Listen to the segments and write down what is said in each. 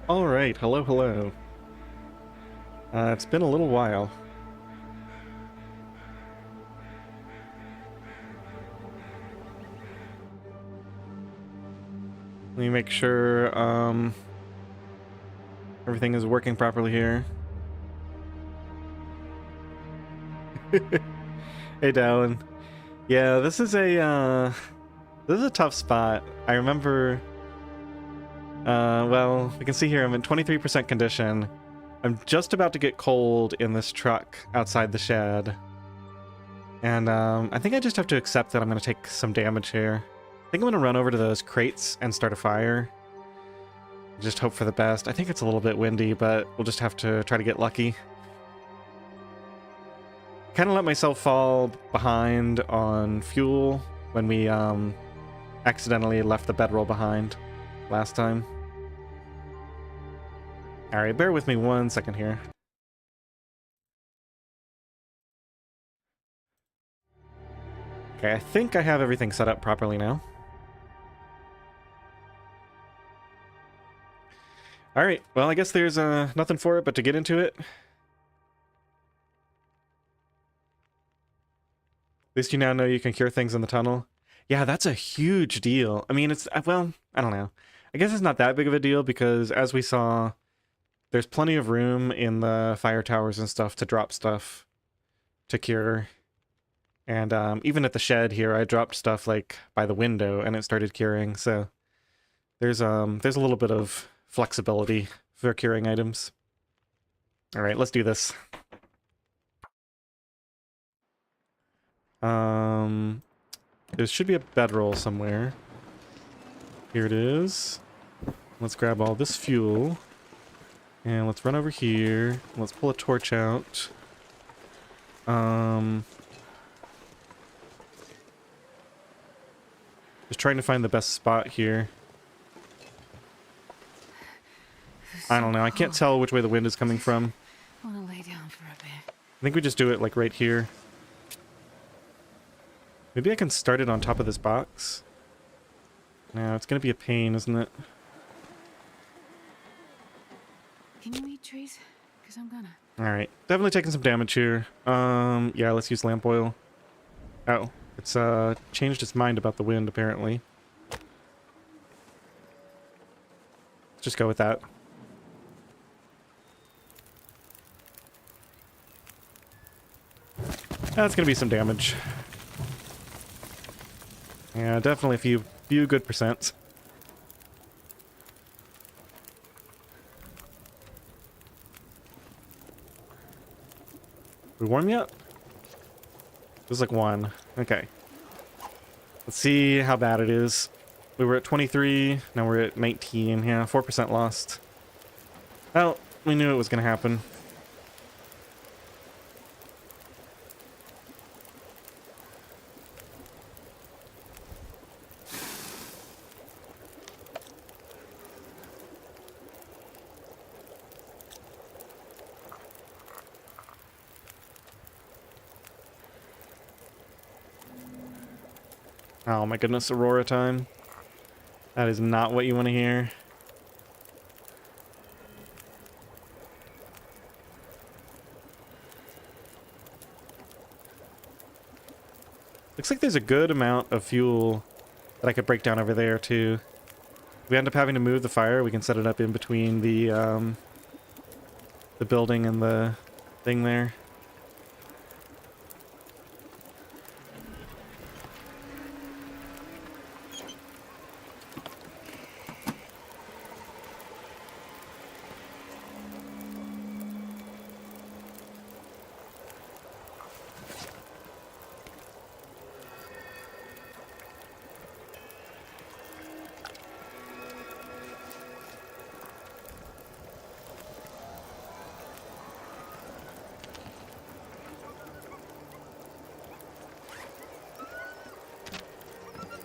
Alright, hello, hello. It's been a little while. Let me make sure, everything is working properly here. Hey, Dallin. Yeah, this is a tough spot. I remember, well, we can see here I'm in 23% condition. I'm just about to get cold in this truck outside the shed. And, I think I just have to accept that I'm gonna take some damage here. I think I'm gonna run over to those crates and start a fire. Just hope for the best. I think it's a little bit windy, but we'll just have to try to get lucky. Kind of let myself fall behind on fuel when we accidentally left the bedroll behind last time. Alright, bear with me 1 second here. Okay, I think I have everything set up properly now. Alright, well, I guess there's nothing for it but to get into it. At least you now know you can cure things in the tunnel. Yeah, that's a huge deal. I mean, it's, well, I don't know. I guess it's not that big of a deal because, as we saw, there's plenty of room in the fire towers and stuff to drop stuff to cure. And even at the shed here, I dropped stuff, like, by the window, and it started curing, so there's a little bit of flexibility for curing items. Alright, let's do this. There should be a bedroll somewhere. Here it is. Let's grab all this fuel. And let's run over here. Let's pull a torch out. Just trying to find the best spot here. I don't know. I can't tell which way the wind is coming from. I want to lay down for a bit. I think we just do it like right here. Maybe I can start it on top of this box. No, it's gonna be a pain, isn't it? Can you eat trees? Because I'm gonna. Alright, definitely taking some damage here. Yeah, let's use lamp oil. Oh, it's changed its mind about the wind, apparently. Let's just go with that. That's gonna be some damage. Yeah, definitely a few good percents. We warm yet? There's like 1. Okay. Let's see how bad it is. We were at 23, now we're at 19. Yeah, 4% lost. Well, we knew it was gonna happen. Oh my goodness, Aurora time. That is not what you want to hear. Looks like there's a good amount of fuel that I could break down over there too. If we end up having to move the fire, we can set it up in between the building and the thing there.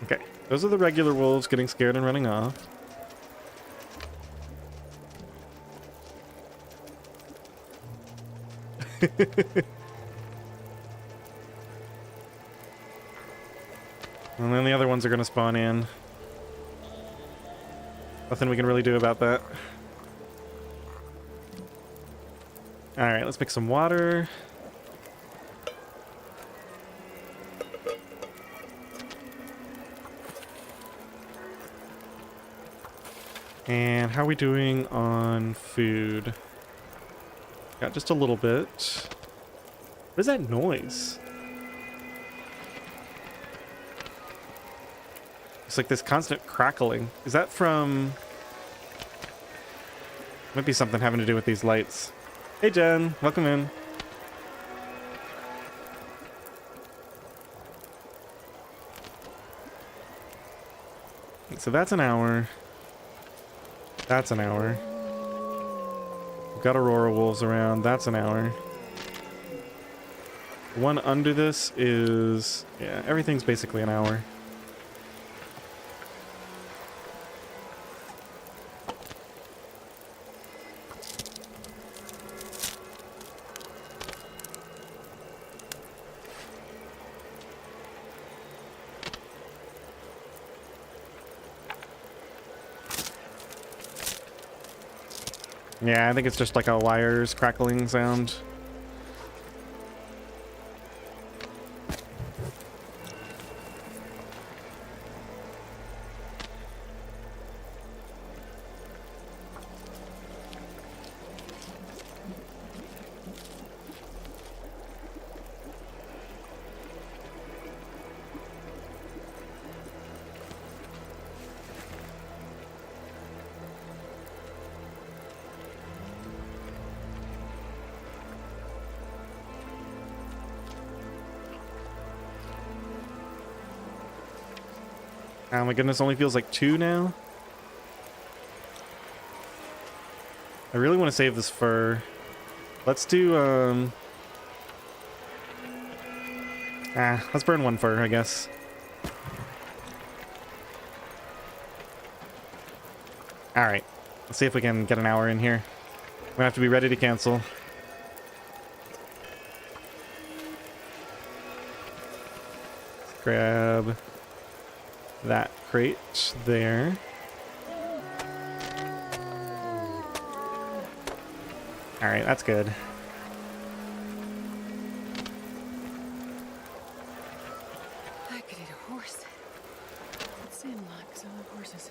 Okay, those are the regular wolves getting scared and running off. And then the other ones are going to spawn in. Nothing we can really do about that. All right, let's make some water. And how are we doing on food? Got just a little bit. What is that noise? It's like this constant crackling. Is that from... Might be something having to do with these lights. Hey Jen, welcome in. So that's an hour. That's an hour. We've got Aurora wolves around. That's an hour. The one under this is... Yeah, everything's basically an hour. Yeah, I think it's just like a wires crackling sound. Oh my goodness, only feels like 2 now. I really want to save this fur. Let's do, let's burn 1 fur, I guess. Alright, let's see if we can get an hour in here. We're gonna have to be ready to cancel. Let's grab that crate there. All right, that's good. I could eat a horse. It's same lot, because I love horses.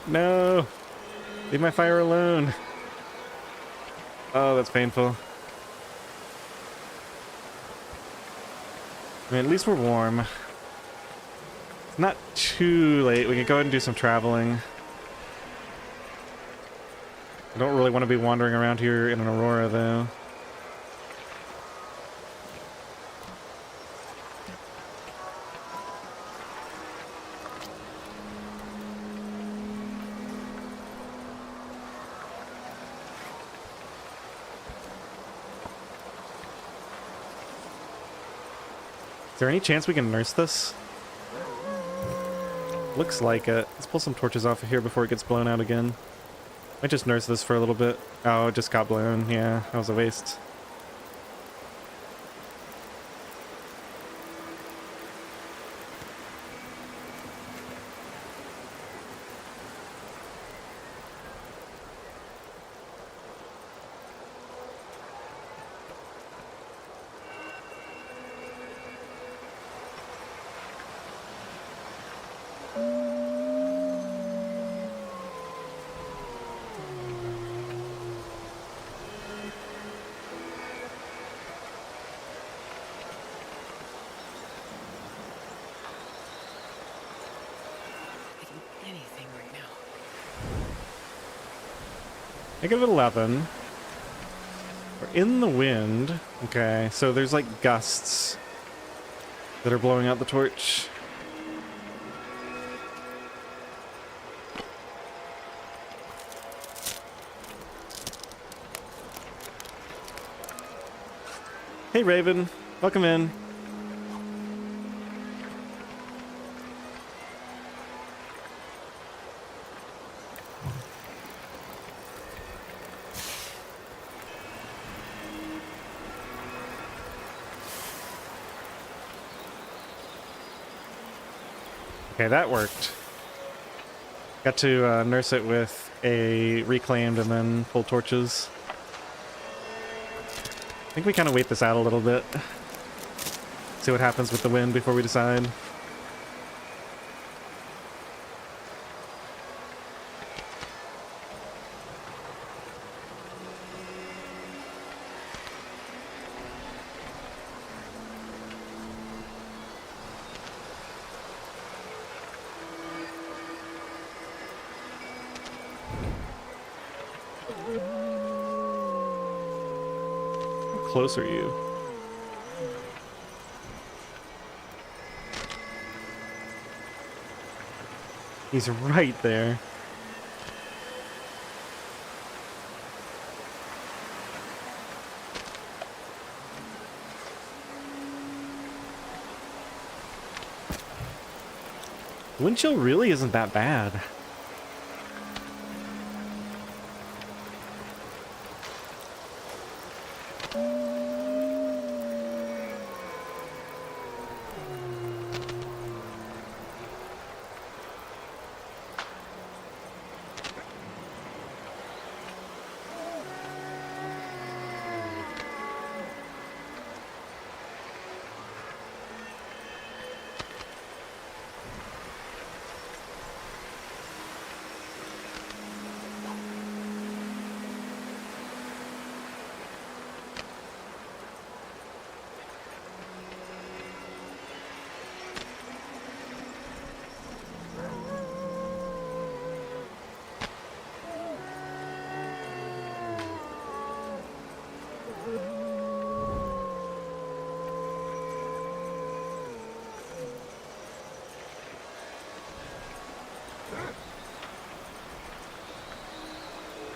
No! Leave my fire alone. Oh, that's painful. I mean, at least we're warm. It's not too late. We can go ahead and do some traveling. I don't really want to be wandering around here in an Aurora, though. Is there any chance we can nurse this? Looks like it. Let's pull some torches off of here before it gets blown out again. Might just nurse this for a little bit. Oh, it just got blown. Yeah, that was a waste. Anything right now. Negative 11. We're in the wind. Okay, so there's like gusts that are blowing out the torch. Hey Raven, welcome in. Okay, that worked. Got to nurse it with a reclaimed and then pull torches. I think we kind of wait this out a little bit. See what happens with the wind before we decide. How close are you? He's right there. Wind chill really isn't that bad.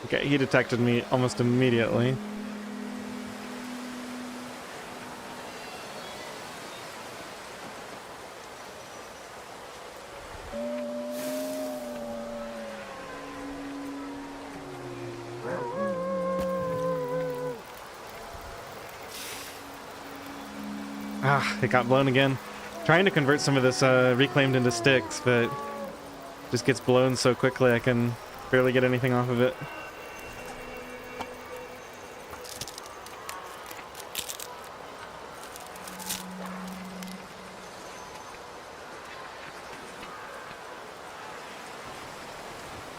Okay, he detected me almost immediately. Ah, it got blown again. Trying to convert some of this reclaimed into sticks, but just gets blown so quickly I can barely get anything off of it.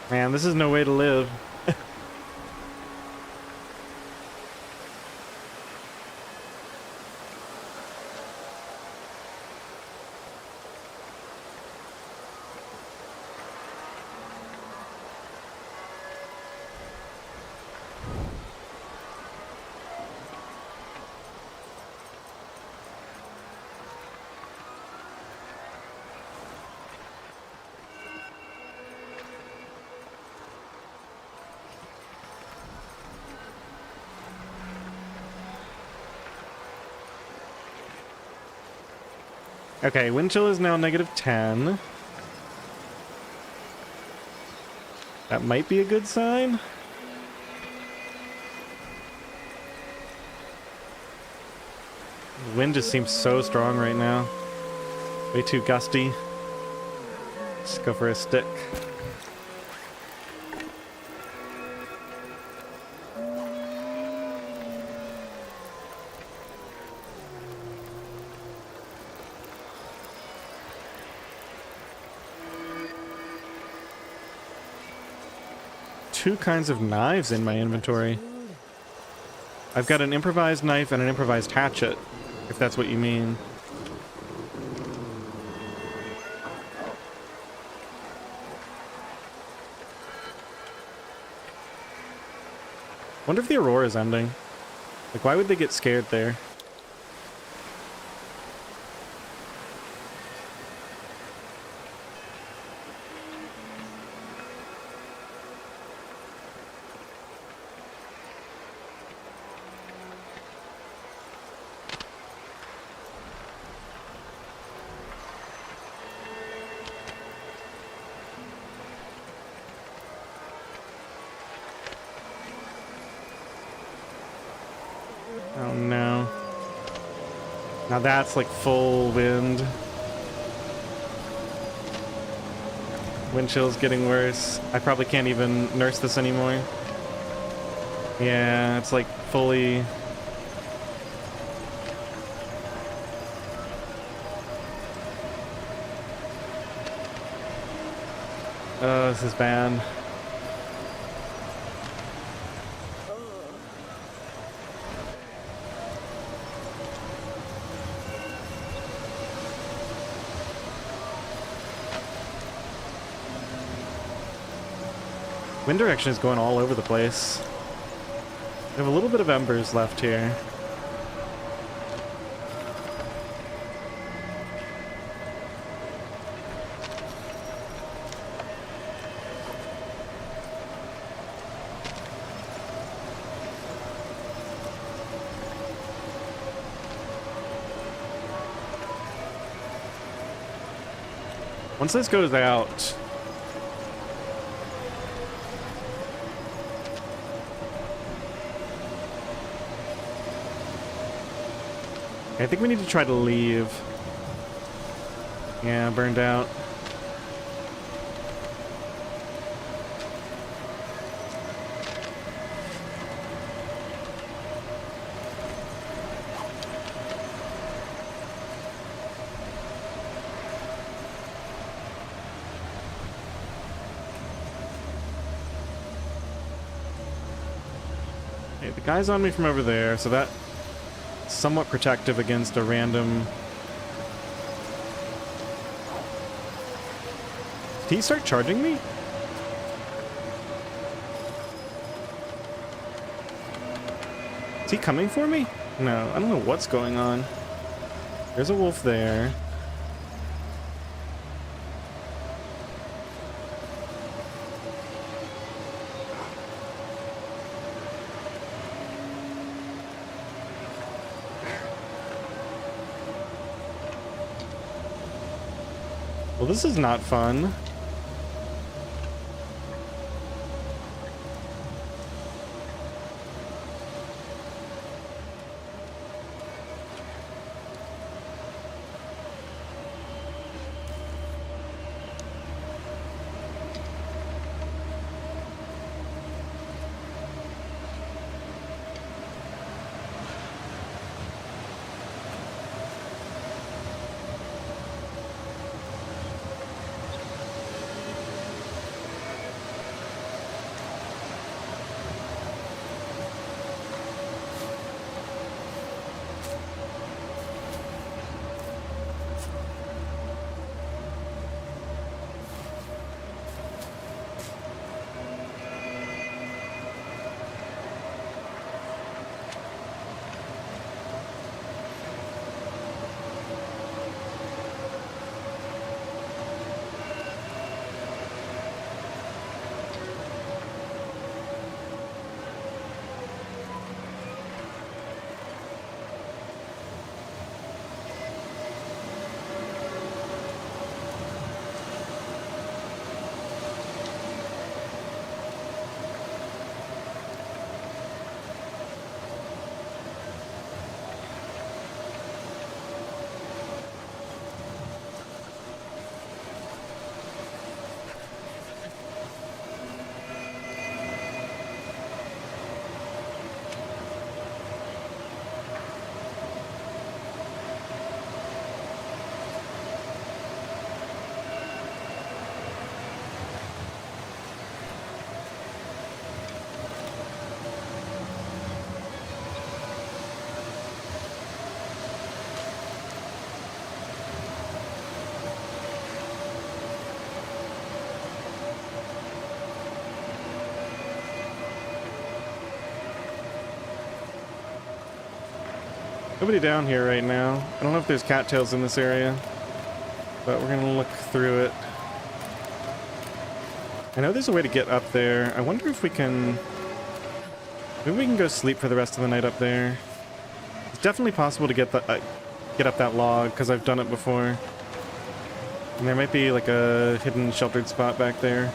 Man, this is no way to live. Okay, wind chill is now -10. That might be a good sign. The wind just seems so strong right now. Way too gusty. Let's go for a stick. Two kinds of knives in my inventory. I've got an improvised knife and an improvised hatchet, if that's what you mean. Wonder if the aurora is ending. Like, why would they get scared there? Oh no. Now that's like full wind. Wind chill's getting worse. I probably can't even nurse this anymore. Yeah, it's like fully... Oh, this is bad. Wind direction is going all over the place. We have a little bit of embers left here. Once this goes out, I think we need to try to leave. Yeah, burned out. Okay, the guy's on me from over there, so that somewhat protective against a random... Did he start charging me? Is he coming for me? No, I don't know what's going on. There's a wolf there. Well, this is not fun. Nobody down here right now. I don't know if there's cattails in this area, but we're gonna look through it. I know there's a way to get up there. I wonder if we can... Maybe we can go sleep for the rest of the night up there. It's definitely possible to get up that log, because I've done it before. And there might be like a hidden sheltered spot back there.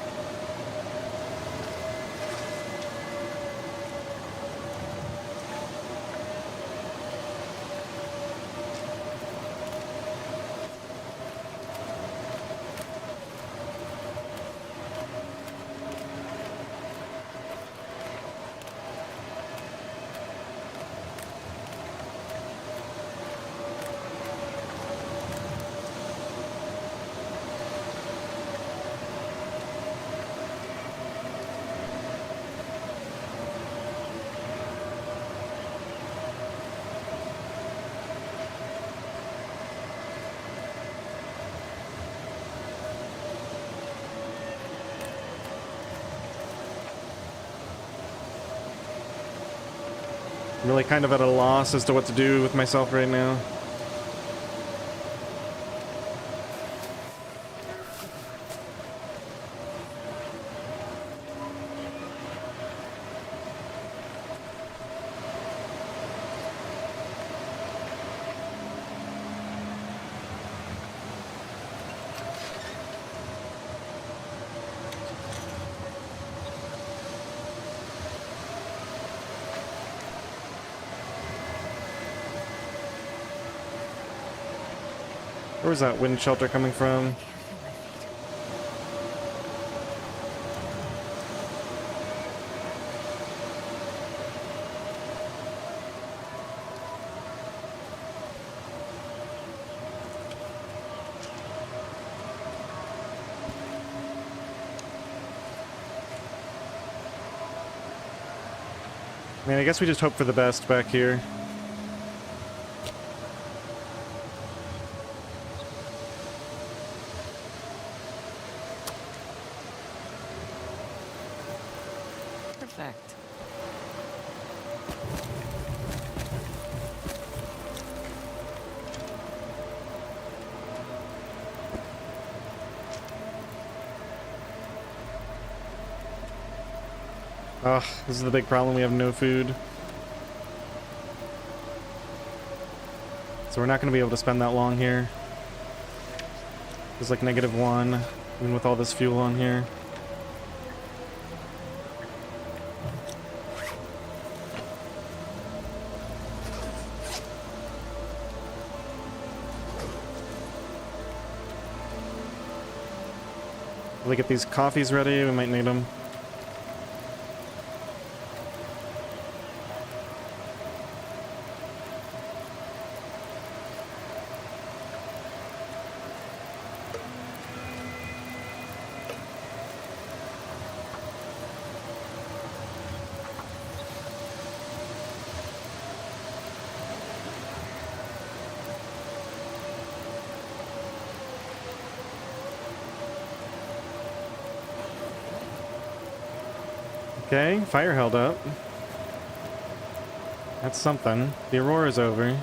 I'm really kind of at a loss as to what to do with myself right now. Where was that wind shelter coming from? Can't feel my feet. Man, I guess we just hope for the best back here. Perfect. Ugh, this is the big problem. We have no food. So we're not going to be able to spend that long here. There's like -1, even with all this fuel on here. Will we get these coffees ready? We might need them. Okay, fire held up. That's something. The aurora's over.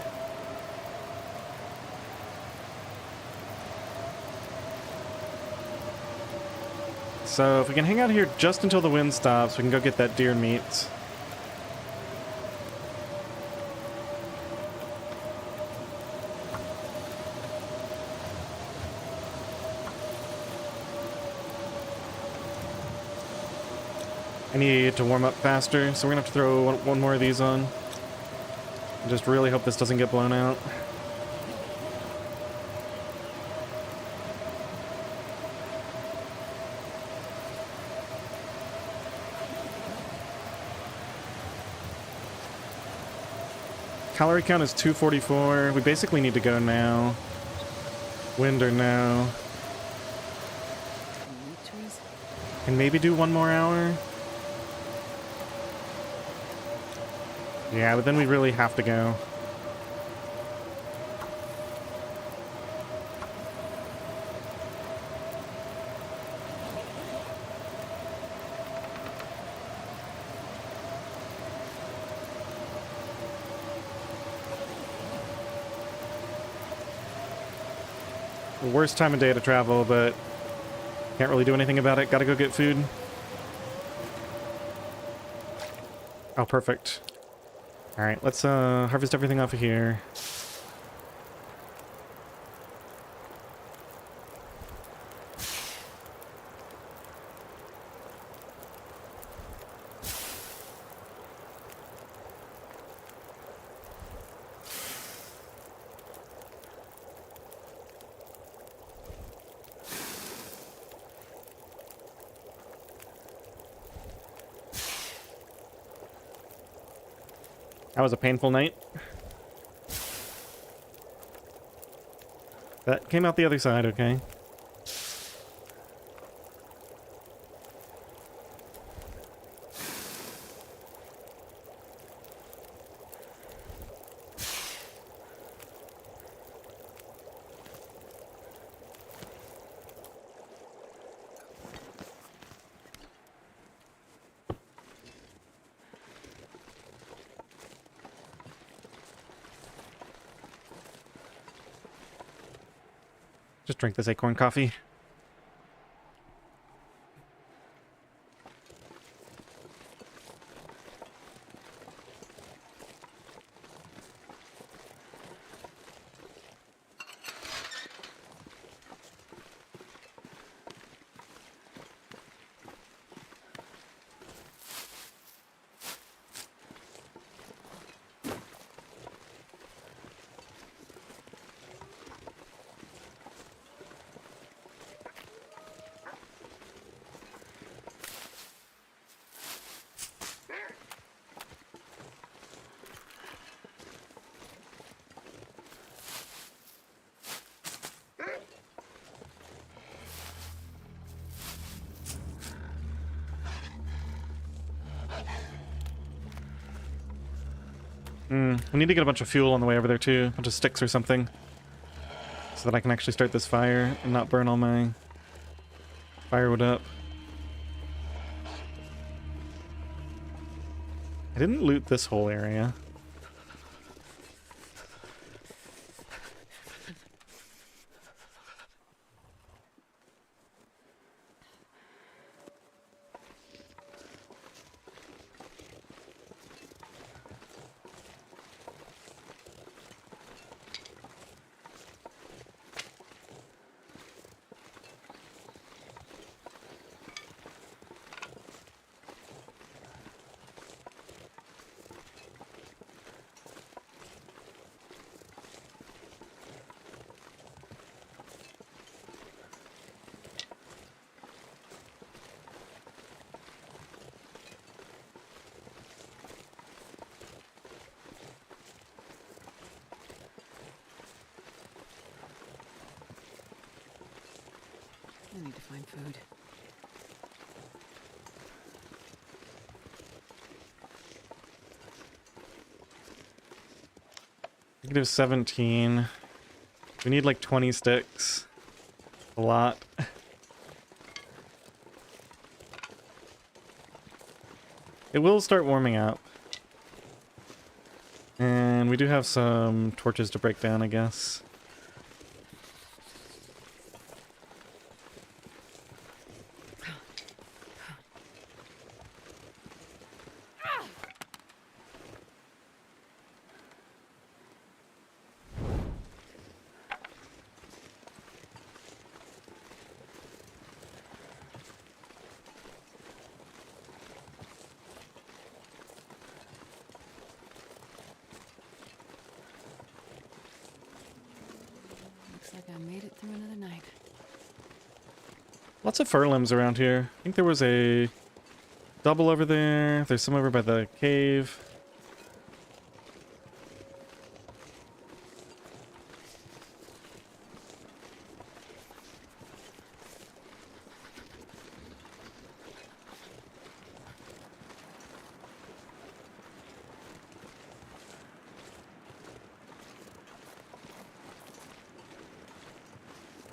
So if we can hang out here just until the wind stops, we can go get that deer meat. I need to warm up faster, so we're gonna have to throw one more of these on. And just really hope this doesn't get blown out. Calorie count is 244. We basically need to go now. Wind or no. Meat trees? Can maybe do one more hour. Yeah, but then we really have to go. Worst time of day to travel, but can't really do anything about it. Gotta go get food. Oh, perfect. Alright, let's harvest everything off of here. That was a painful night. That came out the other side, okay. Just drink this acorn coffee. We need to get a bunch of fuel on the way over there too. A bunch of sticks or something. So that I can actually start this fire and not burn all my firewood up. I didn't loot this whole area. I need to find food. Negative 17. We need like 20 sticks. A lot. It will start warming up. And we do have some torches to break down, I guess. Looks like I made it through another night. Lots of fir limbs around here. I think there was a double over there. There's some over by the cave.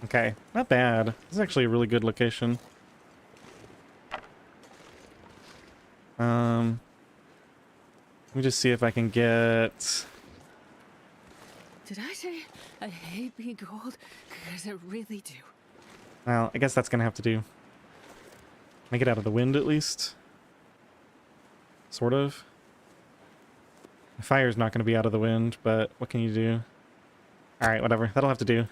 Okay, not bad. This is actually a really good location. Let me just see if I can get... Did I say I hate being cold? Because I really do. Well, I guess that's gonna have to do. Make it out of the wind at least. Sort of. The fire's not gonna be out of the wind, but what can you do? Alright, whatever. That'll have to do.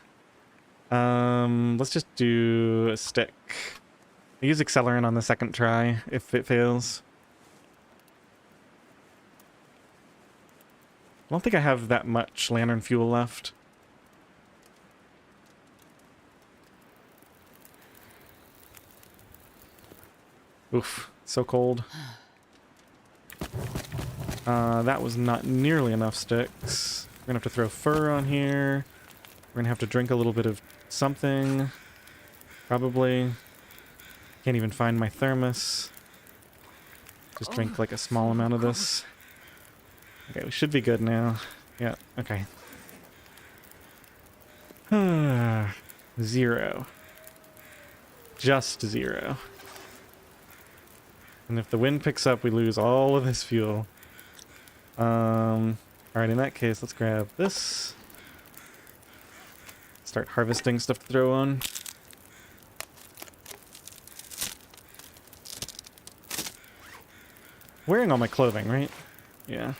Let's just do a stick. I use accelerant on the second try if it fails. I don't think I have that much lantern fuel left. Oof, so cold. That was not nearly enough sticks. We're gonna have to throw fur on here. We're gonna have to drink a little bit of something. Probably. Can't even find my thermos. Just drink like a small amount of this. Okay, we should be good now. Yeah, okay. 0. Just 0. And if the wind picks up, we lose all of this fuel. Alright, in that case, let's grab this. Start harvesting stuff to throw on. Wearing all my clothing, right? Yeah.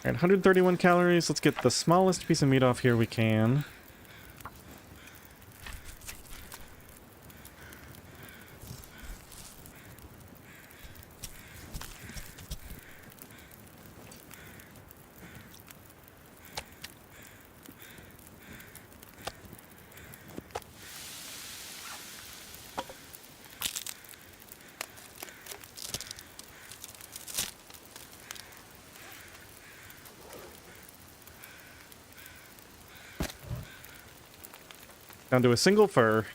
Alright, 131 calories. Let's get the smallest piece of meat off here we can. Down to a single fur.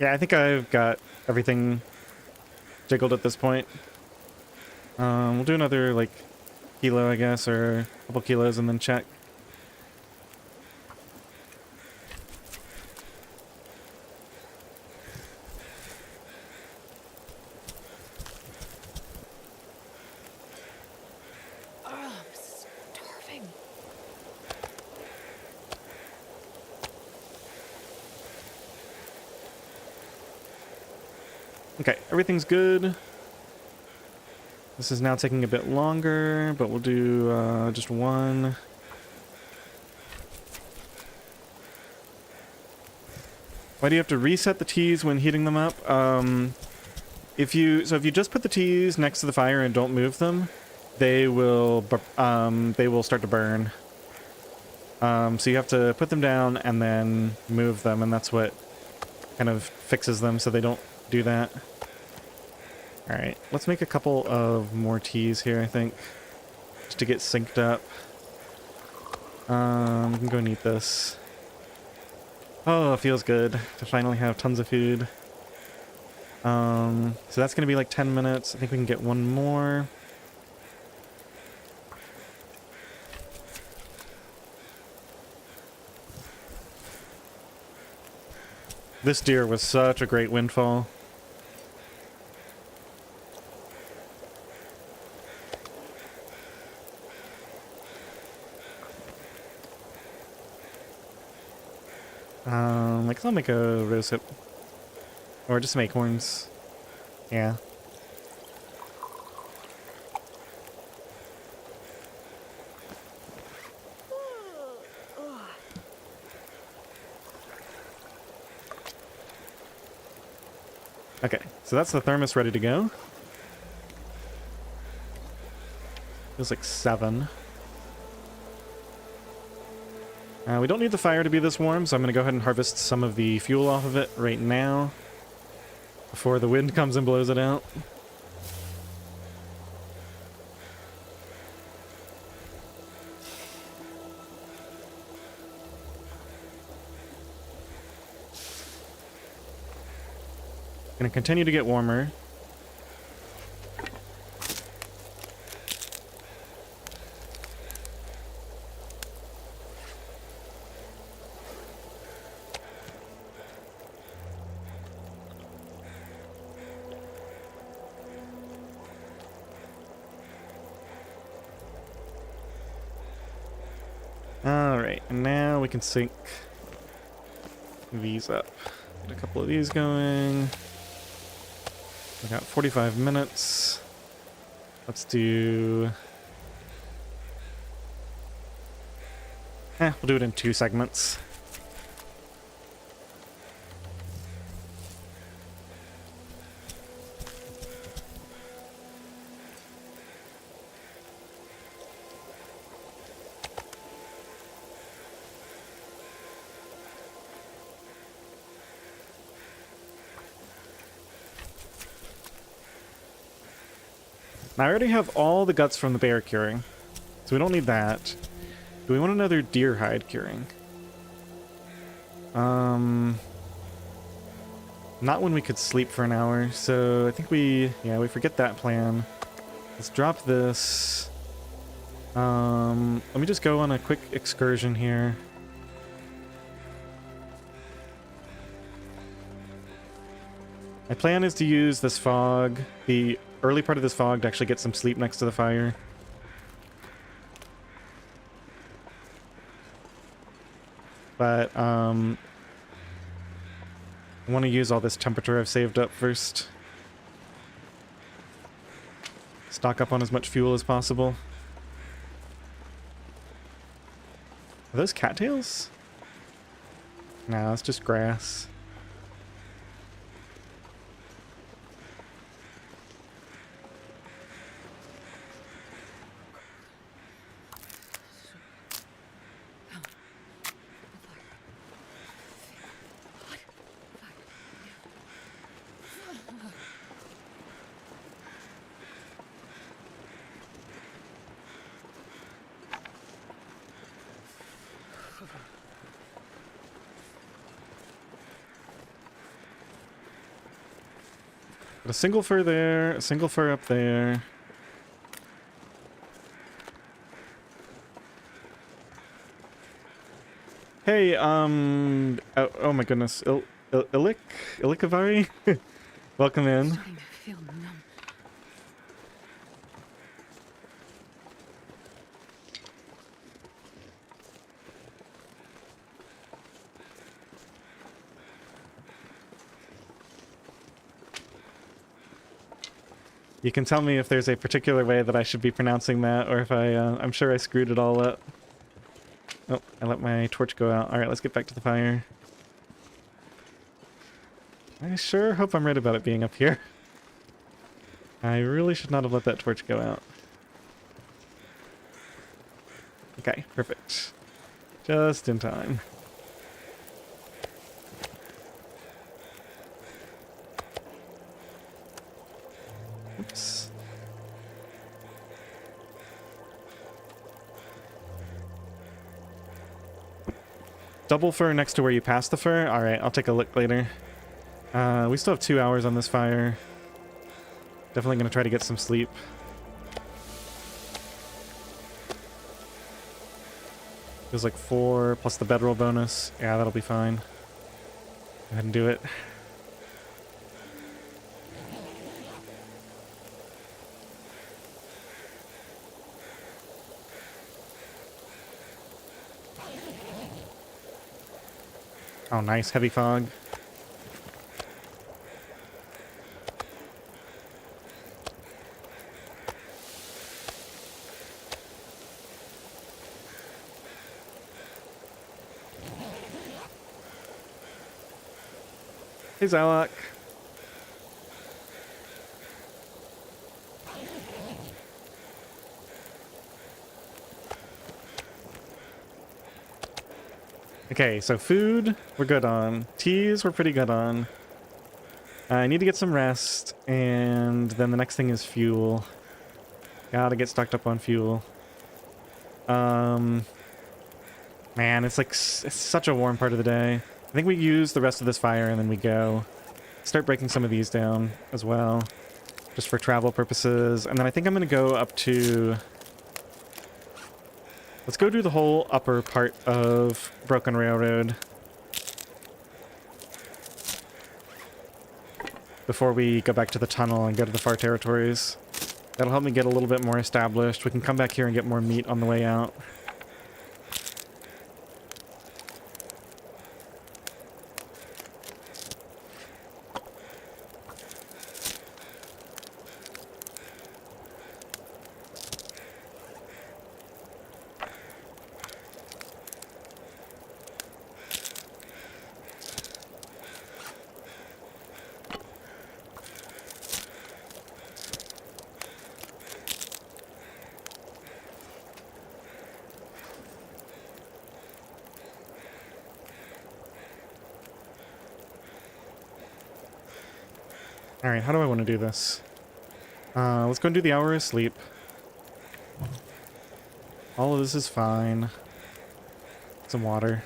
Yeah, I think I've got everything jiggled at this point. We'll do another, like, kilo, I guess, or a couple kilos and then check. Oh, I'm starving. Okay, everything's good. This is now taking a bit longer, but we'll do just one. Why do you have to reset the teas when heating them up? If you just put the teas next to the fire and don't move them, they will start to burn. So you have to put them down and then move them, and that's what kind of fixes them so they don't do that. Alright, let's make a couple of more teas here, I think, just to get synced up. We can go and eat this. Oh, it feels good to finally have tons of food. So that's going to be like 10 minutes. I think we can get one more. This deer was such a great windfall. Like, I'll make a rose hip. Or just some acorns. Yeah. Okay, so that's the thermos ready to go. Feels like 7. We don't need the fire to be this warm, so I'm going to go ahead and harvest some of the fuel off of it right now before the wind comes and blows it out. Gonna continue to get warmer. Alright, and now we can sync these up. Get a couple of these going. We got 45 minutes. Let's do... we'll do it in 2 segments. Now I already have all the guts from the bear curing, so we don't need that. Do we want another deer hide curing? Not when we could sleep for an hour, so I think we forget that plan. Let's drop this. Let me just go on a quick excursion here. My plan is to use this fog, the early part of this fog, to actually get some sleep next to the fire. But, I want to use all this temperature I've saved up first. Stock up on as much fuel as possible. Are those cattails? No, it's just grass. Got a single fur there, a single fur up there. Hey, oh my goodness, Ilikavari? Welcome in. Starting to feel numb. You can tell me if there's a particular way that I should be pronouncing that, or if I'm sure I screwed it all up. Oh, I let my torch go out. Alright, let's get back to the fire. I sure hope I'm right about it being up here. I really should not have let that torch go out. Okay, perfect. Just in time. Oops. Double fur next to where you passed the fur? Alright, I'll take a look later. We still have 2 hours on this fire. Definitely gonna try to get some sleep. Feels like 4 plus the bedroll bonus. Yeah, that'll be fine. Go ahead and do it. Oh, nice. Heavy fog. Hey, Zalak. Okay, so food, we're good on. Teas, we're pretty good on. I need to get some rest, and then the next thing is fuel. Gotta get stocked up on fuel. Man, it's like it's such a warm part of the day. I think we use the rest of this fire and then we go. start breaking some of these down as well, just for travel purposes. And then I think I'm going to go up to... Let's go do the whole upper part of Broken Railroad before we go back to the tunnel and go to the far territories. That'll help me get a little bit more established. We can come back here and get more meat on the way out. Alright, how do I want to do this? Let's go and do the hour of sleep. All of this is fine. Some water.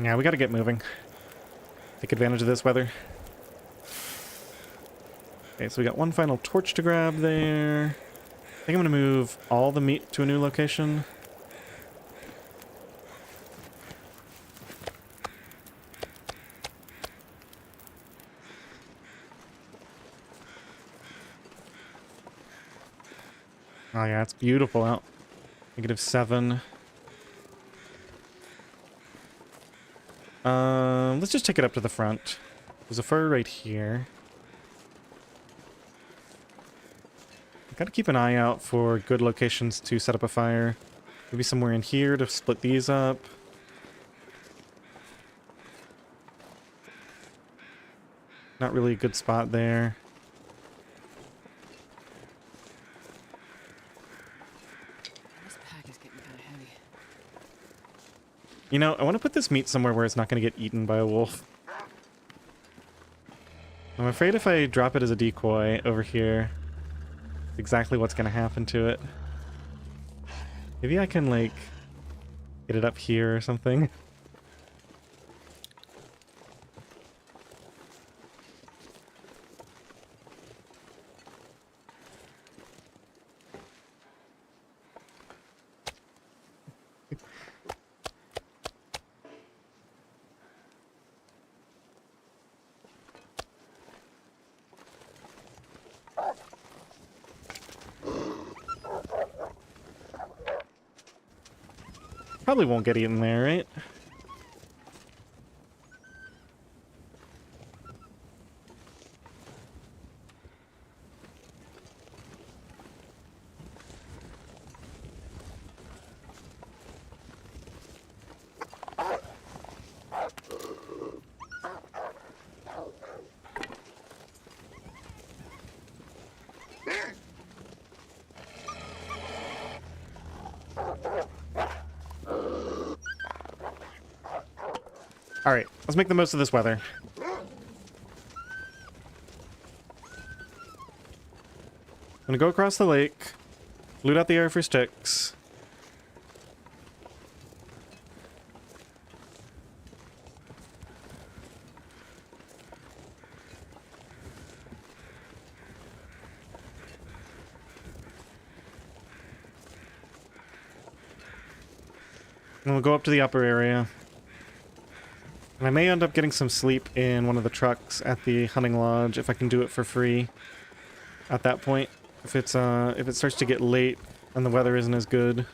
Yeah, we gotta get moving. Take advantage of this weather. Okay, so we got one final torch to grab there. I think I'm gonna move all the meat to a new location. Oh yeah, it's beautiful out. -7. Let's just take it up to the front. There's a fur right here. Gotta keep an eye out for good locations to set up a fire. Maybe somewhere in here to split these up. Not really a good spot there. This pack is getting kind of heavy. You know, I want to put this meat somewhere where it's not going to get eaten by a wolf. I'm afraid if I drop it as a decoy over here, exactly what's going to happen to it. Maybe I can, like, get it up here or something. Probably won't get eaten there, right? Alright, let's make the most of this weather. I'm gonna go across the lake, loot out the air for sticks. And we'll go up to the upper area. And I may end up getting some sleep in one of the trucks at the hunting lodge if I can do it for free at that point. If it starts to get late and the weather isn't as good.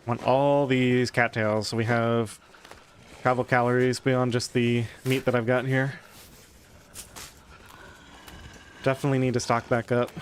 Want all these cattails, so we have travel calories beyond just the meat that I've got here. Definitely need to stock back up.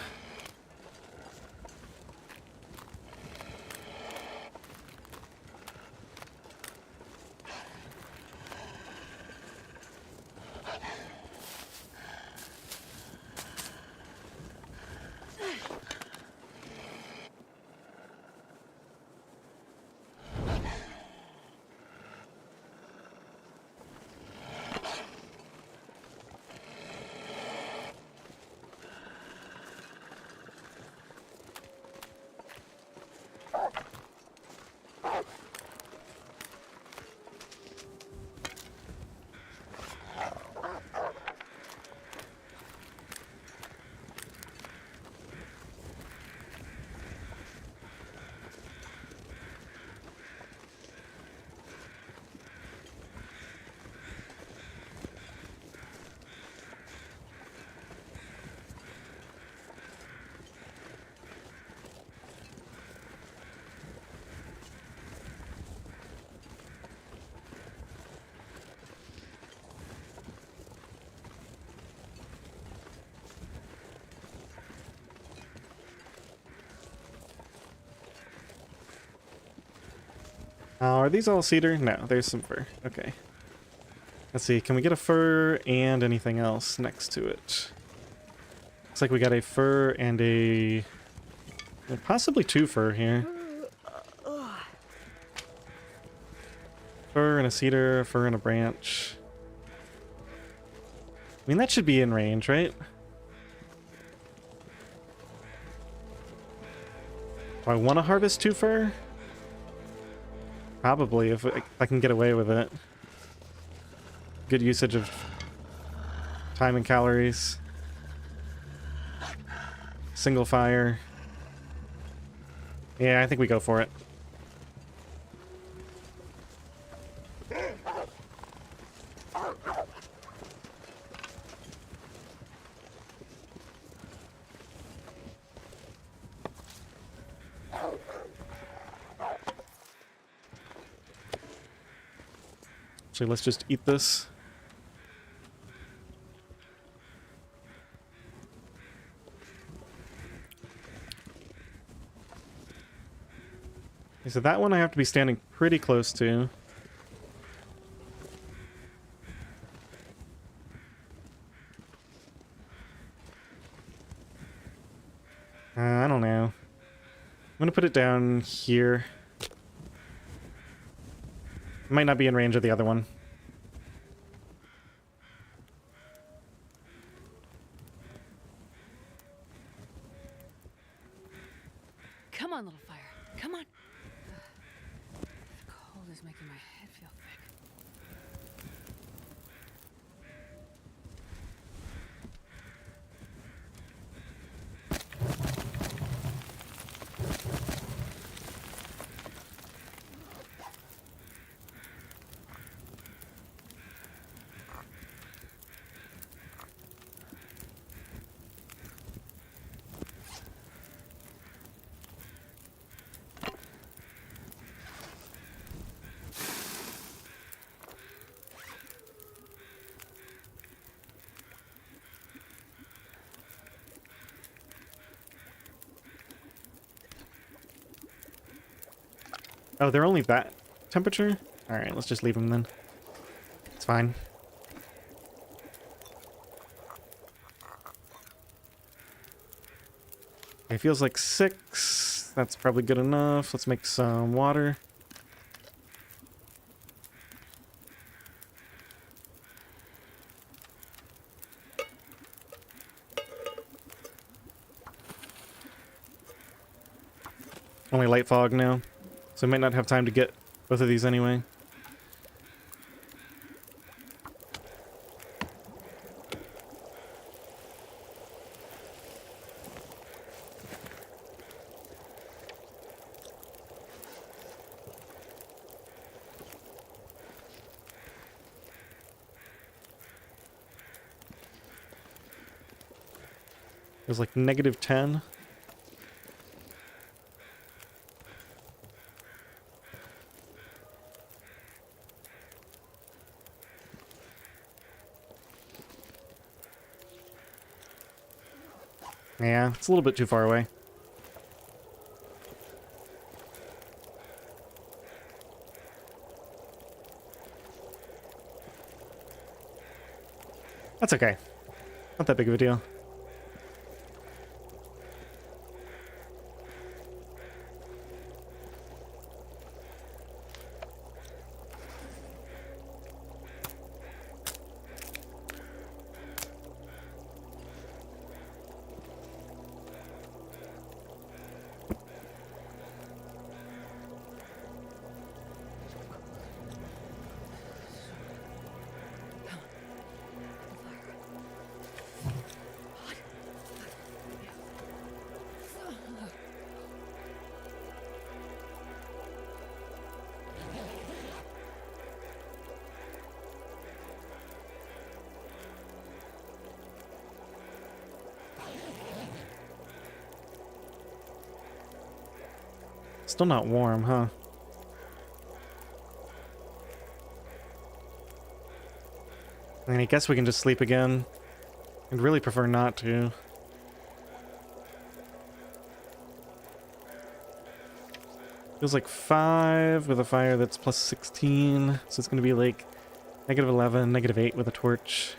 Are these all cedar? No, there's some fir. Okay. Let's see, can we get a fir and anything else next to it? Looks like we got a fir and a... well, possibly 2 fir here. Fir and a cedar, a fir and a branch. I mean, that should be in range, right? Do I want to harvest 2 fir? Probably, if I can get away with it. Good usage of time and calories. Single fire. Yeah, I think we go for it. Actually, let's just eat this. Okay, so that one I have to be standing pretty close to. I don't know. I'm gonna put it down here. Might not be in range of the other one. Come on, little fire. Come on. The cold is making my head feel thick. Oh, they're only that temperature? Alright, let's just leave them then. It's fine. It feels like 6. That's probably good enough. Let's make some water. Only light fog now, so I might not have time to get both of these anyway. It was like -10. Yeah, it's a little bit too far away. That's okay. Not that big of a deal. Still not warm, huh? I mean, I guess we can just sleep again. I'd really prefer not to. Feels like 5 with a fire that's plus 16. So it's going to be like -11, -8 with a torch.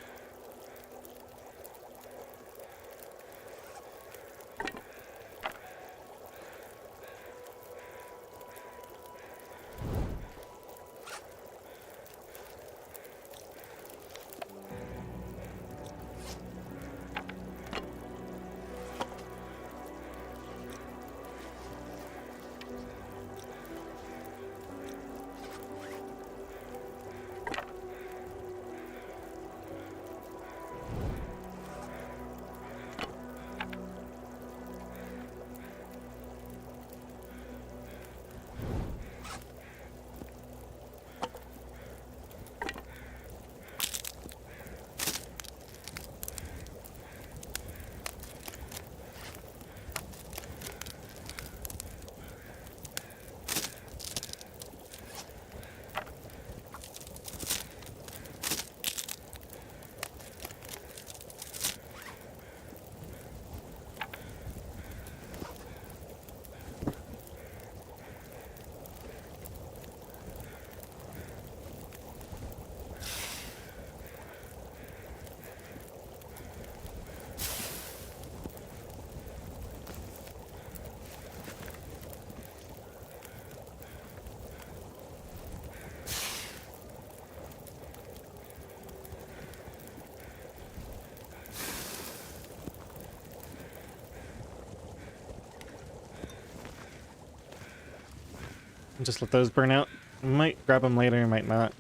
Just let those burn out. Might grab them later, might not.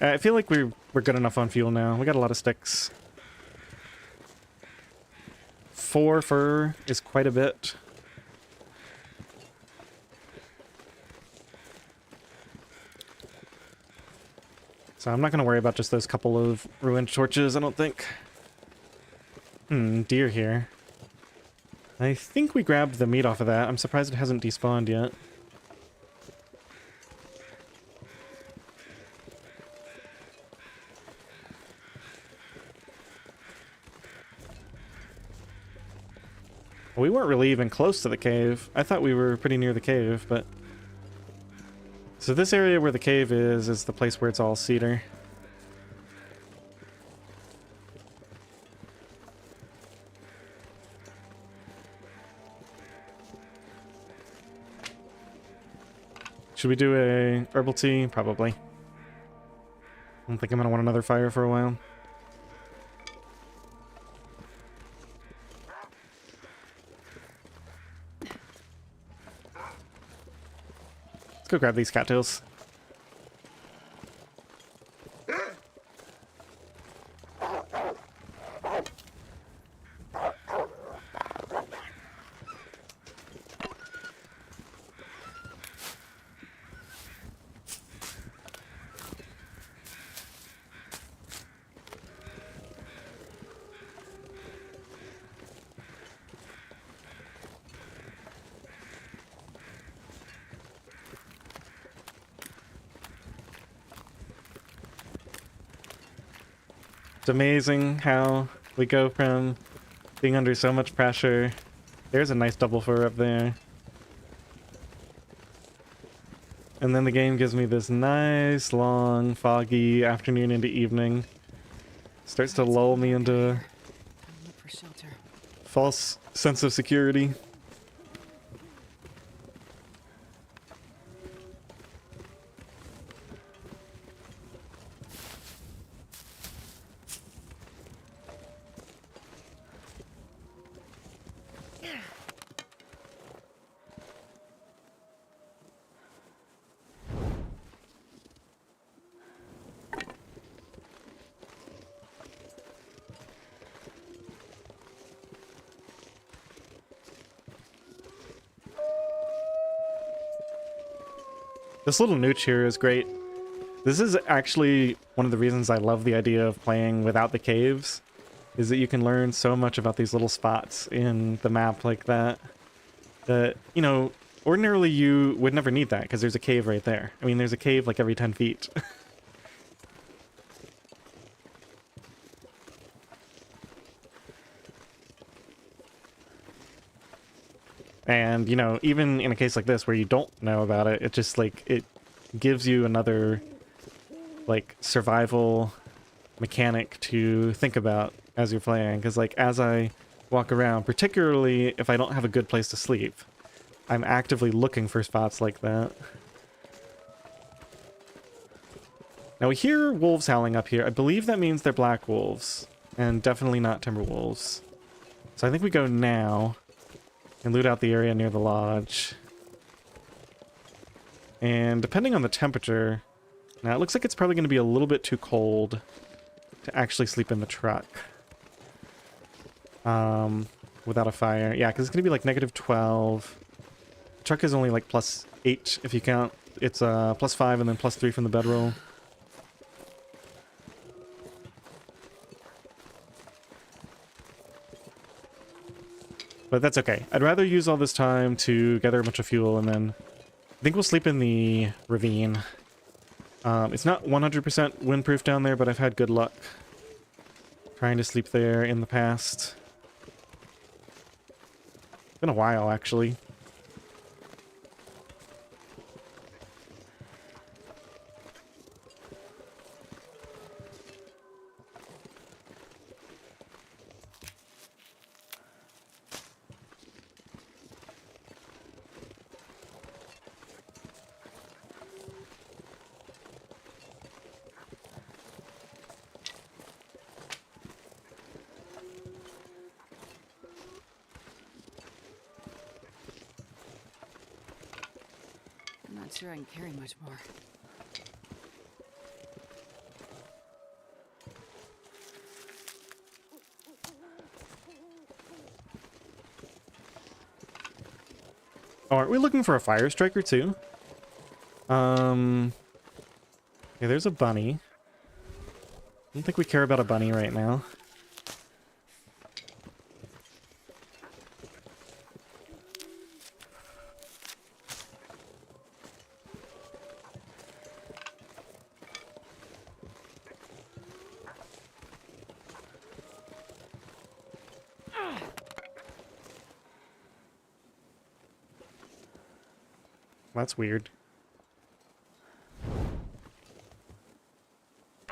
I feel like we're good enough on fuel now. We got a lot of sticks. 4 fur is quite a bit. So I'm not going to worry about just those couple of ruined torches, I don't think. Deer here. I think we grabbed the meat off of that. I'm surprised it hasn't despawned yet. We weren't really even close to the cave. I thought we were pretty near the cave, but... So this area where the cave is the place where it's all cedar. Should we do a herbal tea? Probably. I don't think I'm gonna want another fire for a while. Let's go grab these cattails. It's amazing how we go from being under so much pressure. There's a nice double fur up there. And then the game gives me this nice, long, foggy afternoon into evening. Starts to lull me into a Look for shelter. false sense of security. This little nooch here is great. This is actually one of the reasons I love the idea of playing without the caves, is that you can learn so much about these little spots in the map like that. That, you know, ordinarily you would never need that because there's a cave right there. I mean, there's a cave like every 10 feet. And, you know, even in a case like this where you don't know about it, it just, like, it gives you another, like, survival mechanic to think about as you're playing. Because, like, as I walk around, particularly if I don't have a good place to sleep, I'm actively looking for spots like that. Now we hear wolves howling up here. I believe that means they're black wolves, and definitely not timber wolves. So I think we go now and loot out the area near the lodge. And depending on the temperature, now it looks like it's probably going to be a little bit too cold to actually sleep in the truck. Without a fire. Yeah, because it's going to be like -12. The truck is only like +8 if you count. It's +5 and then +3 from the bedroll. But that's okay. I'd rather use all this time to gather a bunch of fuel, and then I think we'll sleep in the ravine. It's not 100% windproof down there, but I've had good luck trying to sleep there in the past. It's been a while, actually. I'm not sure I can carry much more. Oh, aren't we looking for a fire striker too? Yeah, there's a bunny. I don't think we care about a bunny right now. That's weird.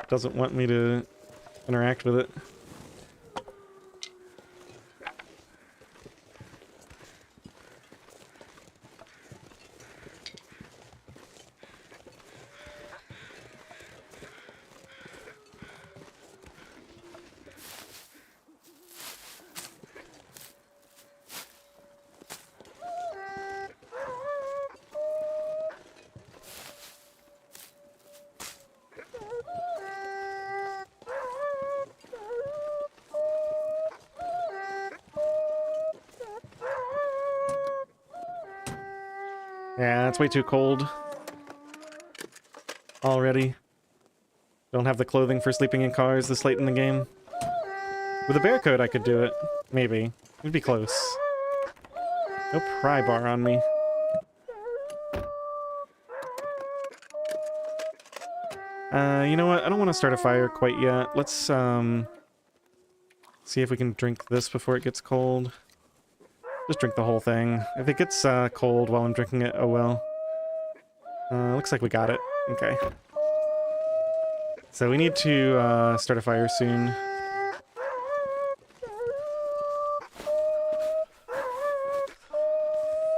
Doesn't want me to interact with it. Yeah, it's way too cold already. Don't have the clothing for sleeping in cars this late in the game. With a bear coat, I could do it. Maybe. It'd be close. No pry bar on me. You know what? I don't want to start a fire quite yet. Let's, see if we can drink this before it gets cold. Just drink the whole thing. If it gets cold while I'm drinking it, oh well. Looks like we got it. Okay. So we need to start a fire soon.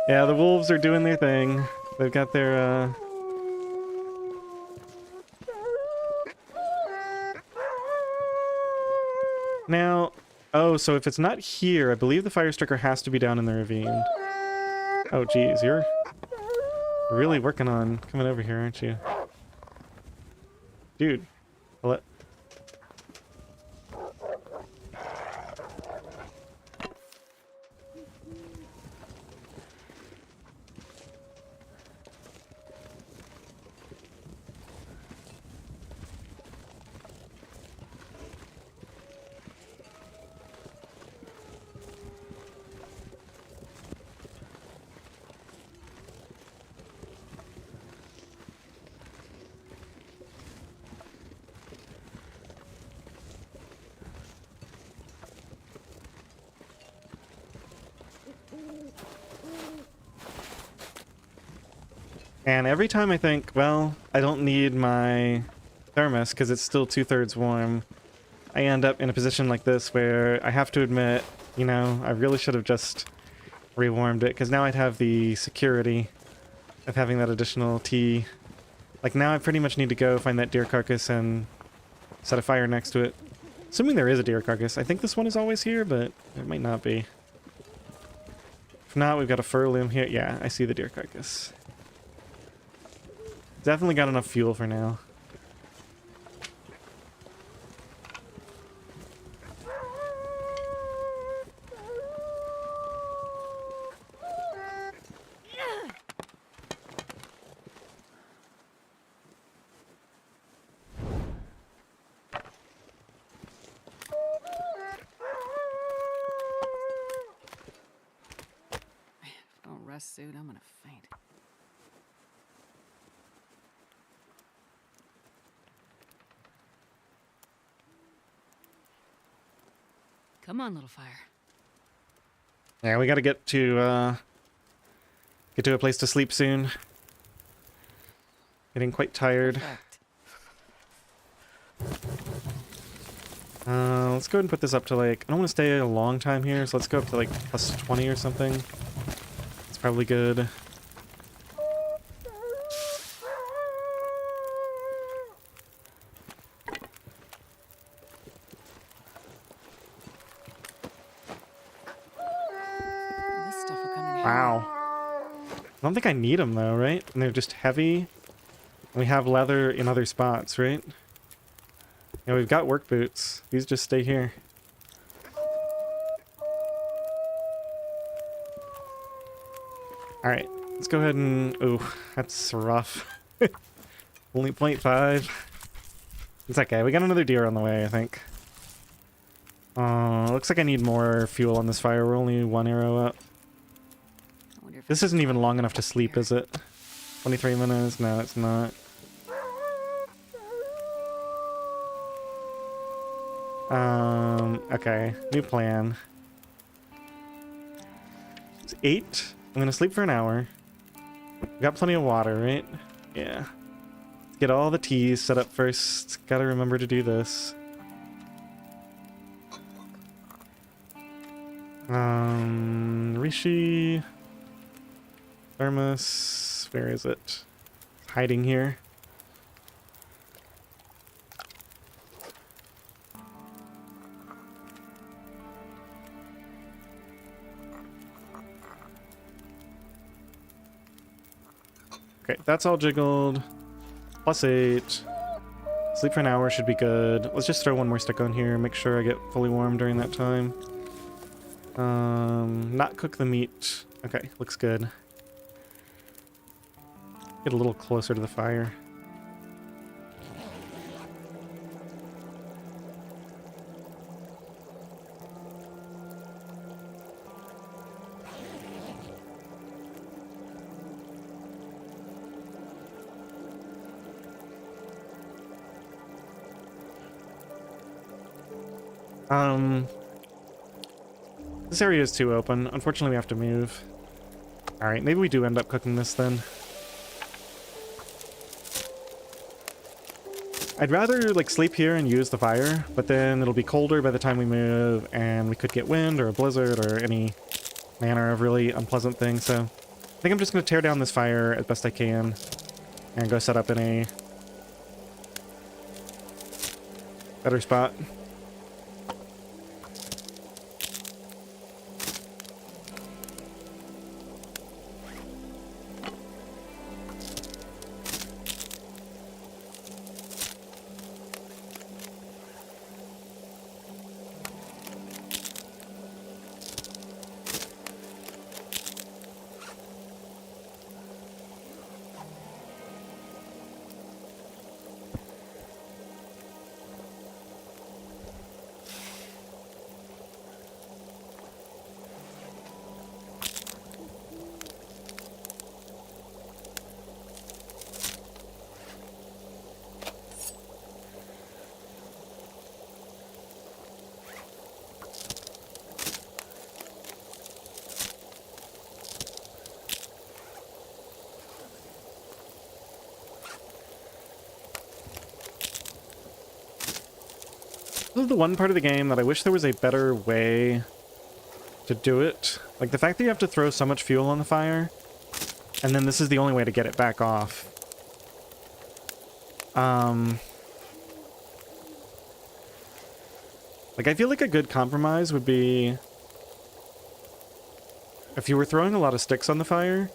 Yeah, the wolves are doing their thing. They've got their Now, oh, so if it's not here, I believe the fire striker has to be down in the ravine. Oh, geez, you're really working on coming over here, aren't you? Dude, what? And every time I think, well, I don't need my thermos because it's still 2/3 warm, I end up in a position like this where I have to admit, you know, I really should have just rewarmed it, because now I'd have the security of having that additional tea. Like, now I pretty much need to go find that deer carcass and set a fire next to it. Assuming there is a deer carcass. I think this one is always here, but it might not be. If not, we've got a fur limb here. Yeah, I see the deer carcass. Definitely got enough fuel for now. Suit, I'm gonna faint. Come on, little fire. Yeah, we gotta get to a place to sleep soon. Getting quite tired. Let's go ahead and put this up to like, I don't want to stay a long time here, so let's go up to like plus 20 or something. It's probably good. This stuff will come in handy. Wow. I don't think I need them though, right? And they're just heavy. And we have leather in other spots, right? Yeah, we've got work boots. These just stay here. Alright, let's go ahead and... Oh, that's rough. Only 0.5. It's okay, we got another deer on the way, I think. Looks like I need more fuel on this fire. We're only 1 arrow up. This isn't even long enough to sleep, is it? 23 minutes? No, it's not. Okay, new plan. It's 8. I'm gonna sleep for an hour. We got plenty of water, right? Yeah. Get all the teas set up first. Gotta remember to do this. Rishi... Thermos... Where is it? Hiding here. Okay, that's all jiggled. +8. Sleep for an hour should be good. Let's just throw one more stick on here. Make sure I get fully warm during that time. Not cook the meat. Okay, looks good. Get a little closer to the fire. This area is too open. Unfortunately, we have to move. Alright, maybe we do end up cooking this then. I'd rather, like, sleep here and use the fire, but then it'll be colder by the time we move, and we could get wind or a blizzard or any manner of really unpleasant things, so I think I'm just going to tear down this fire as best I can and go set up in a better spot. This is the one part of the game that I wish there was a better way to do it. Like the fact that you have to throw so much fuel on the fire, and then this is the only way to get it back off. Like I feel like a good compromise would be if you were throwing a lot of sticks on the fire,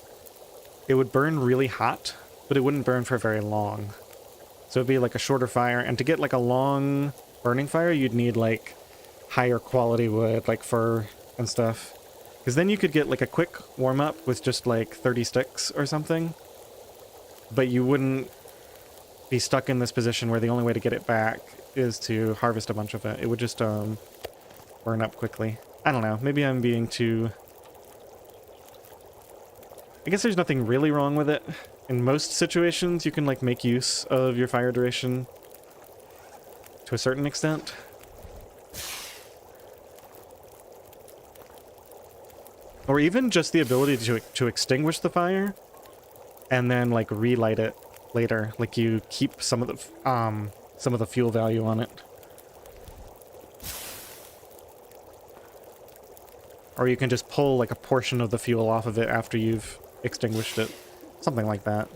it would burn really hot, but it wouldn't burn for very long. So it'd be like a shorter fire, and to get like a long burning fire, you'd need like higher quality wood, like fir and stuff. Because then you could get like a quick warm up with just like 30 sticks or something. But you wouldn't be stuck in this position where the only way to get it back is to harvest a bunch of it. It would just burn up quickly. I don't know, maybe I'm being too... I guess there's nothing really wrong with it. In most situations, you can like make use of your fire duration to a certain extent. Or even just the ability to extinguish the fire and then like relight it later. Like you keep some of the fuel value on it. Or you can just pull like a portion of the fuel off of it after you've extinguished it. Something like that.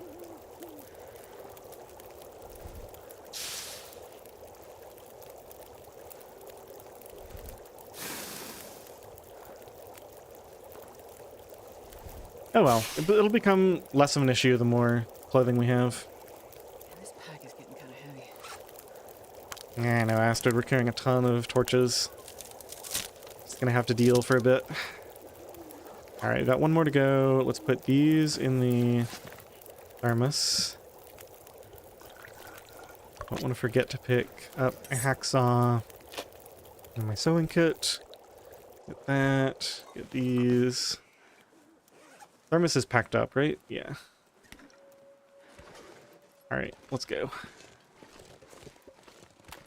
Oh well, it'll become less of an issue the more clothing we have. This pack is getting kind of heavy. I know, Astrid, we're carrying a ton of torches. Just gonna have to deal for a bit. Alright, got one more to go. Let's put these in the thermos. Don't want to forget to pick up a hacksaw and my sewing kit. Get that. Get these. Thermos is packed up, right? Yeah. Alright, let's go.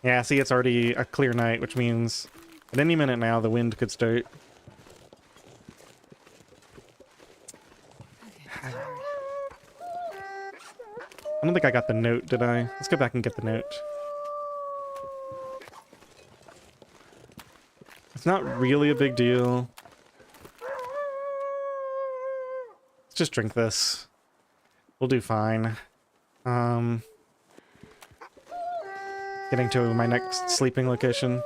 Yeah, see, it's already a clear night, which means at any minute now the wind could start. Okay, tired. I don't think I got the note, did I? Let's go back and get the note. It's not really a big deal. Let's just drink this. We'll do fine. Getting to my next sleeping location.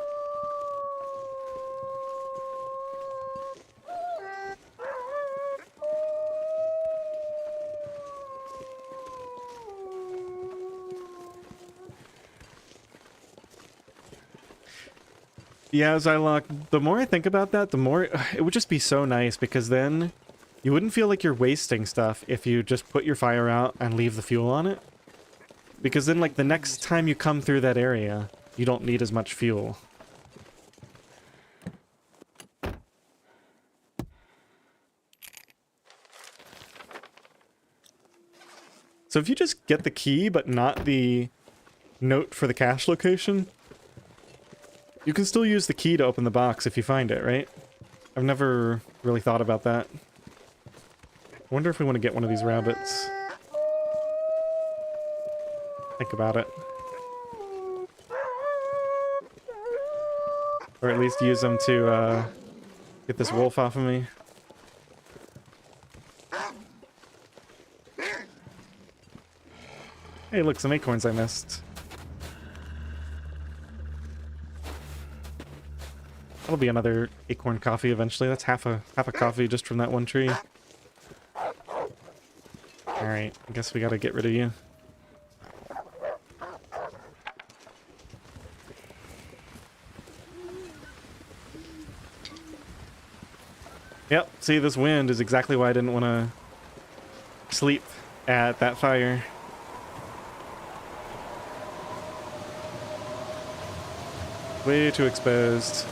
Yeah, Zylock, the more I think about that, the more it would just be so nice, because then you wouldn't feel like you're wasting stuff if you just put your fire out and leave the fuel on it. Because then, like, the next time you come through that area, you don't need as much fuel. So if you just get the key, but not the note for the cache location, you can still use the key to open the box if you find it, right? I've never really thought about that. I wonder if we want to get one of these rabbits. Think about it. Or at least use them to get this wolf off of me. Hey, look, some acorns I missed. That'll be another acorn coffee eventually. That's half a coffee just from that one tree. Alright, I guess we gotta get rid of you. Yep, see, this wind is exactly why I didn't want to sleep at that fire. Way too exposed.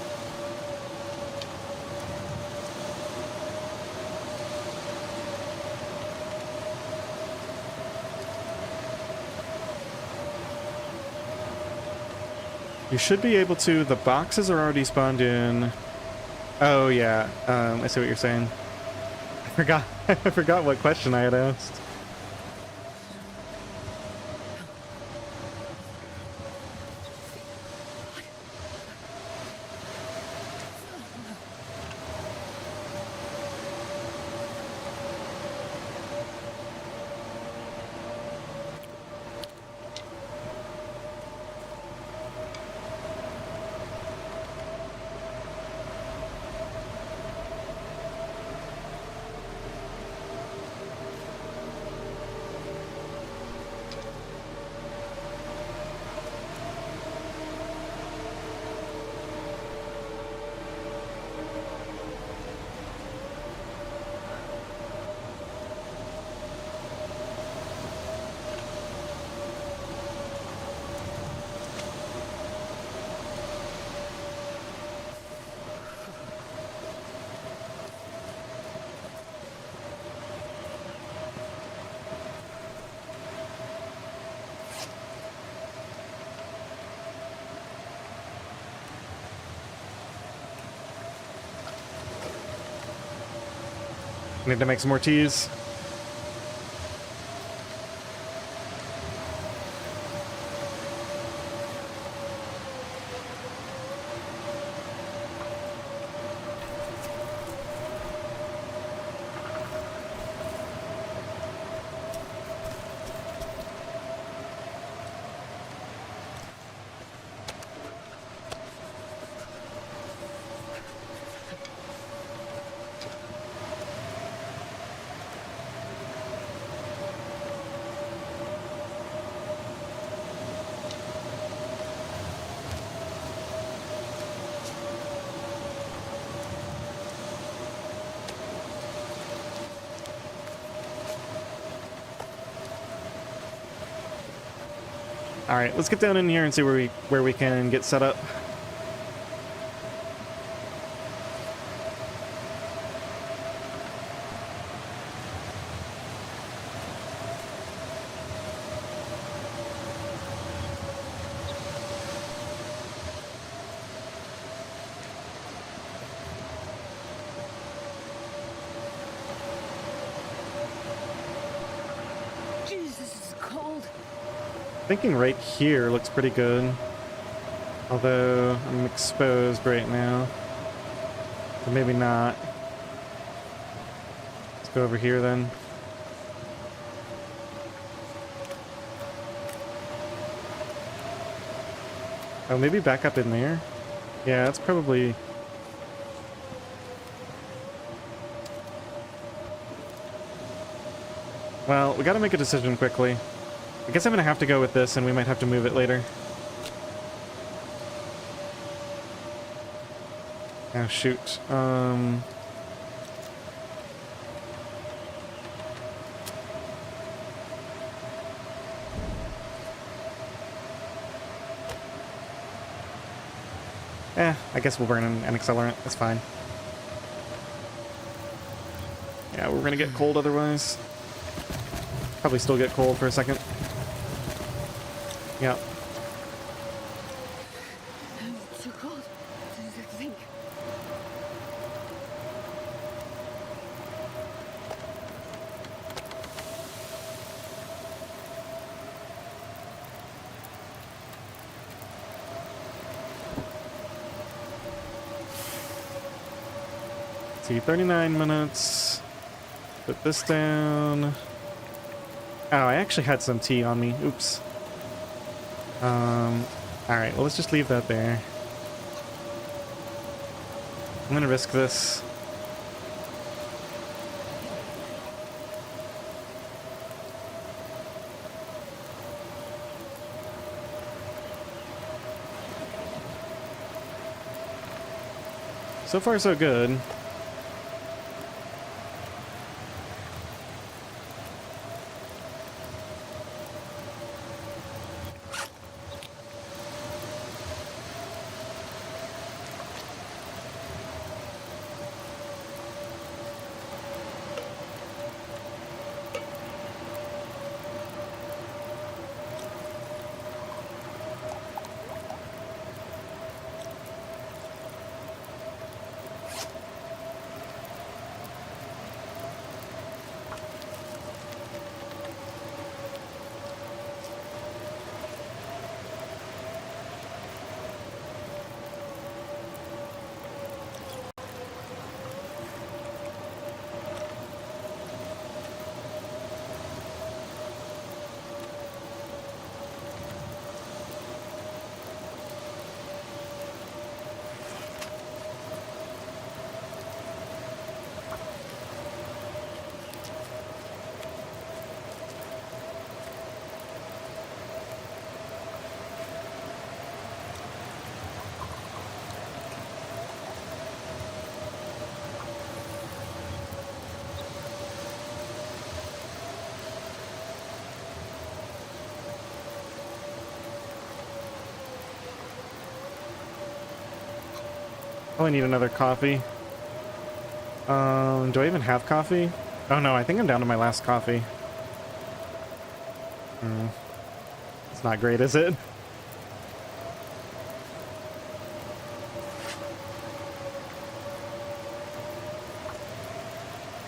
You should be able to. The boxes are already spawned in. Oh yeah, I see what you're saying. I forgot. I forgot what question I had asked. Need to make some more teas. All right, let's get down in here and see where we can get set up. Jesus, this is cold. Thinking right here looks pretty good. Although I'm exposed right now. So maybe not. Let's go over here then. Oh, maybe back up in there? Yeah, that's probably... Well, we gotta make a decision quickly. I guess I'm gonna have to go with this, and we might have to move it later. Oh, shoot. I guess we'll burn an accelerant. That's fine. Yeah, we're gonna get cold otherwise. Probably still get cold for a second. Yep. It's so cold. I just have to think. Let's see, 39 minutes. Put this down. Oh, I actually had some tea on me. Oops. Alright, well, let's just leave that there. I'm gonna risk this. So far, so good. Probably need another coffee. Do I even have coffee? Oh no, I think I'm down to my last coffee. It's not great, is it?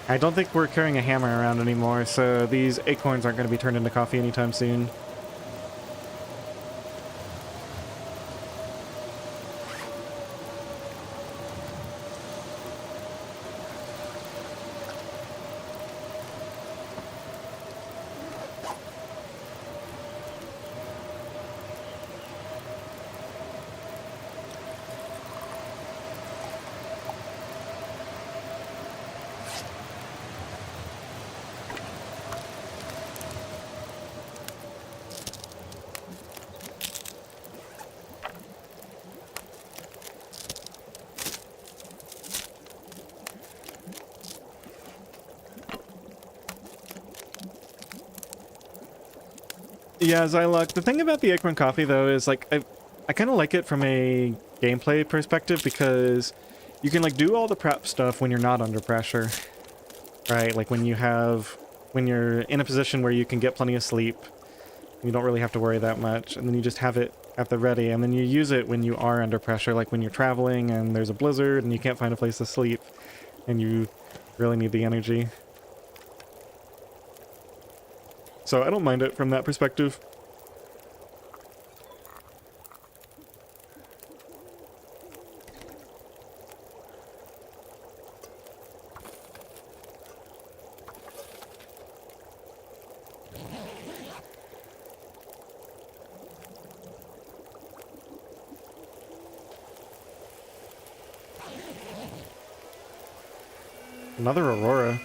I don't think we're carrying a hammer around anymore, so these acorns aren't going to be turned into coffee anytime soon. Yeah, Zylock, the thing about the acorn coffee, though, is, like, I kind of like it from a gameplay perspective because you can, like, do all the prep stuff when you're not under pressure, right? Like, when you're in a position where you can get plenty of sleep, you don't really have to worry that much, and then you just have it at the ready, and then you use it when you are under pressure, like when you're traveling and there's a blizzard and you can't find a place to sleep, and you really need the energy. So I don't mind it from that perspective. Another Aurora.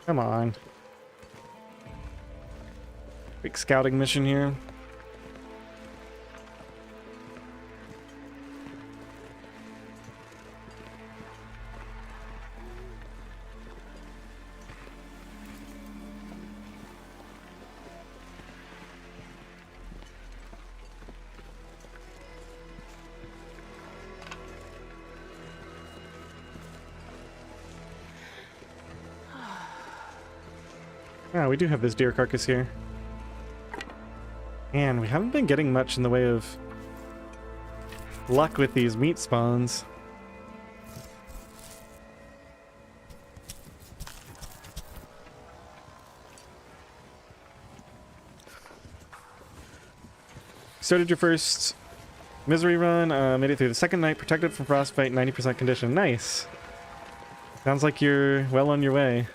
Come on. Big scouting mission here. Yeah, we do have this deer carcass here. Man, we haven't been getting much in the way of luck with these meat spawns. Started your first misery run, made it through the second night, protected from frostbite, 90% condition. Nice. Sounds like you're well on your way.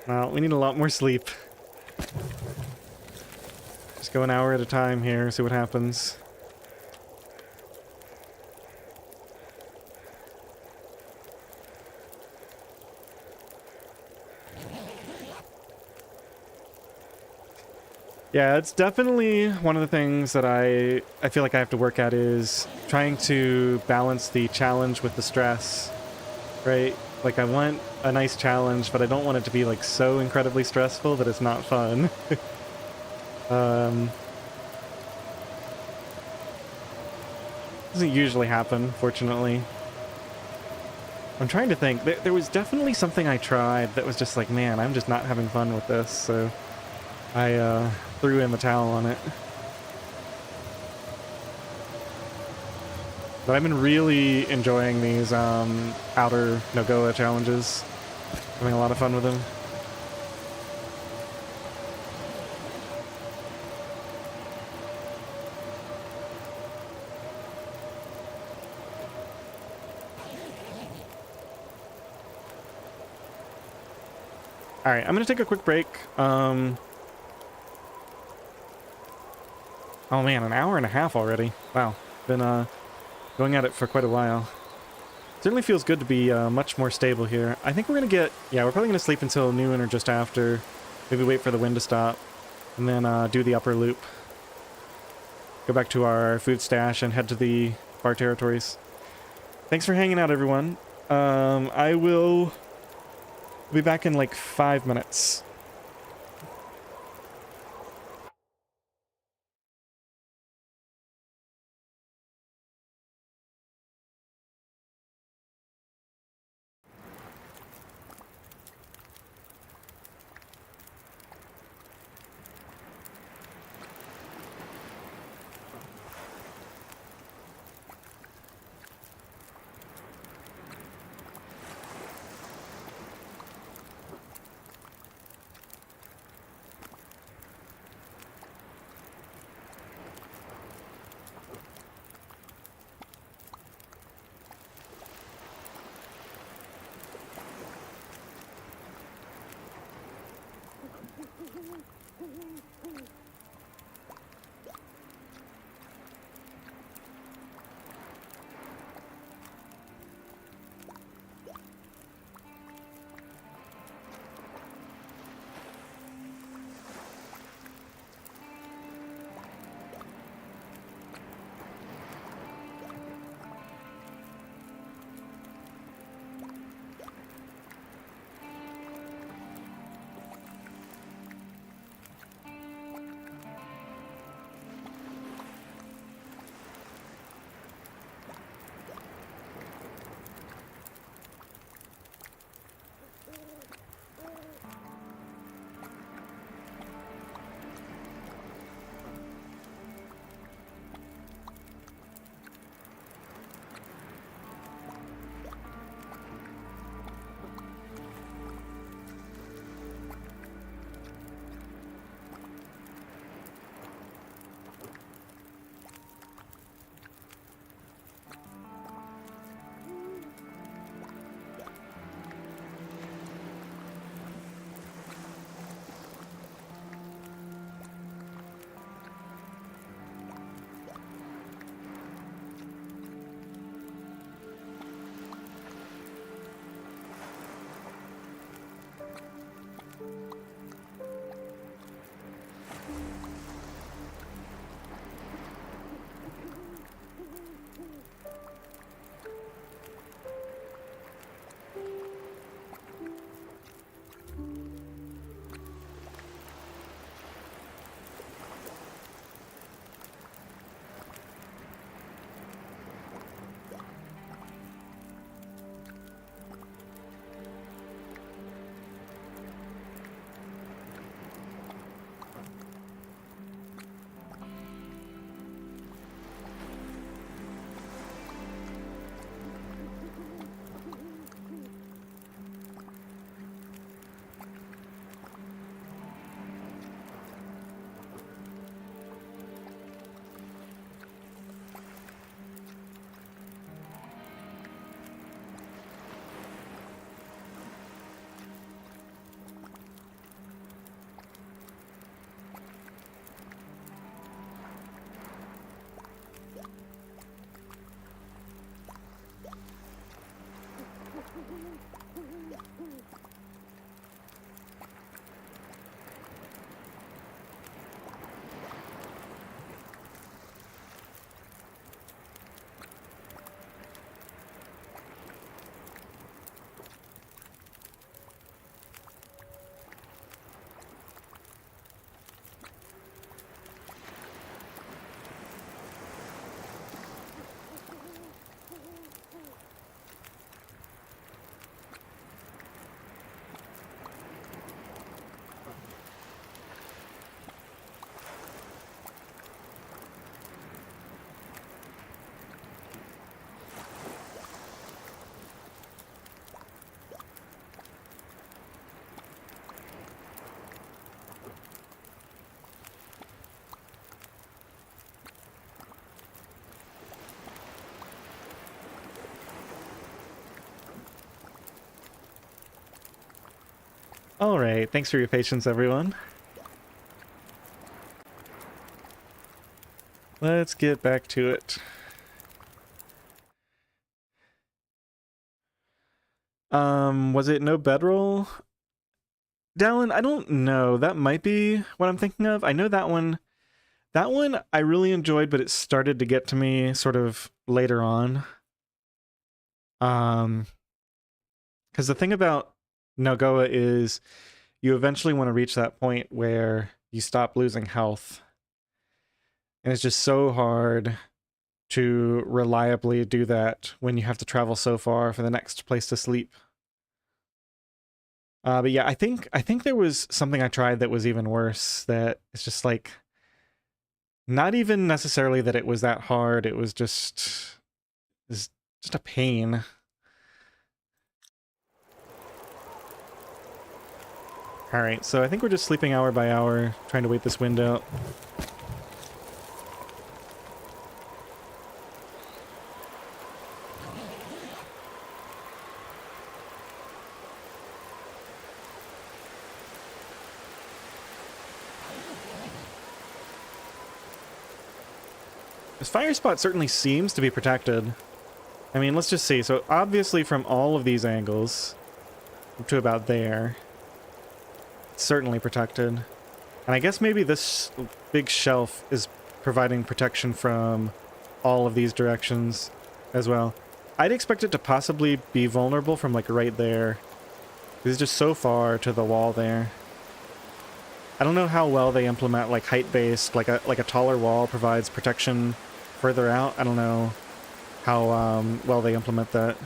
Well, we need a lot more sleep. Go an hour at a time here, see what happens. Yeah, it's definitely one of the things that I feel like I have to work at is trying to balance the challenge with the stress, right? Like I want a nice challenge, but I don't want it to be like so incredibly stressful that it's not fun. um, doesn't usually happen, fortunately. I'm trying to think. There was definitely something I tried that was just like, man, I'm just not having fun with this, so I threw in the towel on it. But I've been really enjoying these outer NOGOA challenges. Having a lot of fun with them. Alright, I'm gonna take a quick break. Oh man, an hour and a half already. Wow. Been going at it for quite a while. Certainly feels good to be much more stable here. I think we're gonna get... Yeah, we're probably gonna sleep until noon or just after. Maybe wait for the wind to stop. And then do the upper loop. Go back to our food stash and head to the far territories. Thanks for hanging out, everyone. I will be back in like 5 minutes. All right, thanks for your patience, everyone. Let's get back to it. Was it no bedroll? Dallin, I don't know. That might be what I'm thinking of. I know that one I really enjoyed, but it started to get to me sort of later on. Because the thing about NOGOA is you eventually want to reach that point where you stop losing health. And it's just so hard to reliably do that when you have to travel so far for the next place to sleep. But yeah, I think there was something I tried that was even worse. That it's just like not even necessarily that it was that hard. It was just a pain. All right, so I think we're just sleeping hour by hour, trying to wait this wind out. This fire spot certainly seems to be protected. I mean, let's just see. So obviously from all of these angles, up to about there, it's certainly protected. And I guess maybe this big shelf is providing protection from all of these directions as well. I'd expect it to possibly be vulnerable from like right there. It's just so far to the wall there. I don't know how well they implement like height-based, like a taller wall provides protection further out. I don't know how well they implement that.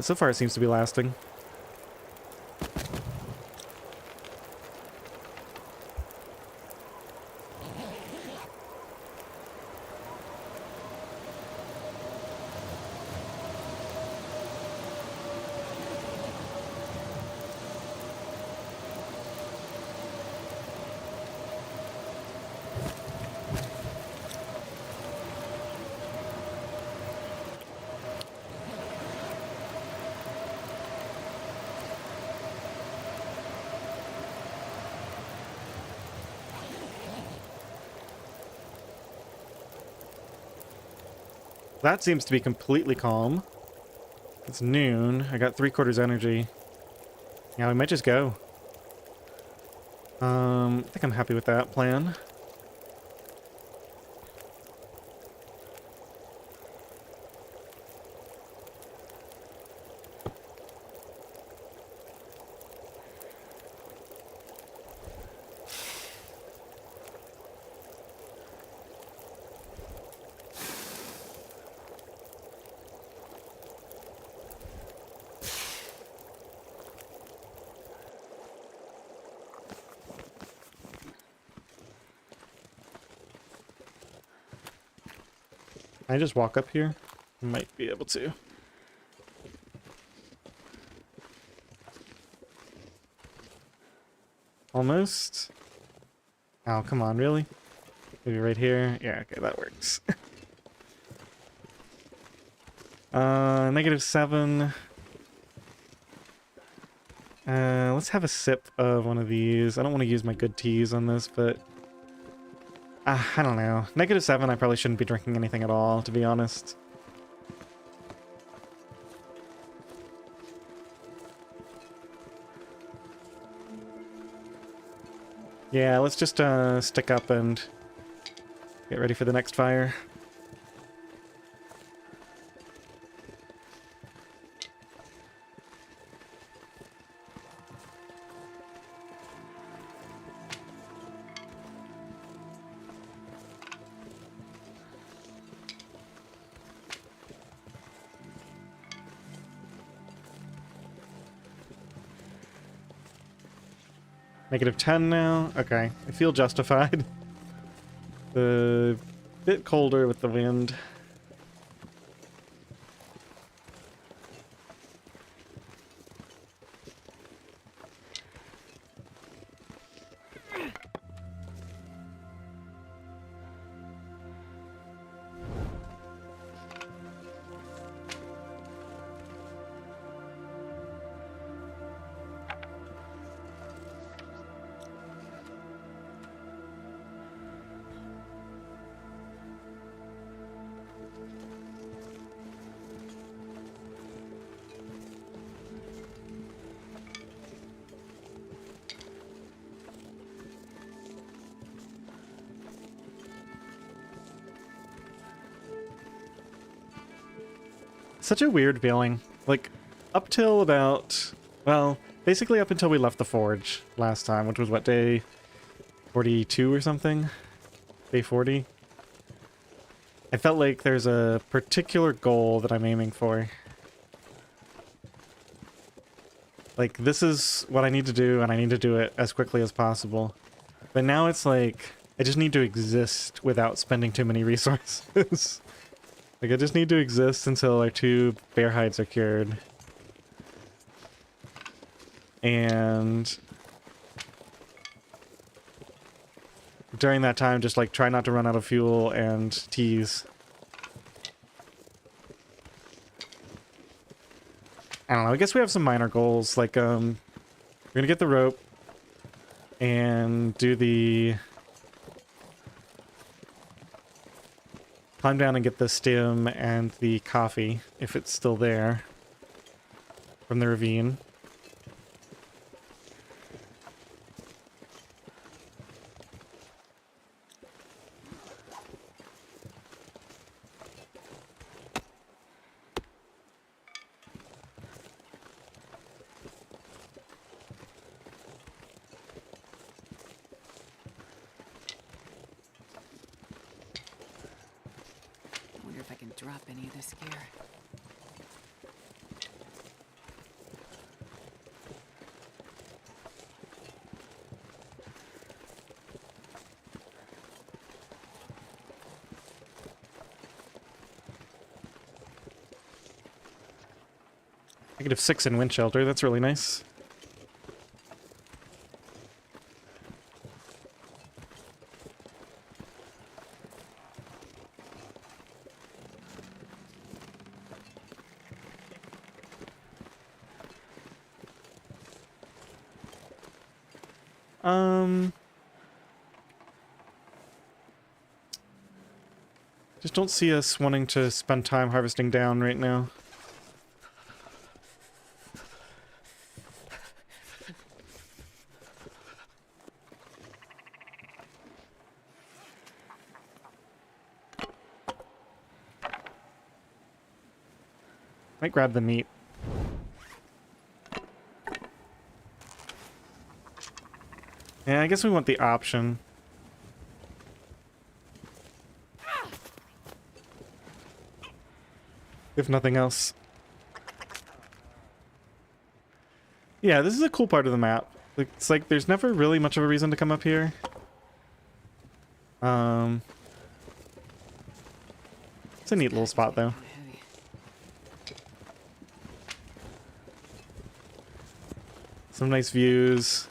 So far it seems to be lasting. That seems to be completely calm. It's noon. I got 3/4 energy. Yeah, we might just go. I think I'm happy with that plan. Can I just walk up here? Might be able to. Almost. Oh, come on, really? Maybe right here? Yeah, okay, that works. -7. Let's have a sip of one of these. I don't want to use my good teas on this, but... I don't know. -7, I probably shouldn't be drinking anything at all, to be honest. Yeah, let's just stick up and get ready for the next fire. -10 now? Okay, I feel justified. A bit colder with the wind. such a weird feeling. Like, up till about, well, basically up until we left the forge last time, which was what, day 42 or something? Day 40? I felt like there's a particular goal that I'm aiming for. Like, this is what I need to do, and I need to do it as quickly as possible. But now it's like, I just need to exist without spending too many resources. Like, I just need to exist until our 2 bear hides are cured. And during that time, just, like, try not to run out of fuel and teas. I don't know, I guess we have some minor goals, like, we're gonna get the rope and do the climb down and get the stem and the coffee, if it's still there, from the ravine. I wonder if I can drop any of this gear. -6 in wind shelter, that's really nice. Just don't see us wanting to spend time harvesting down right now. Might grab the meat. Yeah, I guess we want the option. If nothing else. Yeah, this is a cool part of the map. It's like there's never really much of a reason to come up here. It's a neat little spot though. Some nice views,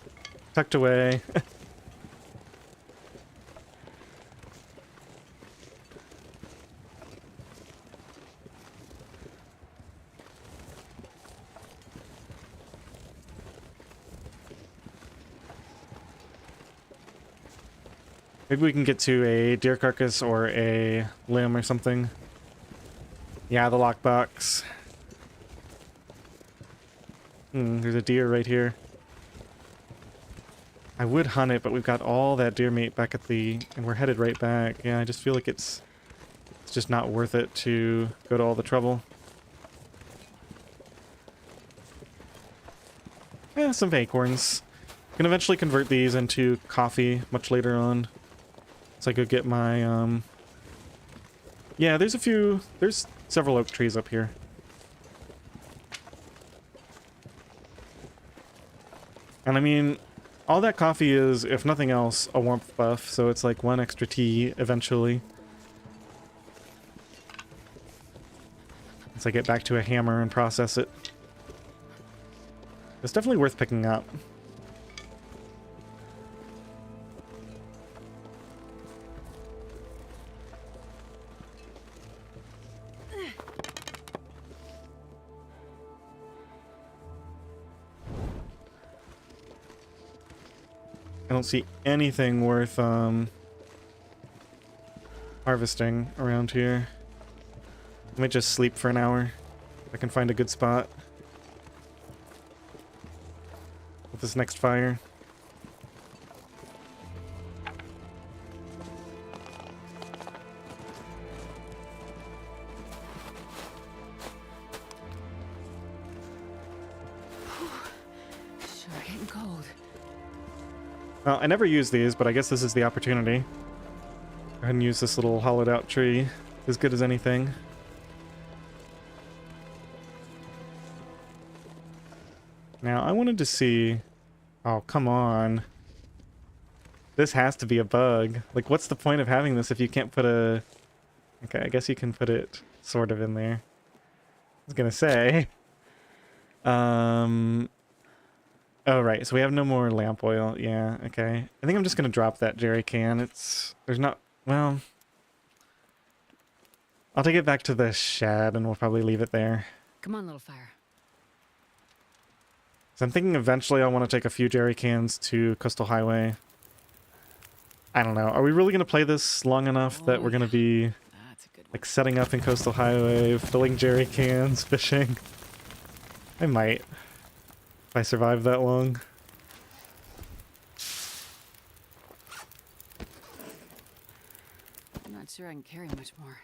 tucked away. Maybe we can get to a deer carcass or a limb or something. Yeah, the lockbox. There's a deer right here. I would hunt it, but we've got all that deer meat back at the... and we're headed right back. Yeah, I just feel like it's just not worth it to go to all the trouble. Yeah, some acorns. Can eventually convert these into coffee much later on. So I could get my, yeah, there's several oak trees up here. And I mean, all that coffee is, if nothing else, a warmth buff, so it's like 1 extra tea eventually. Once I get back to a hammer and process it. It's definitely worth picking up. I don't see anything worth harvesting around here. I might just sleep for an hour if I can find a good spot with this next fire. cold. Well, I never use these, but I guess this is the opportunity. Go ahead and use this little hollowed out tree. As good as anything. Now, I wanted to see... Oh, come on. This has to be a bug. Like, what's the point of having this if you can't put a... Okay, I guess you can put it sort of in there. I was gonna say... Oh, right, so we have no more lamp oil. Yeah, okay. I think I'm just gonna drop that jerry can. There's not... Well... I'll take it back to the shed and we'll probably leave it there. Come on, little fire. So I'm thinking eventually I want to take a few jerry cans to Coastal Highway. I don't know. Are we really going to play this long enough that we're going to be That's a good one. like setting up in Coastal Highway, filling jerry cans, fishing? I might. If I survive that long. I'm not sure I can carry much more.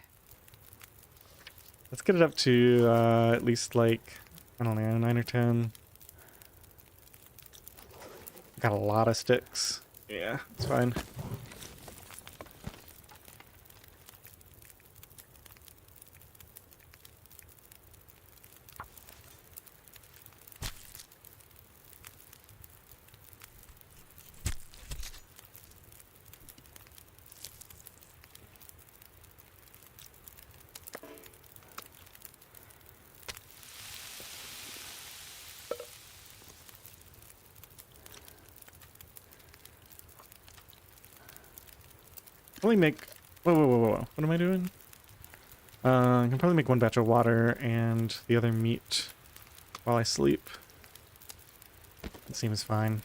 Let's get it up to at least like, I don't know, 9 or 10. Got a lot of sticks. Yeah, it's fine. Probably make... Whoa. What am I doing? I can probably make one batch of water and the other meat while I sleep. It seems fine.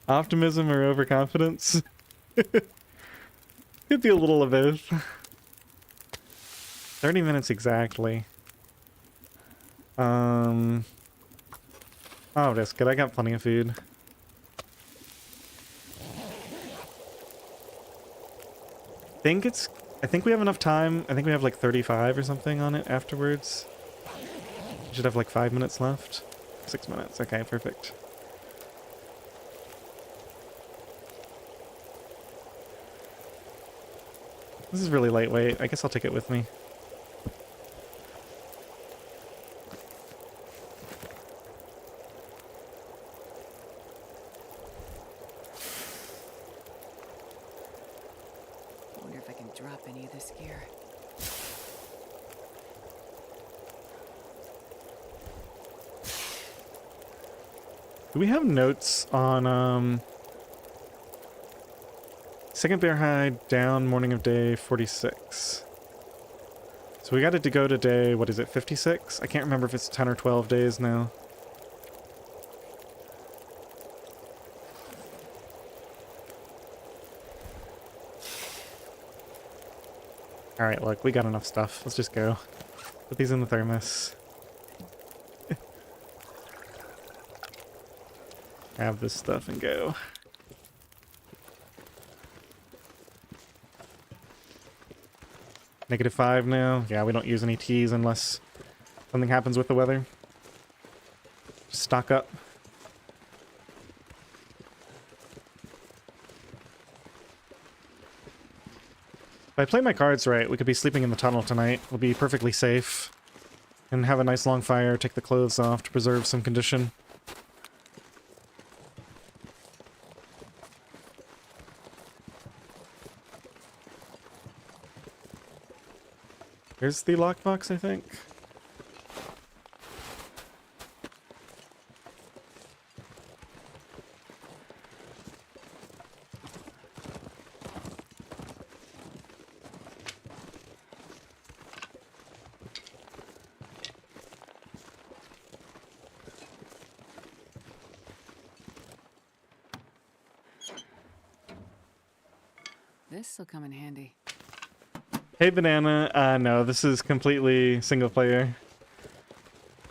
Optimism or overconfidence? Could be a little of both. 30 minutes exactly. Oh, that's good. I got plenty of food. I think we have enough time. I think we have like 35 or something on it afterwards. We should have like 5 minutes left. 6 minutes. Okay, perfect. This is really lightweight. I guess I'll take it with me. I wonder if I can drop any of this gear. Do we have notes on, second bear hide down, morning of day 46. So we got it to go to day, what is it, 56? I can't remember if it's 10 or 12 days now. Alright, look, we got enough stuff. Let's just go. Put these in the thermos. Grab this stuff and go. -5 now. Yeah, we don't use any teas unless something happens with the weather. Just stock up. If I play my cards right, we could be sleeping in the tunnel tonight. We'll be perfectly safe. And have a nice long fire, take the clothes off to preserve some condition. Here's the lockbox, I think. This'll come in handy. Hey, Banana. No, this is completely single player.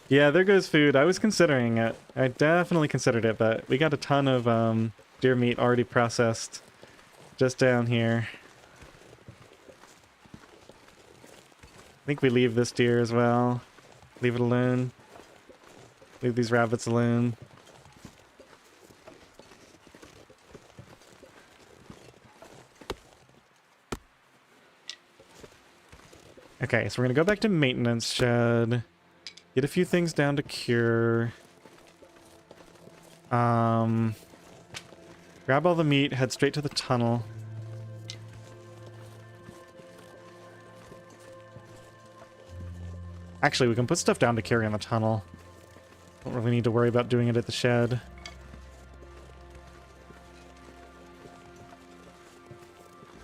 Yeah, there goes food. I was considering it. I definitely considered it, but we got a ton of deer meat already processed just down here. I think we leave this deer as well. Leave it alone. Leave these rabbits alone. Okay, so we're gonna go back to maintenance shed. Get a few things down to cure. Grab all the meat, head straight to the tunnel. Actually, we can put stuff down to carry in the tunnel. Don't really need to worry about doing it at the shed.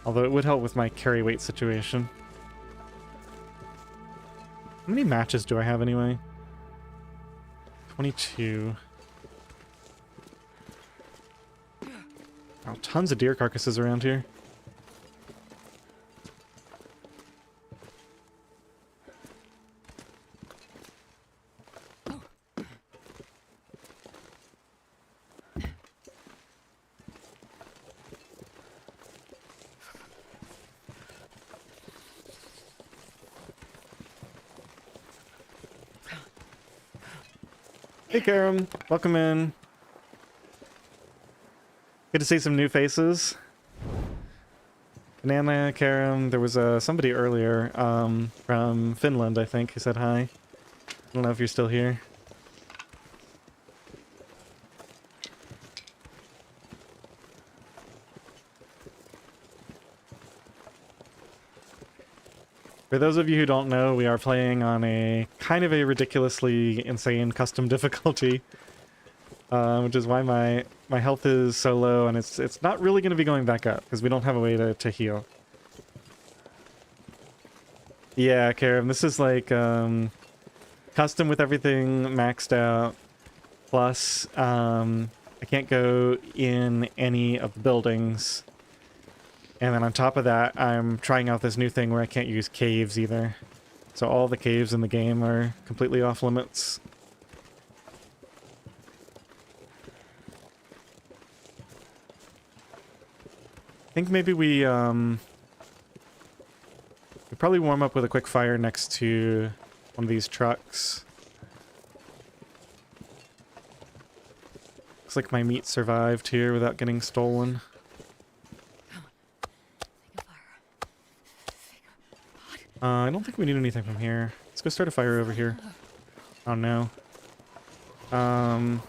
Although it would help with my carry weight situation. How many matches do I have anyway? 22. Oh, tons of deer carcasses around here. Hey, Karam. Welcome in. Good to see some new faces. Banana, Karam. There was somebody earlier from Finland, I think, who said hi. I don't know if you're still here. For those of you who don't know, we are playing on a kind of a ridiculously insane custom difficulty, which is why my health is so low, and it's not really going to be going back up because we don't have a way to heal. Yeah, Karam, this is like custom with everything maxed out. Plus, I can't go in any of the buildings. And then on top of that, I'm trying out this new thing where I can't use caves either. So all the caves in the game are completely off limits. I think maybe we probably warm up with a quick fire next to one of these trucks. Looks like my meat survived here without getting stolen. I don't think we need anything from here. Let's go start a fire over here. Oh no. Well,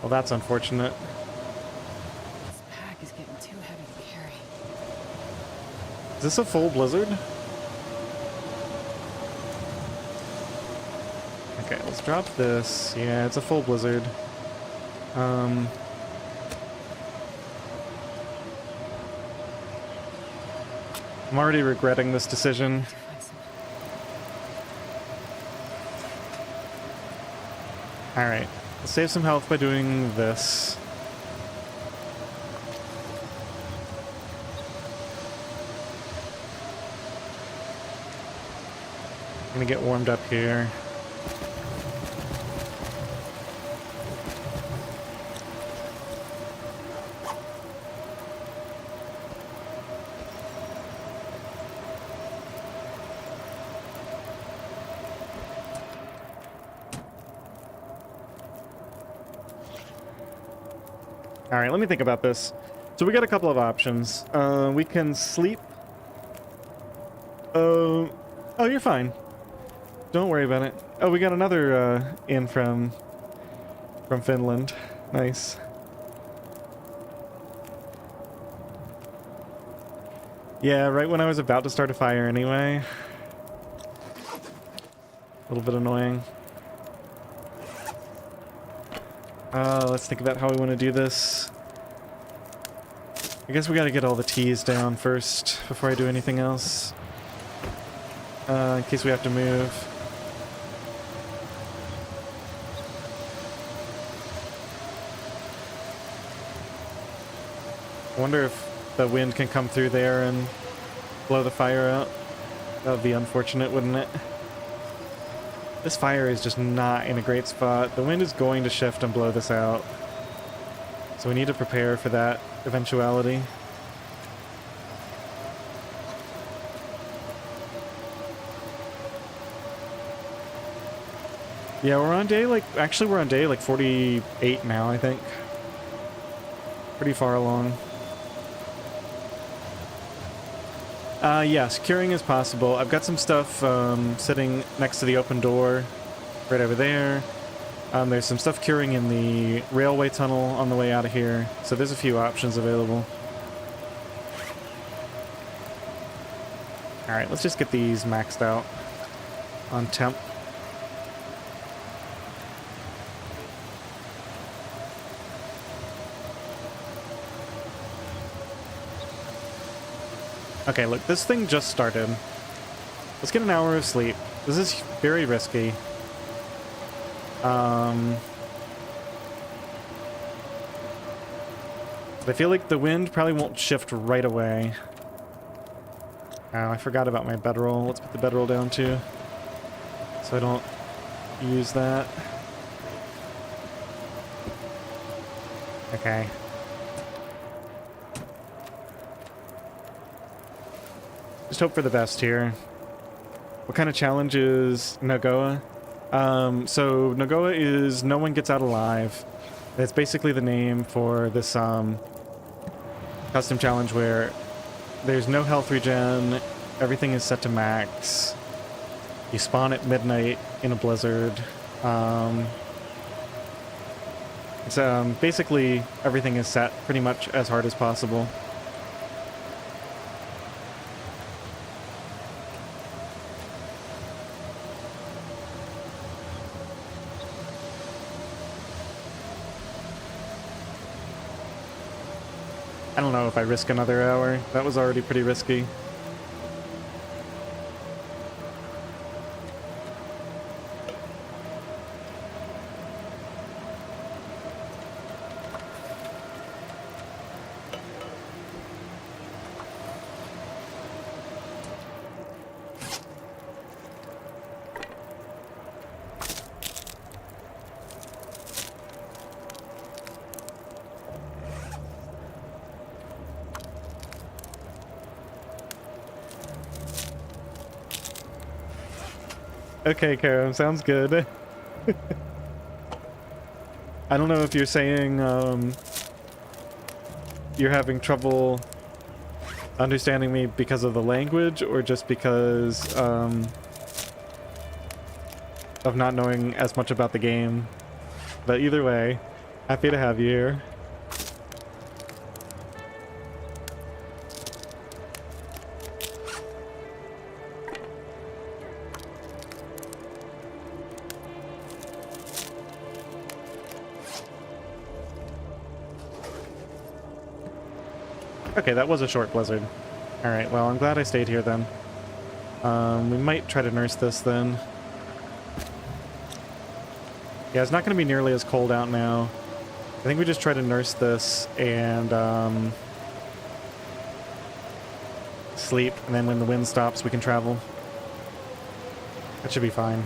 that's unfortunate. This pack is getting too heavy to carry. Is this a full blizzard? Okay, let's drop this. Yeah, it's a full blizzard. I'm already regretting this decision. Alright, let's save some health by doing this. I'm gonna get warmed up here. Alright, let me think about this. So we got a couple of options. We can sleep. Oh, you're fine. Don't worry about it. Oh, we got another in from Finland. Nice. Yeah, right when I was about to start a fire anyway. A little bit annoying. Let's think about how we want to do this. I guess we gotta get all the T's down first before I do anything else. In case we have to move. I wonder if the wind can come through there and blow the fire out. That would be unfortunate, wouldn't it? This fire is just not in a great spot. The wind is going to shift and blow this out. So we need to prepare for that eventuality. Yeah, we're on day actually we're on day 48 now, I think. Pretty far along. Yeah, securing is possible. I've got some stuff sitting next to the open door right over there. There's some stuff curing in the railway tunnel on the way out of here. So there's a few options available. Alright, let's just get these maxed out on temp. Okay, look, this thing just started. Let's get an hour of sleep. This is very risky. I feel like the wind probably won't shift right away. Oh, I forgot about my bedroll. Let's put the bedroll down too, so I don't use that. Okay. Just hope for the best here. What kind of challenge is NOGOA? So NOGOA is no one gets out alive. It's basically the name for this custom challenge where there's no health regen, everything is set to max. You spawn at midnight in a blizzard. Basically everything is set pretty much as hard as possible. I don't know if I risk another hour. That was already pretty risky. Okay, Karen, sounds good. I don't know if you're saying you're having trouble understanding me because of the language or just because of not knowing as much about the game. But either way, happy to have you here. Okay, that was a short blizzard. Alright, well, I'm glad I stayed here then. We might try to nurse this then. Yeah, it's not going to be nearly as cold out now. I think we just try to nurse this and sleep, and then when the wind stops, we can travel. That should be fine.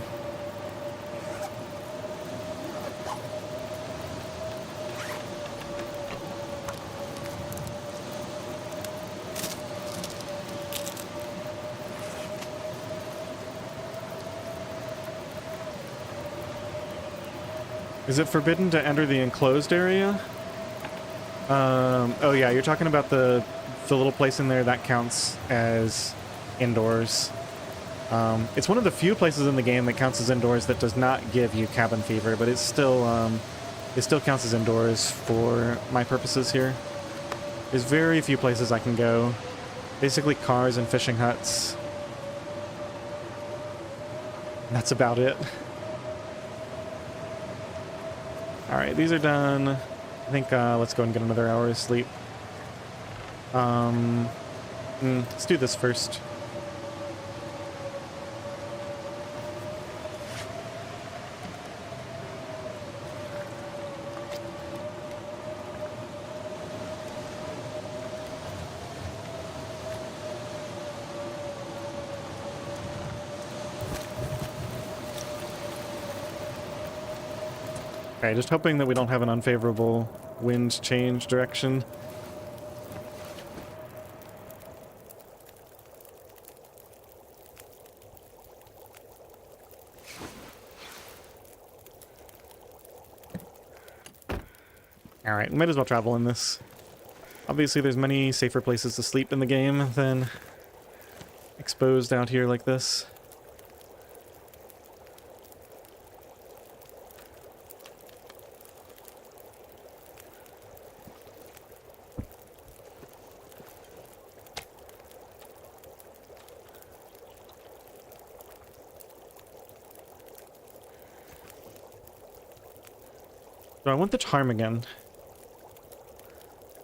Is it forbidden to enter the enclosed area? Oh yeah, you're talking about the little place in there that counts as indoors. It's one of the few places in the game that counts as indoors that does not give you cabin fever, but it still counts as indoors for my purposes here. There's very few places I can go. Basically cars and fishing huts. That's about it. Alright, these are done. I think let's go and get another hour of sleep. Let's do this first. Okay, just hoping that we don't have an unfavorable wind change direction. Alright, might as well travel in this. Obviously, there's many safer places to sleep in the game than exposed out here like this. So I want the ptarmigan.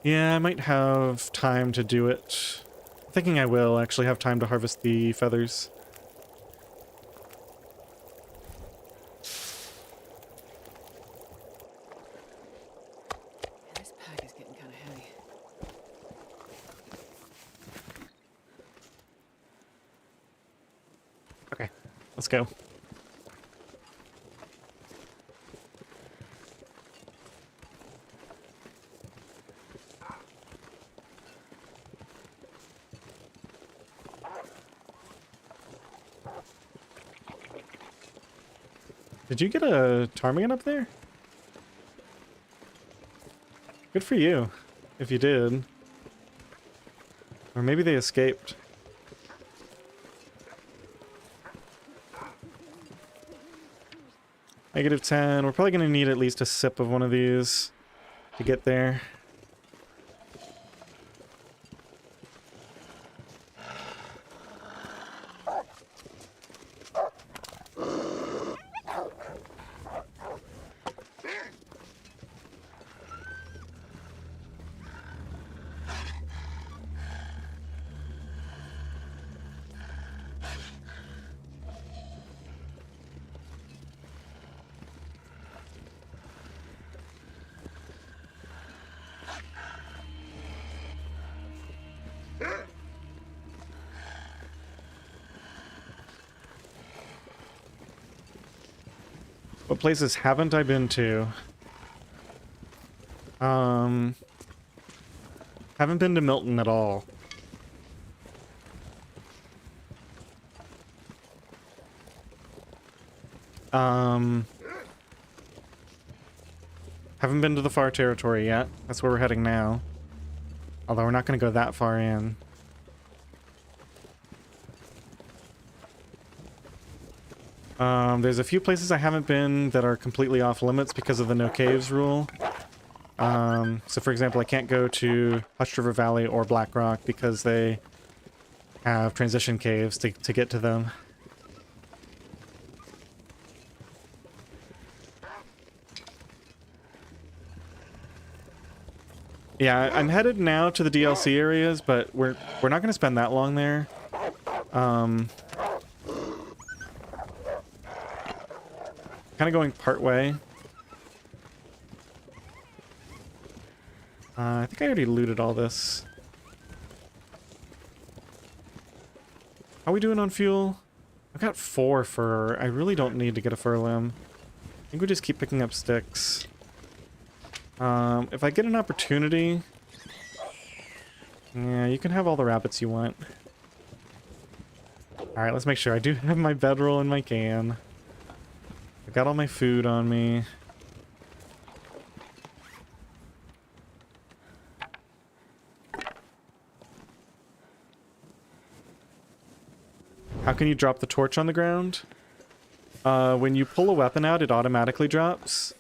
Yeah, I might have time to do it. I'm thinking I will actually have time to harvest the feathers. This pack is getting kind of heavy. Okay, let's go. Did you get a ptarmigan up there? Good for you, if you did. Or maybe they escaped. -10. We're probably going to need at least a sip of one of these to get there. What places haven't I been to? Haven't been to Milton at all. Haven't been to the Far Territory yet. That's where we're heading now. Although we're not going to go that far in. There's a few places I haven't been that are completely off limits because of the no caves rule. So for example, I can't go to Hushed River Valley or Blackrock because they have transition caves to get to them. Yeah, I'm headed now to the DLC areas, but we're not going to spend that long there. Kind of going part way. I think I already looted all this. How are we doing on fuel? I've got 4 fur. I really don't need to get a fur limb. I think we just keep picking up sticks. If I get an opportunity... Yeah, you can have all the rabbits you want. Alright, let's make sure. I do have my bedroll in my can. I got all my food on me. How can you drop the torch on the ground? When you pull a weapon out, it automatically drops.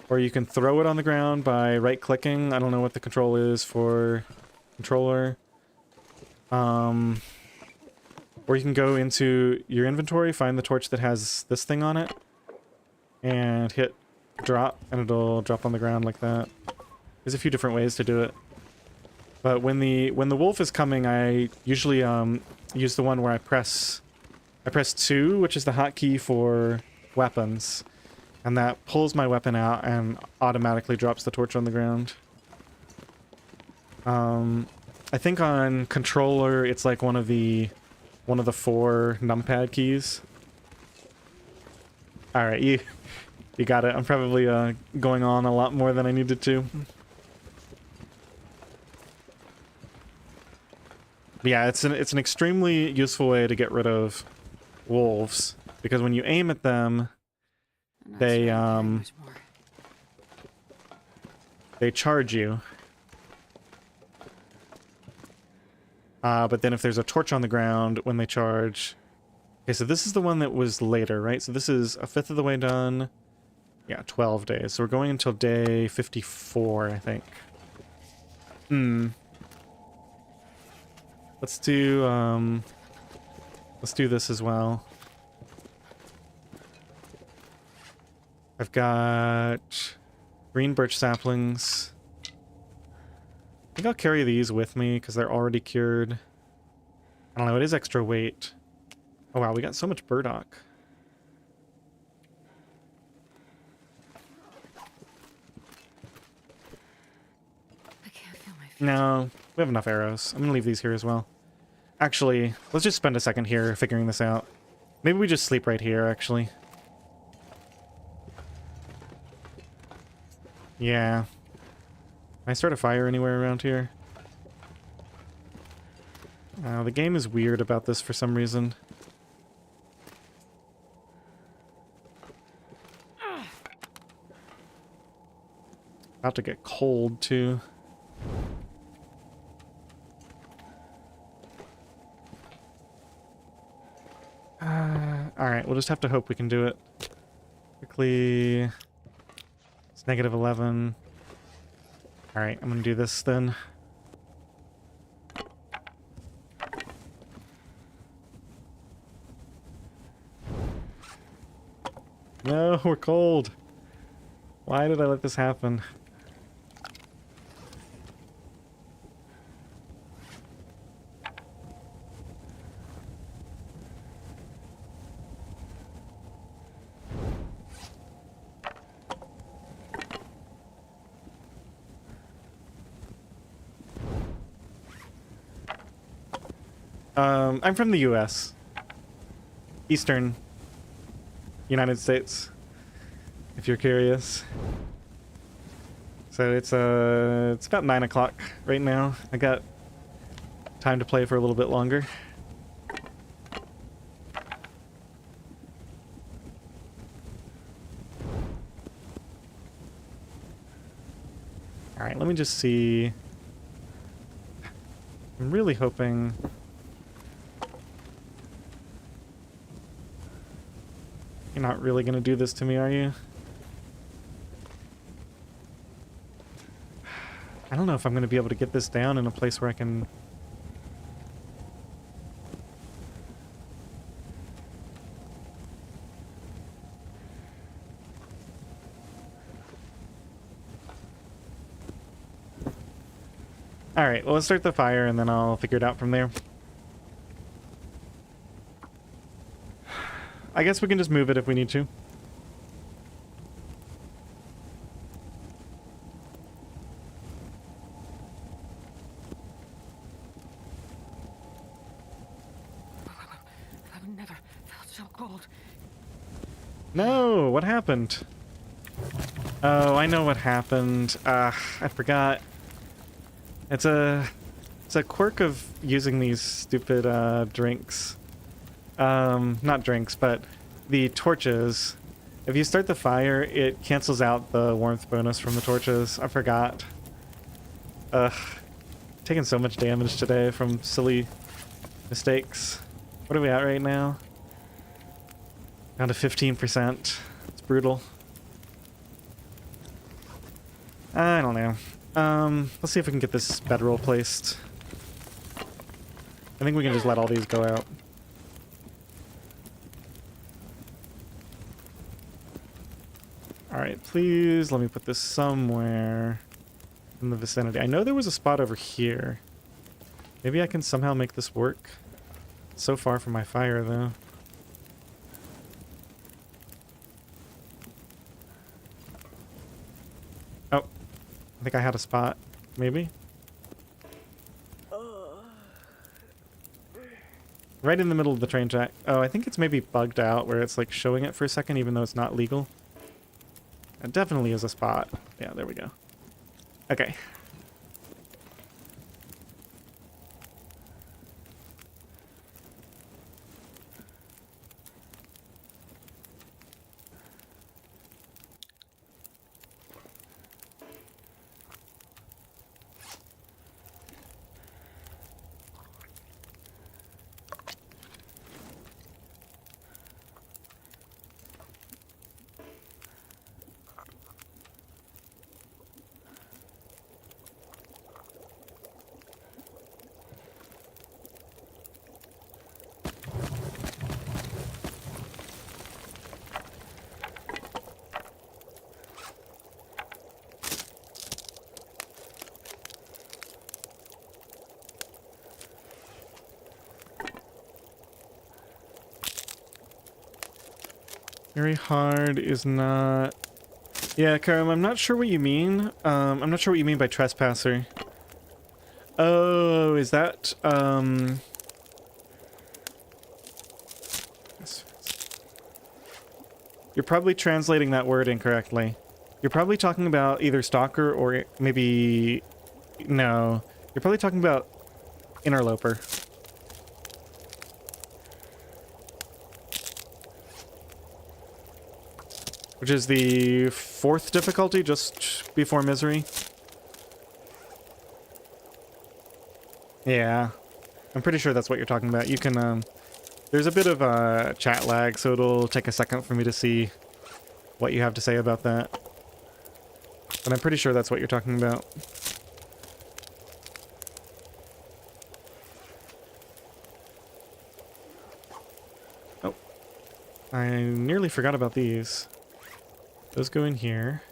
Or you can throw it on the ground by right-clicking. I don't know what the control is for controller. Or you can go into your inventory, find the torch that has this thing on it, and hit drop, and it'll drop on the ground like that. There's a few different ways to do it. But when the wolf is coming, I usually use the one where I press 2, which is the hotkey for weapons. And that pulls my weapon out and automatically drops the torch on the ground. I think on controller it's like one of the 4 numpad keys. All right, You got it. I'm probably going on a lot more than I needed to. But yeah, it's an extremely useful way to get rid of wolves, because when you aim at them, I'm not they sure I can carry much more. they charge you. But then if there's a torch on the ground when they charge... Okay, so this is the one that was later, right? So this is a fifth of the way done. Yeah, 12 days. So we're going until day 54, I think. Let's do this as well. I've got green birch saplings. I think I'll carry these with me because they're already cured. I don't know, it is extra weight. Oh wow, we got so much burdock. I can't feel my feet. No, we have enough arrows. I'm gonna leave these here as well. Actually, let's just spend a second here figuring this out. Maybe we just sleep right here, actually. Yeah. Can I start a fire anywhere around here? The game is weird about this for some reason. About to get cold, too. Alright, we'll just have to hope we can do it. Quickly... It's negative 11. Alright, I'm gonna do this then. No, we're cold. Why did I let this happen? I'm from the US. Eastern United States, if you're curious. So it's about 9 o'clock right now. I got time to play for a little bit longer. Alright, let me just see. I'm really hoping... You're not really going to do this to me, are you? I don't know if I'm going to be able to get this down in a place where I can... Alright, well, let's start the fire and then I'll figure it out from there. I guess we can just move it if we need to. I've never felt so cold. No, what happened? Oh, I know what happened. I forgot. It's a quirk of using these stupid drinks. Not drinks, but the torches. If you start the fire, it cancels out the warmth bonus from the torches. I forgot. Taking so much damage today from silly mistakes. What are we at right now? Down to 15%. It's brutal. I don't know. Let's see if we can get this bedroll placed. I think we can just let all these go out. Alright, please let me put this somewhere in the vicinity. I know there was a spot over here. Maybe I can somehow make this work. It's so far from my fire, though. Oh, I think I had a spot. Maybe? Right in the middle of the train track. Oh, I think it's maybe bugged out where it's like showing it for a second even though it's not legal. It definitely is a spot. Yeah, there we go. Okay. Very hard is not... Yeah, Karam, I'm not sure what you mean. I'm not sure what you mean by trespasser. Oh, is that, You're probably translating that word incorrectly. You're probably talking about either stalker or maybe... No. You're probably talking about interloper. Which is the 4th difficulty, just before misery. Yeah. I'm pretty sure that's what you're talking about. You can, there's a bit of chat lag, so it'll take a second for me to see what you have to say about that. But I'm pretty sure that's what you're talking about. Oh. I nearly forgot about these. Those go in here.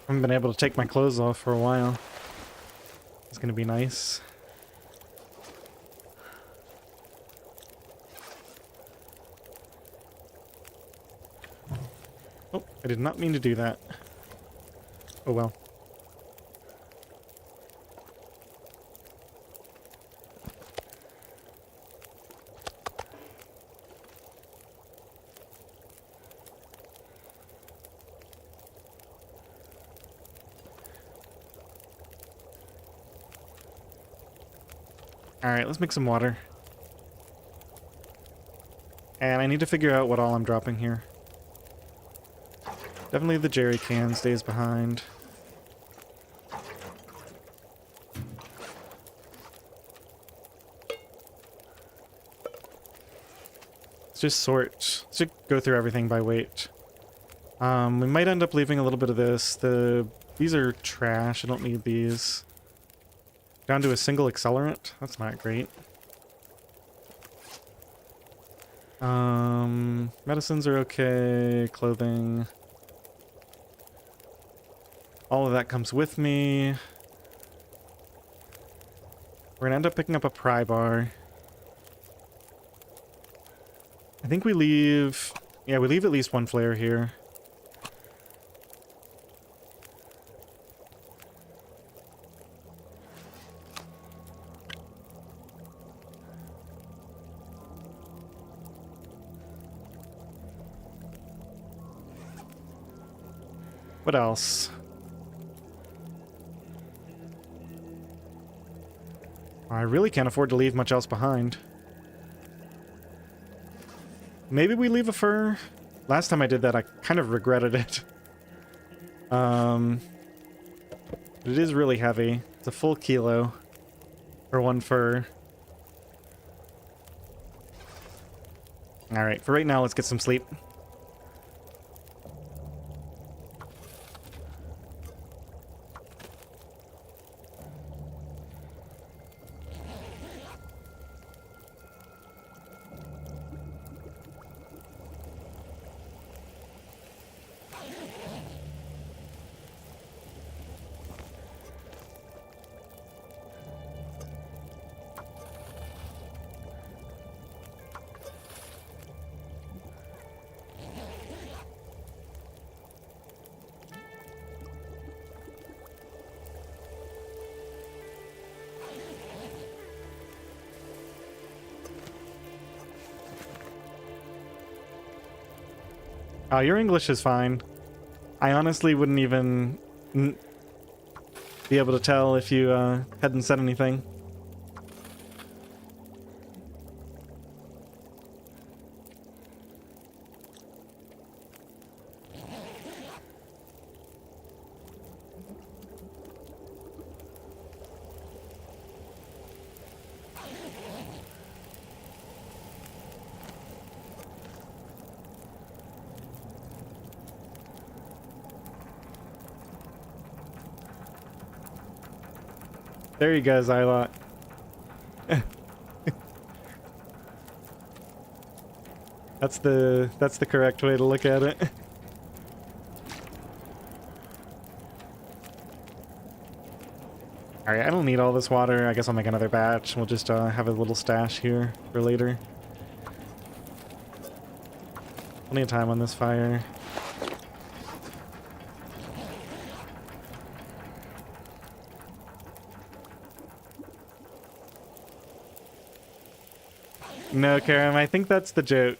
I haven't been able to take my clothes off for a while. It's gonna be nice. Oh, I did not mean to do that. Oh well. Alright, let's make some water. And I need to figure out what all I'm dropping here. Definitely the jerry can stays behind. Let's just sort. Let's just go through everything by weight. We might end up leaving a little bit of this. These are trash. I don't need these. Down to a single accelerant. That's not great. Medicines are okay. Clothing. All of that comes with me. We're gonna end up picking up a pry bar. I think we leave... Yeah, we leave at least one flare here. What else? I really can't afford to leave much else behind. Maybe we leave a fur? Last time I did that, I kind of regretted it. It is really heavy. It's a full kilo for one fur. Alright, for right now, let's get some sleep. Oh, your English is fine. I honestly wouldn't even be able to tell if you hadn't said anything. There you go, Zylot. That's the correct way to look at it. Alright, I don't need all this water. I guess I'll make another batch. We'll just have a little stash here for later. Plenty of time on this fire. No, Karam, I think that's the joke.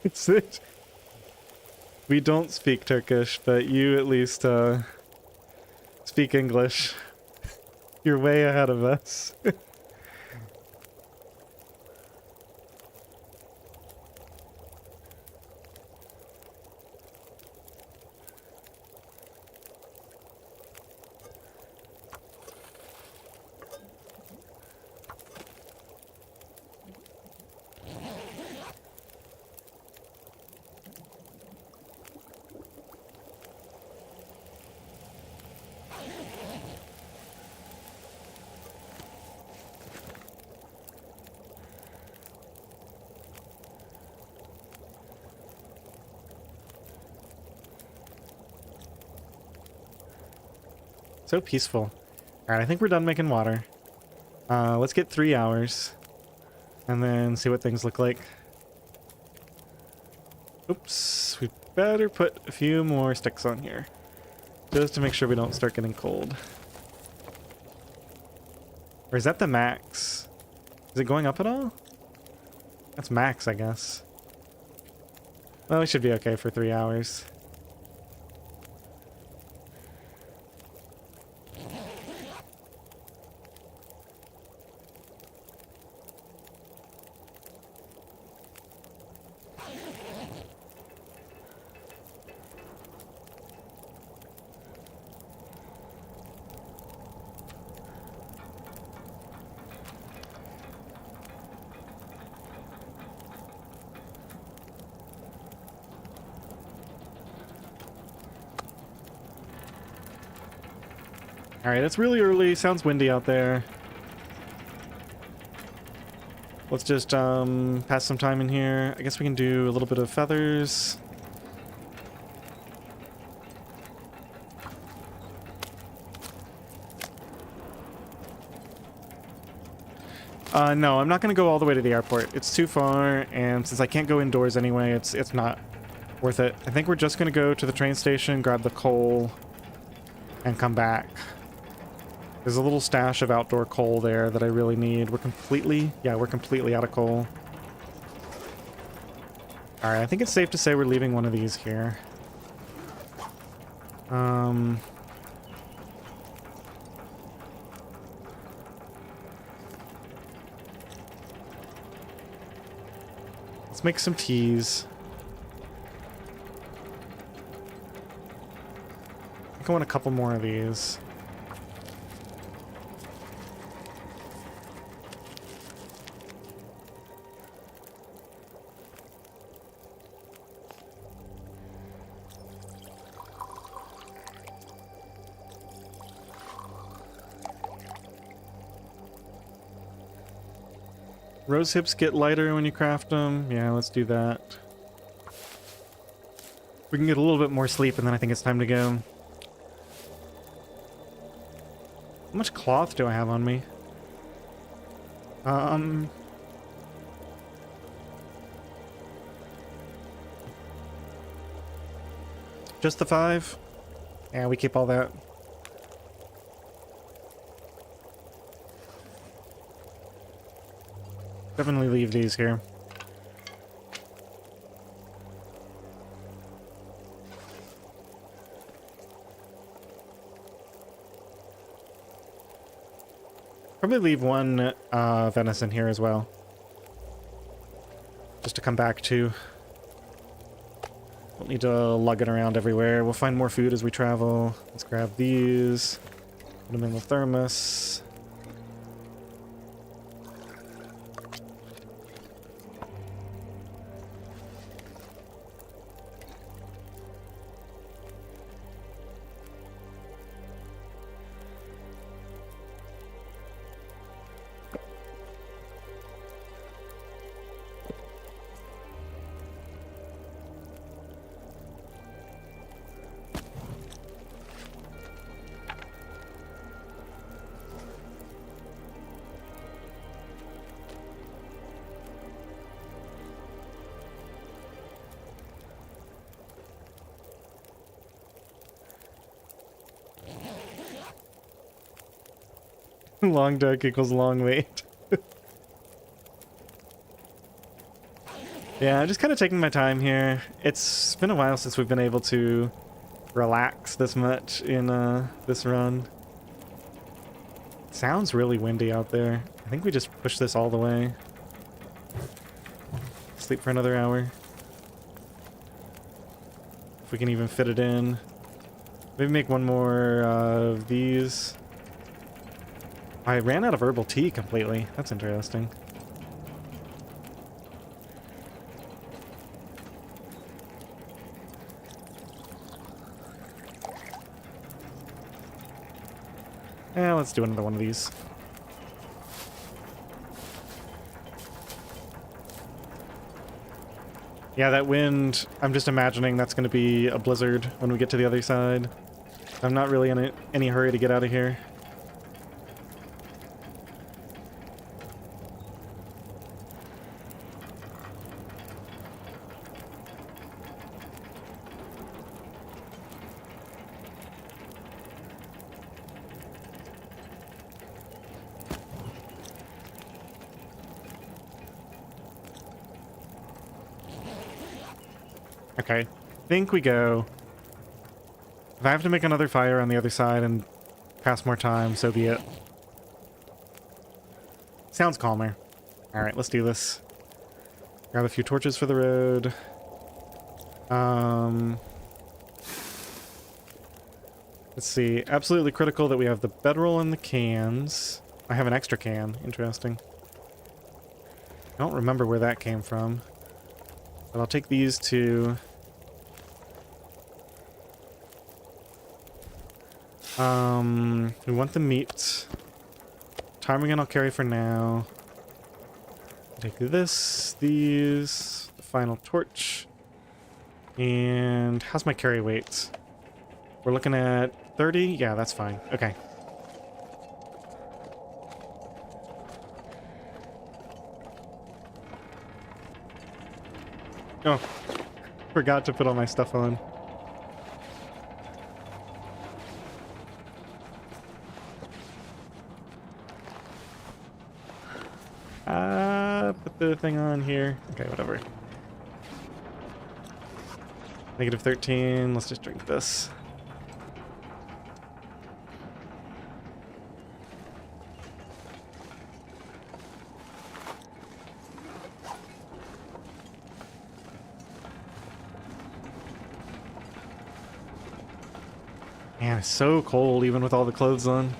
It's it. We don't speak Turkish, but you at least speak English. You're way ahead of us. So peaceful. Alright, I think we're done making water. Let's get 3 hours. And then see what things look like. Oops. We better put a few more sticks on here. Just to make sure we don't start getting cold. Or is that the max? Is it going up at all? That's max, I guess. Well, we should be okay for 3 hours. Alright, it's really early, sounds windy out there. Let's just pass some time in here. I guess we can do a little bit of feathers. No, I'm not going to go all the way to the airport. It's too far, and since I can't go indoors anyway, it's not worth it. I think we're just going to go to the train station, grab the coal, and come back. There's a little stash of outdoor coal there that I really need. We're completely out of coal. Alright, I think it's safe to say we're leaving one of these here. Let's make some teas. I think I want a couple more of these. Rose hips get lighter when you craft them. Yeah, let's do that. We can get a little bit more sleep and then I think it's time to go. How much cloth do I have on me? Just the 5? Yeah, we keep all that. Definitely leave these here. Probably leave one venison here as well. Just to come back to. Don't need to lug it around everywhere. We'll find more food as we travel. Let's grab these. Put them in the thermos. Long duck equals long wait. Yeah, I'm just kind of taking my time here. It's been a while since we've been able to relax this much in this run. Sounds really windy out there. I think we just push this all the way. Sleep for another hour. If we can even fit it in. Maybe make one more of these. I ran out of herbal tea completely. That's interesting. Yeah, let's do another one of these. Yeah, that wind, I'm just imagining that's going to be a blizzard when we get to the other side. I'm not really in any hurry to get out of here. Okay, I think we go. If I have to make another fire on the other side and pass more time, so be it. Sounds calmer. Alright, let's do this. Grab a few torches for the road. Let's see. Absolutely critical that we have the bedroll and the cans. I have an extra can. Interesting. I don't remember where that came from. But I'll take these two. We want the meat. Ptarmigan I'll carry for now. Take this, these, the final torch. And how's my carry weight? We're looking at 30? Yeah, that's fine. Okay. Oh, forgot to put all my stuff on. Put the thing on here. Okay, whatever. Negative 13. Let's just drink this. Man, it's so cold even with all the clothes on.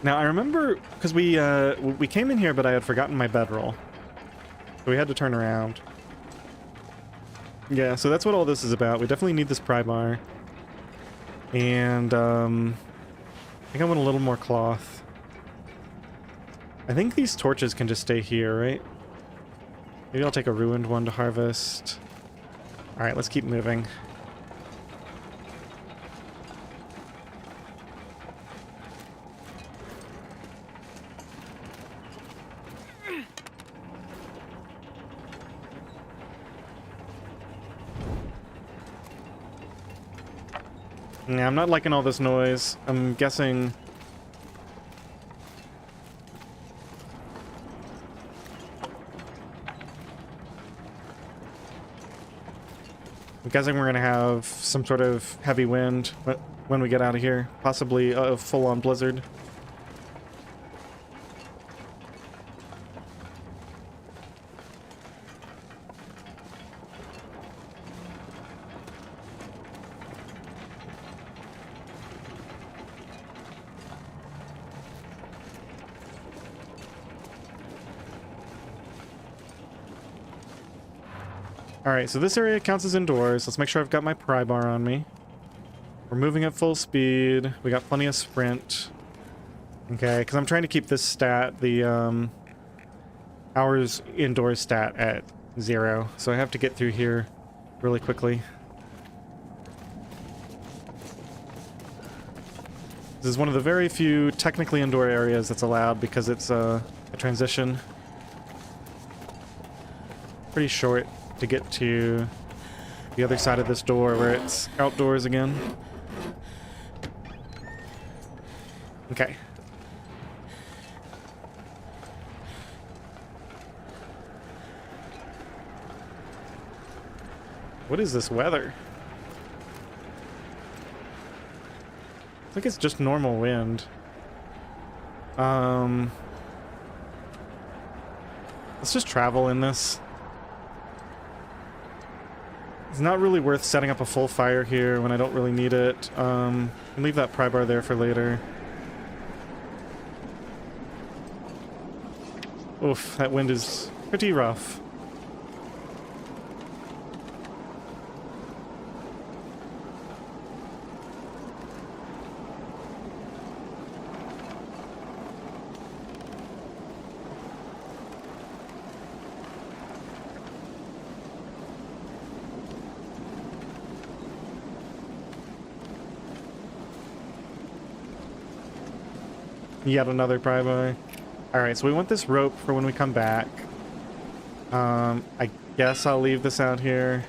Now I remember because we came in here, but I had forgotten my bedroll, so we had to turn around. Yeah, so that's what all this is about. We definitely need this pry bar, and I think I want a little more cloth. I think these torches can just stay here, right? Maybe I'll take a ruined one to harvest. All right, let's keep moving. Yeah, I'm not liking all this noise. I'm guessing... we're gonna have some sort of heavy wind, but when we get out of here. Possibly a full-on blizzard. Alright, so this area counts as indoors. Let's make sure I've got my pry bar on me. We're moving at full speed. We got plenty of sprint. Okay, because I'm trying to keep this stat, the hours indoors stat, at 0. So I have to get through here really quickly. This is one of the very few technically indoor areas that's allowed because it's a transition. Pretty short to get to the other side of this door where it's outdoors again. Okay. What is this weather? I think it's just normal wind. Let's just travel in this. It's not really worth setting up a full fire here when I don't really need it. Leave that pry bar there for later. Oof, that wind is pretty rough. Yet another pry bar. Alright, so we want this rope for when we come back. I guess I'll leave this out here.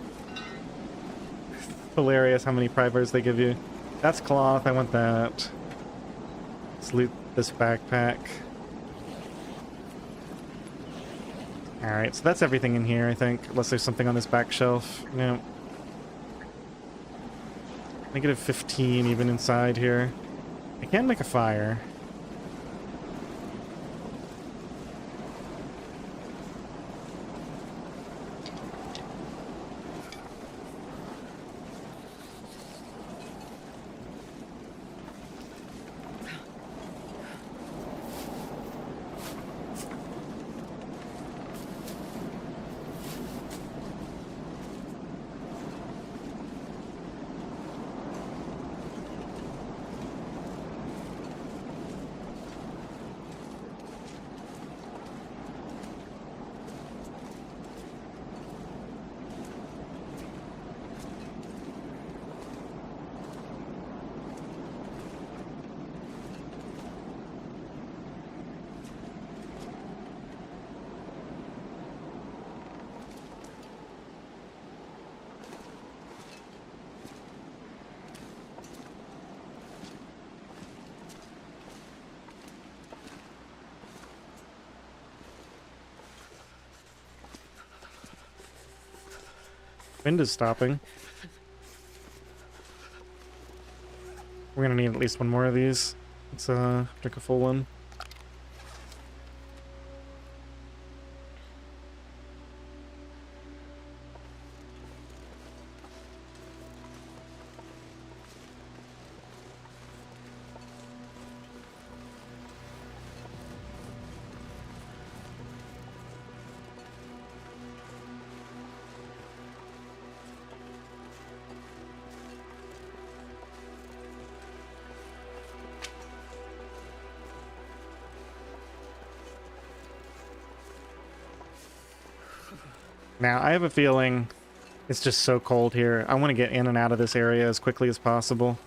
Hilarious how many pry bars they give you. That's cloth, I want that. Let's loot this backpack. Alright, so that's everything in here, I think. Unless there's something on this back shelf. No. -15 even inside here. I can make a fire. Wind is stopping. We're gonna need at least one more of these. Let's drink a full one. Now, I have a feeling it's just so cold here. I want to get in and out of this area as quickly as possible.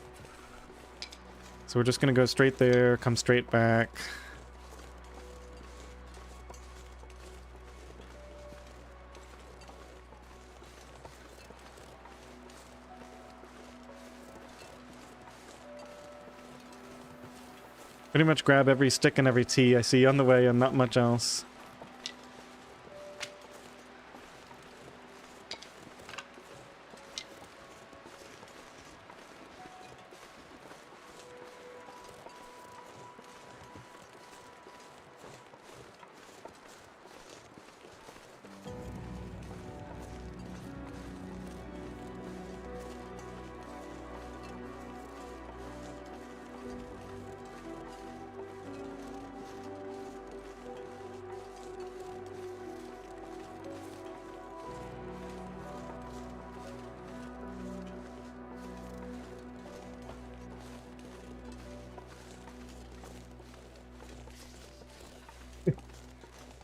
So we're just going to go straight there, come straight back. Pretty much grab every stick and every tea I see on the way and not much else.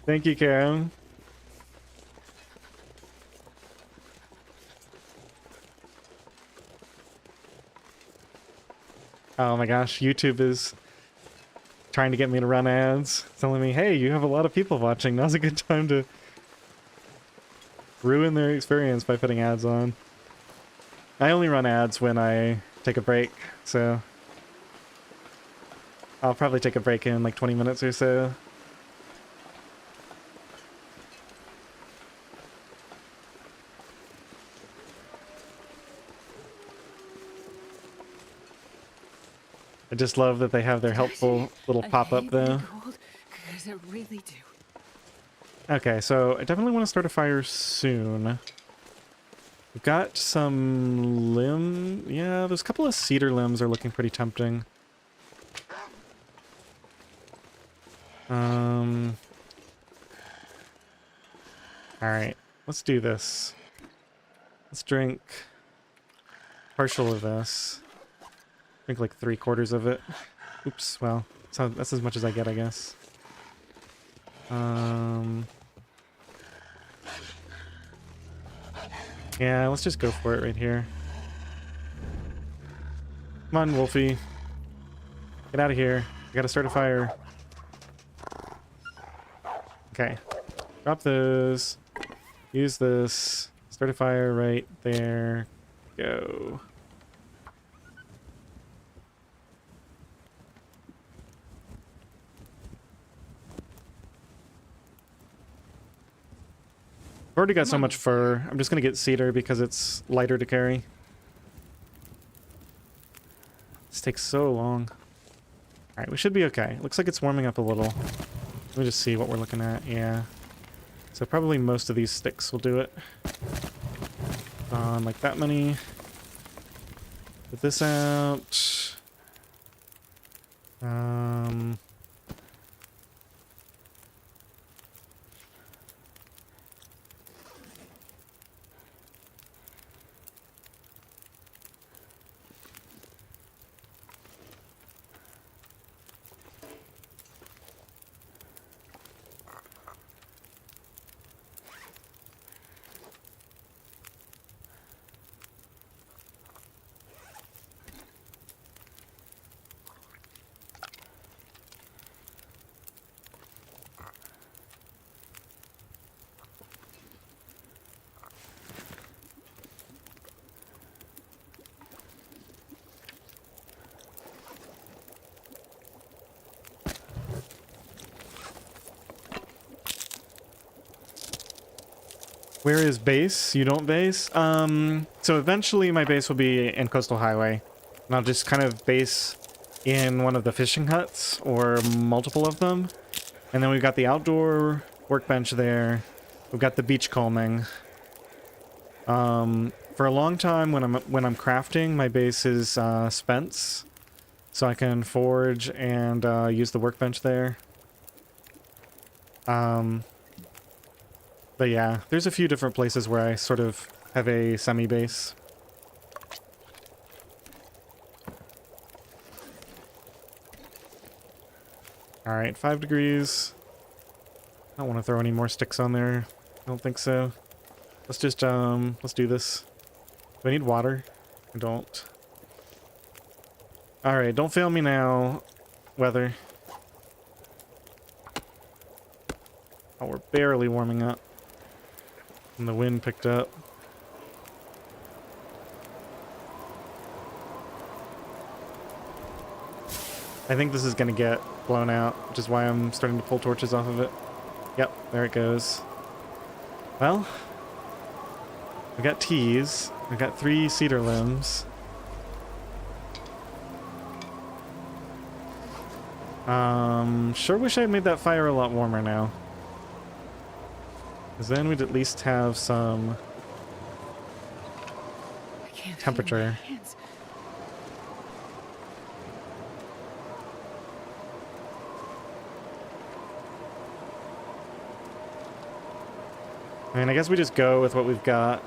Thank you, Karen. Oh my gosh, YouTube is trying to get me to run ads, telling me, hey, you have a lot of people watching. Now's a good time to ruin their experience by putting ads on. I only run ads when I take a break, so I'll probably take a break in like 20 minutes or so. I just love that they have their helpful little pop-up though. Because I really do. Okay, so I definitely want to start a fire soon. We've got some yeah, there's a couple of cedar limbs are looking pretty tempting. Alright, let's do this. Let's drink partial of this. Drink like 3/4 of it. Oops, well, so that's as much as I get, I guess. Yeah, let's just go for it right here. Come on, Wolfie. Get out of here. We gotta start a fire. Okay. Drop those. Use this. Start a fire right there. Go. I've already got so much fur. I'm just gonna get cedar because it's lighter to carry. This takes so long. Alright, we should be okay. Looks like it's warming up a little. Let me just see what we're looking at. Yeah. So probably most of these sticks will do it. Like that many. Put this out. Where is base? You don't base? So eventually my base will be in Coastal Highway. And I'll just kind of base in one of the fishing huts, or multiple of them. And then we've got the outdoor workbench there. We've got the beach combing. For a long time when I'm crafting, my base is Spence. So I can forge and use the workbench there. But yeah, there's a few different places where I sort of have a semi-base. Alright, 5 degrees. I don't want to throw any more sticks on there. I don't think so. Let's just, let's do this. Do I need water? I don't. Alright, don't fail me now, weather. Oh, we're barely warming up. And the wind picked up. I think this is going to get blown out, which is why I'm starting to pull torches off of it. Yep, there it goes. Well, we got teas. We got 3 cedar limbs. Sure wish I had made that fire a lot warmer now. Because then we'd at least have some temperature. I mean, I guess we just go with what we've got.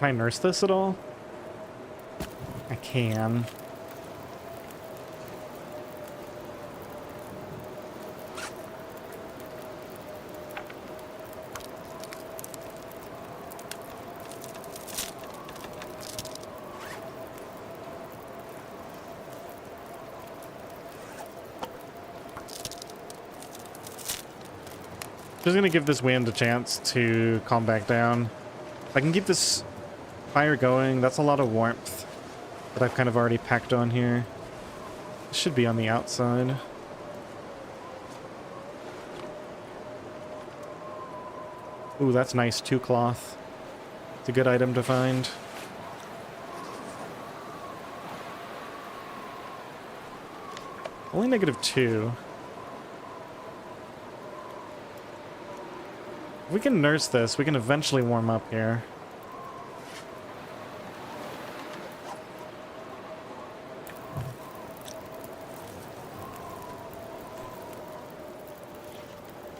Can I nurse this at all? I can. Just gonna give this wind a chance to calm back down. If I can keep this fire going, that's a lot of warmth that I've kind of already packed on here. It should be on the outside. Ooh, that's nice, 2 cloth. It's a good item to find. Only -2. If we can nurse this, we can eventually warm up here.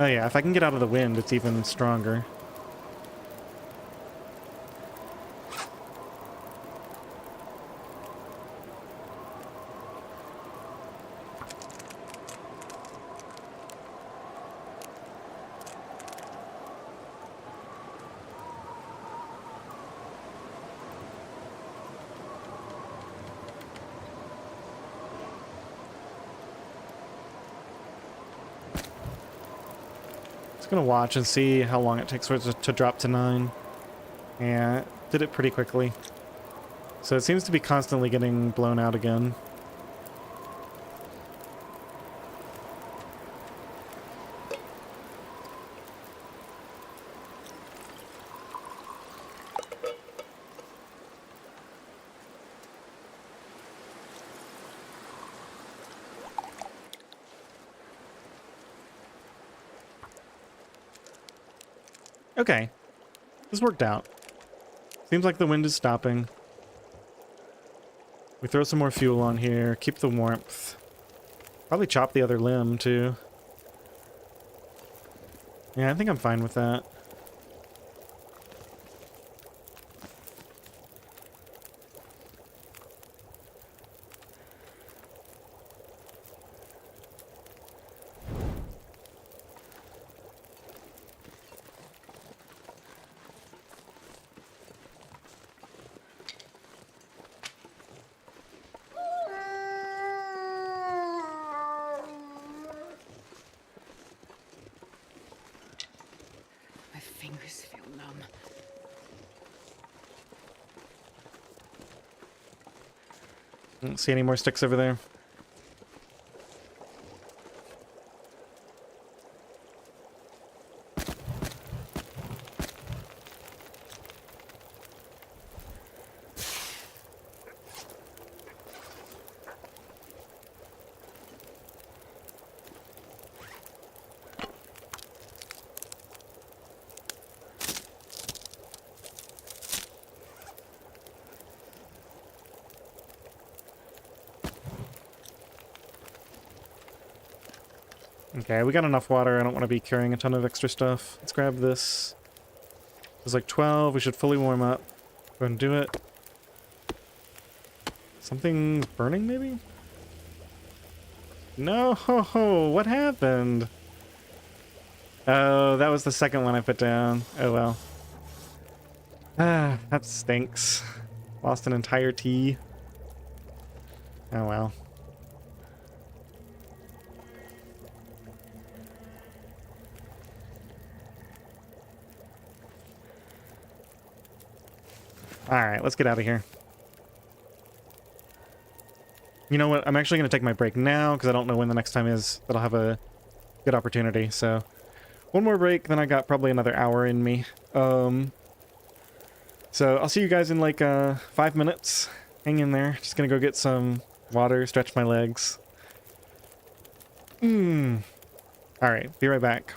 Oh yeah, if I can get out of the wind, it's even stronger. Gonna watch and see how long it takes for it to drop to 9. Yeah, it did it pretty quickly. So it seems to be constantly getting blown out again. Okay, this worked out. Seems like the wind is stopping. We throw some more fuel on here, keep the warmth. Probably chop the other limb, too. Yeah, I think I'm fine with that. My fingers feel numb. Don't see any more sticks over there. Okay, we got enough water. I don't want to be carrying a ton of extra stuff. Let's grab this. There's like 12. We should fully warm up. Go and do it. Something's burning, maybe? No! What happened? Oh, that was the second one I put down. Oh well. Ah, that stinks. Lost an entire tea. Oh well. Alright, let's get out of here. You know what? I'm actually going to take my break now because I don't know when the next time is that I'll have a good opportunity. So, one more break, then I got probably another hour in me. So, I'll see you guys in like 5 minutes. Hang in there. Just going to go get some water, stretch my legs. Alright, be right back.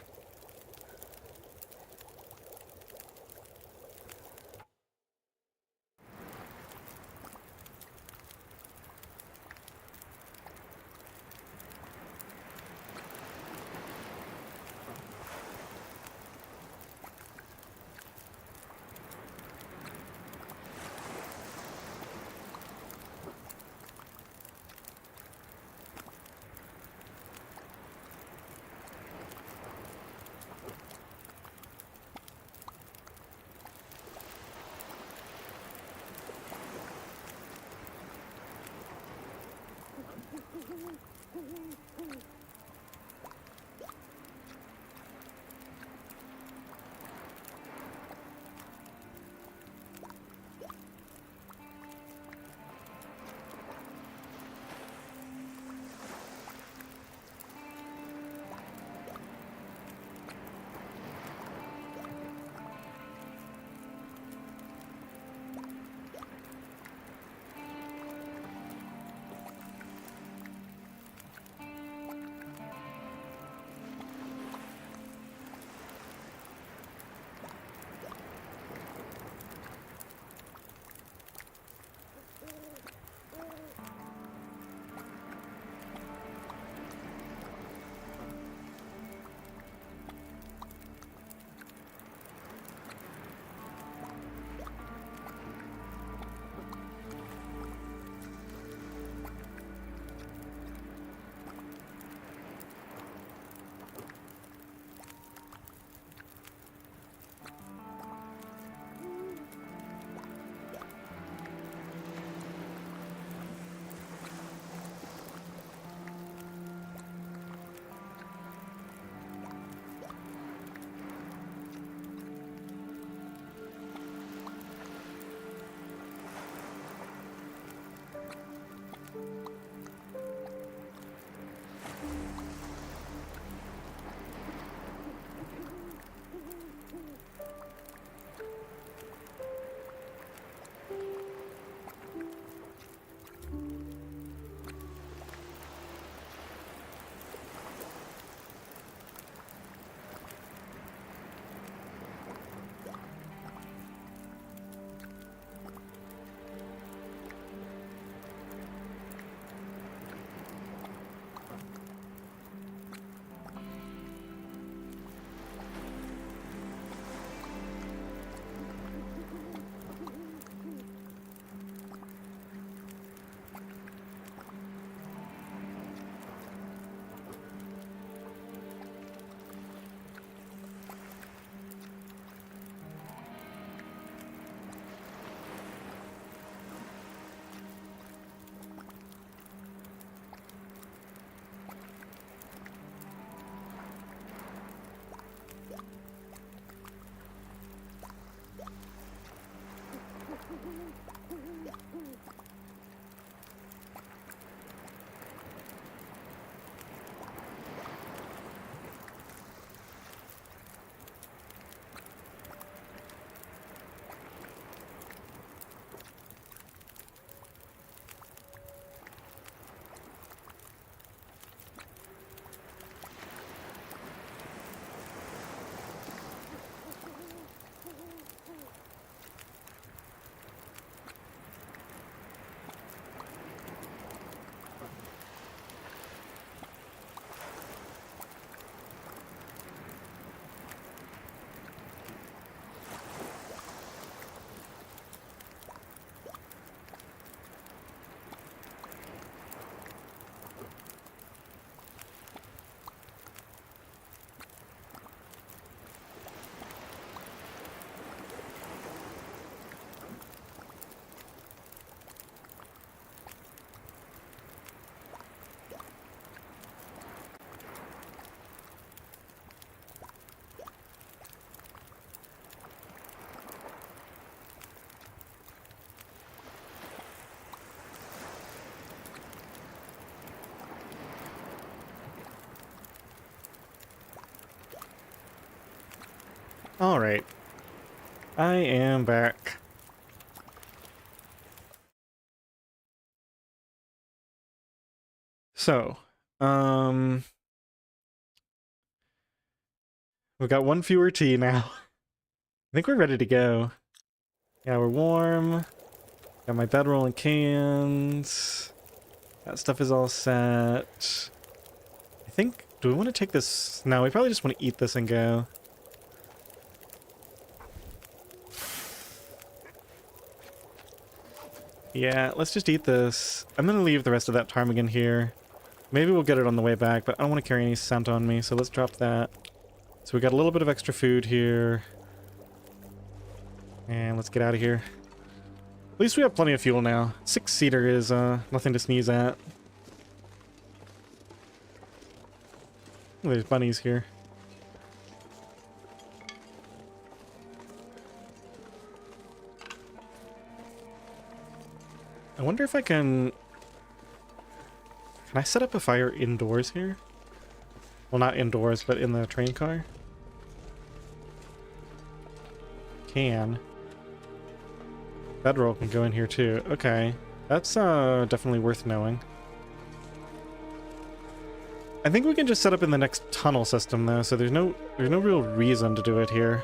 Alright. I am back. So, we've got one fewer tea now. I think we're ready to go. Yeah, we're warm. Got my bedroll and cans. That stuff is all set. I think, do we want to take this? No, we probably just want to eat this and go. Yeah, let's just eat this. I'm gonna leave the rest of that ptarmigan here. Maybe we'll get it on the way back, but I don't want to carry any scent on me, so let's drop that. So we got a little bit of extra food here. And let's get out of here. At least we have plenty of fuel now. 6-seater is nothing to sneeze at. There's bunnies here. I wonder if I can... Can I set up a fire indoors here? Well, not indoors, but in the train car? Can. Bedroll can go in here too. Okay. That's definitely worth knowing. I think we can just set up in the next tunnel system though, so there's no real reason to do it here.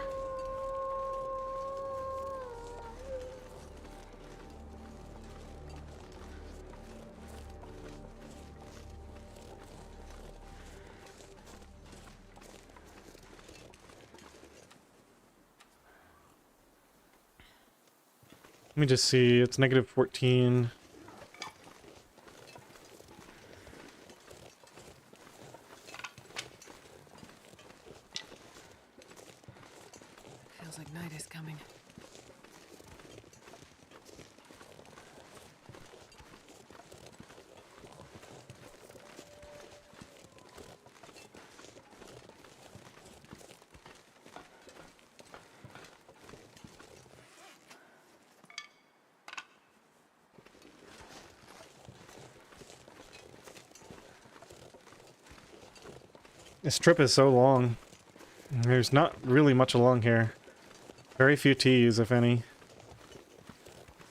Let me just see, it's negative 14. Feels like night is coming. This trip is so long. There's not really much along here. Very few T's, if any.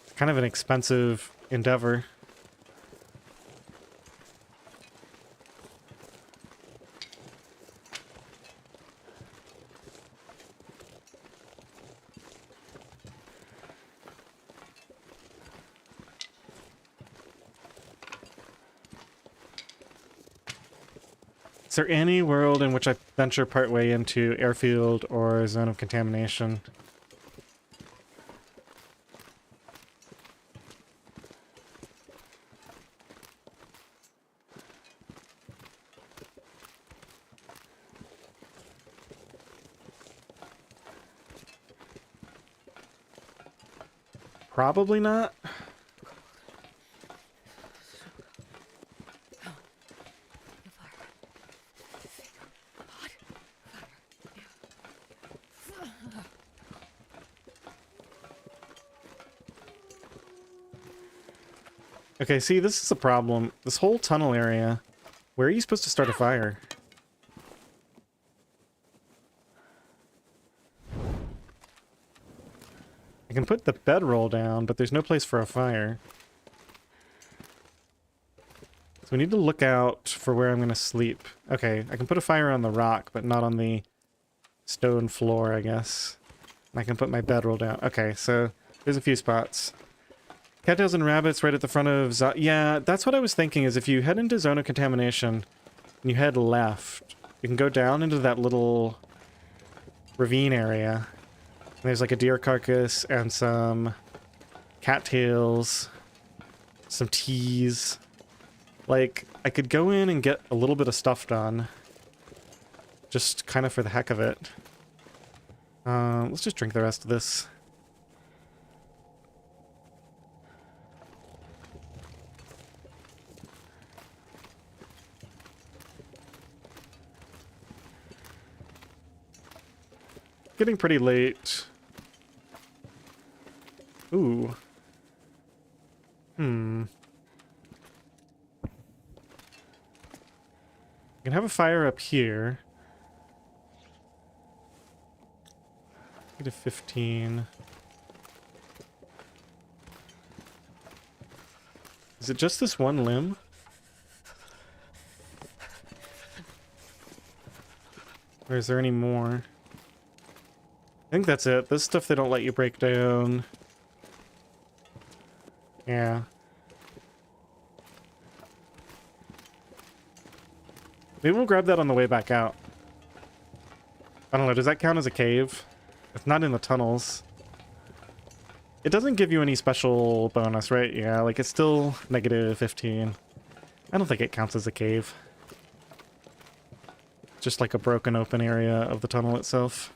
It's kind of an expensive endeavor. Is there any world in which I venture partway into airfield or zone of contamination? Probably not. Okay, see, this is a problem. This whole tunnel area, where are you supposed to start a fire? I can put the bedroll down, but there's no place for a fire. So we need to look out for where I'm going to sleep. Okay, I can put a fire on the rock, but not on the stone floor, I guess. And I can put my bedroll down. Okay, so there's a few spots. Cattails and rabbits right at the front of... Yeah, that's what I was thinking, is if you head into zone of contamination and you head left, you can go down into that little ravine area. And there's like a deer carcass and some cattails, some teas. Like, I could go in and get a little bit of stuff done. Just kind of for the heck of it. Let's just drink the rest of this. Getting pretty late. Ooh. I can have a fire up here. -15. Is it just this one limb? Or is there any more? I think that's it. This stuff they don't let you break down. Yeah. Maybe we'll grab that on the way back out. I don't know, does that count as a cave? It's not in the tunnels. It doesn't give you any special bonus, right? Yeah, like it's still -15. I don't think it counts as a cave. Just like a broken open area of the tunnel itself.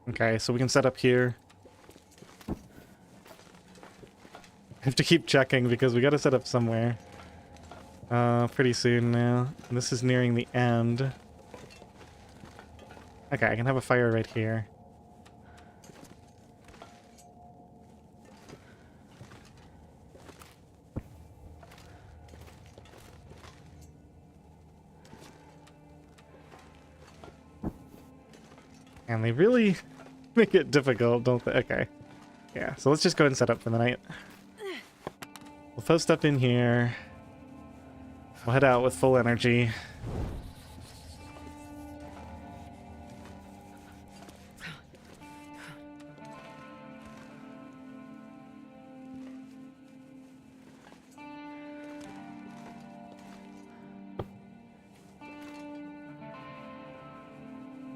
Okay, so we can set up here. I have to keep checking because we gotta set up somewhere. Pretty soon now. And this is nearing the end. Okay, I can have a fire right here. And they really make it difficult, don't they? Okay. Yeah, so let's just go ahead and set up for the night. We'll post up in here. We'll head out with full energy.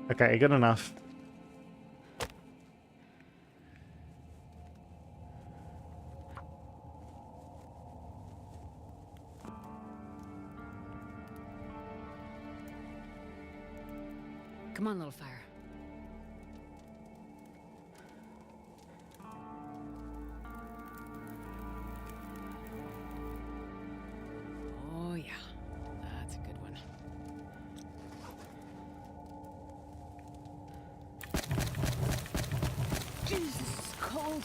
Okay, good enough. Come on, little fire. Oh, yeah. That's a good one. Jesus, this is cold.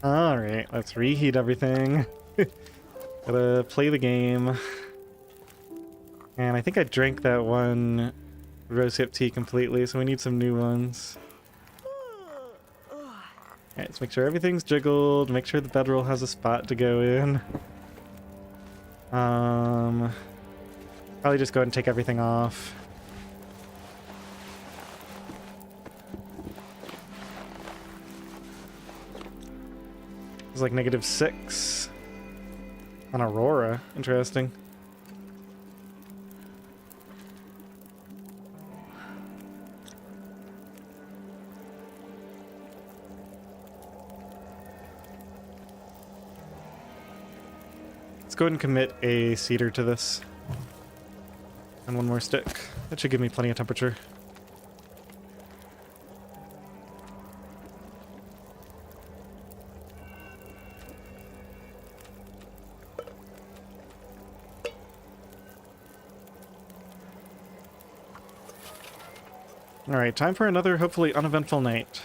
Alright, let's reheat everything. Gotta play the game. And I think I drank that one rosehip tea completely, so we need some new ones. Alright, let's make sure everything's jiggled, make sure the bedroll has a spot to go in. Probably just go ahead and take everything off. It's like -6 on Aurora. Interesting. Let's go ahead and commit a cedar to this. And one more stick. That should give me plenty of temperature. Alright, time for another hopefully uneventful night.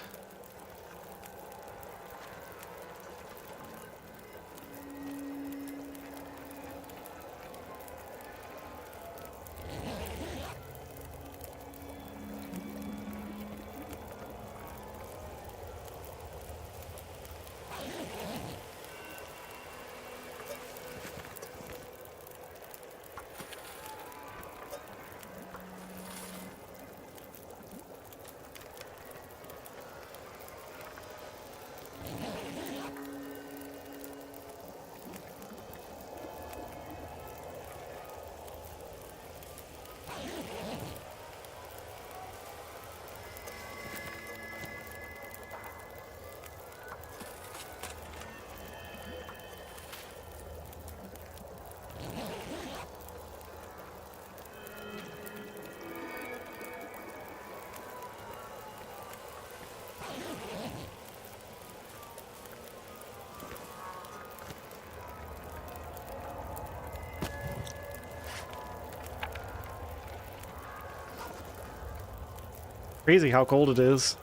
Crazy how cold it is.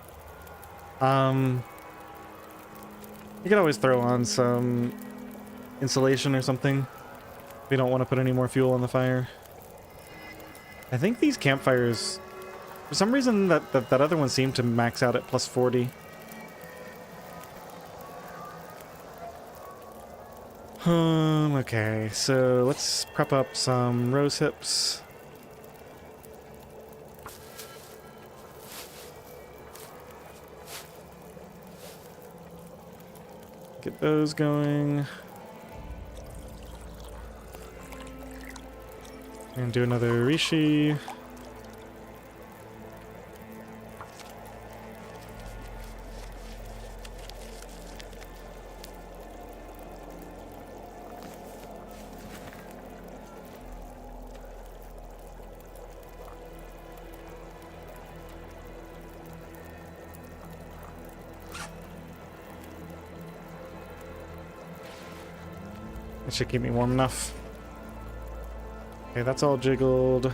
You could always throw on some insulation or something. We don't want to put any more fuel on the fire. I think these campfires, for some reason, that other one seemed to max out at +40. Okay, so let's prep up some rose hips. Get those going. And do another Rishi. That should keep me warm enough. Okay, that's all jiggled.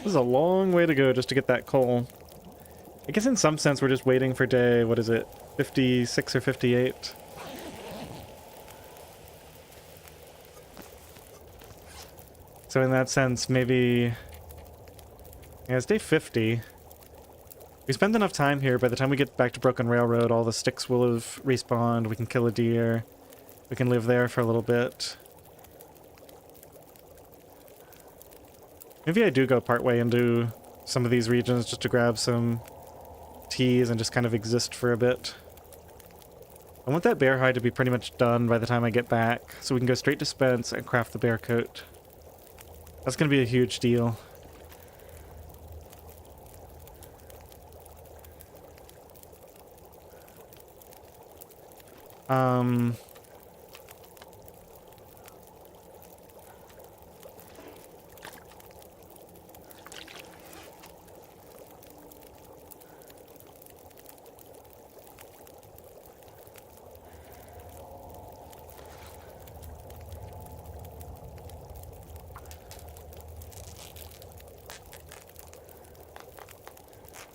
This is a long way to go just to get that coal. I guess in some sense we're just waiting for day, what is it, 56 or 58? So in that sense, maybe... Yeah, it's day 50. We spend enough time here, by the time we get back to Broken Railroad, all the sticks will have respawned, we can kill a deer, we can live there for a little bit. Maybe I do go partway into some of these regions just to grab some teas and just kind of exist for a bit. I want that bear hide to be pretty much done by the time I get back, so we can go straight to Spence and craft the bear coat. That's going to be a huge deal.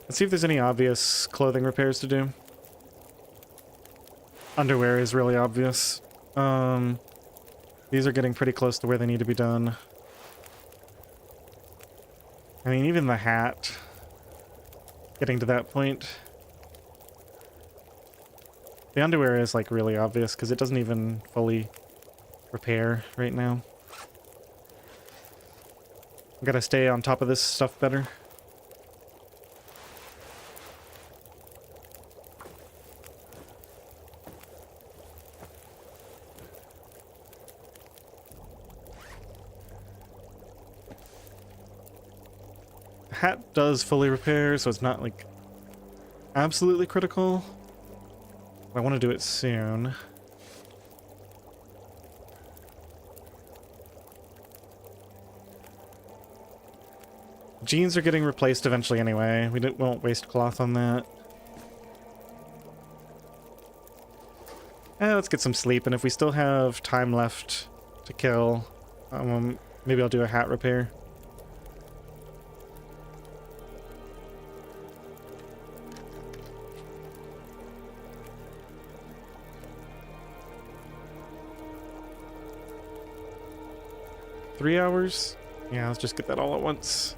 Let's see if there's any obvious clothing repairs to do. Underwear is really obvious. These are getting pretty close to where they need to be done. I mean, even the hat, getting to that point. The underwear is like really obvious because it doesn't even fully repair right now. I've got to stay on top of this stuff better. Hat does fully repair, so it's not like absolutely critical. I want to do it soon. Jeans are getting replaced eventually anyway. We won't waste cloth on that. Let's get some sleep, and if we still have time left to kill, maybe I'll do a hat repair. Three hours? Yeah, let's just get that all at once.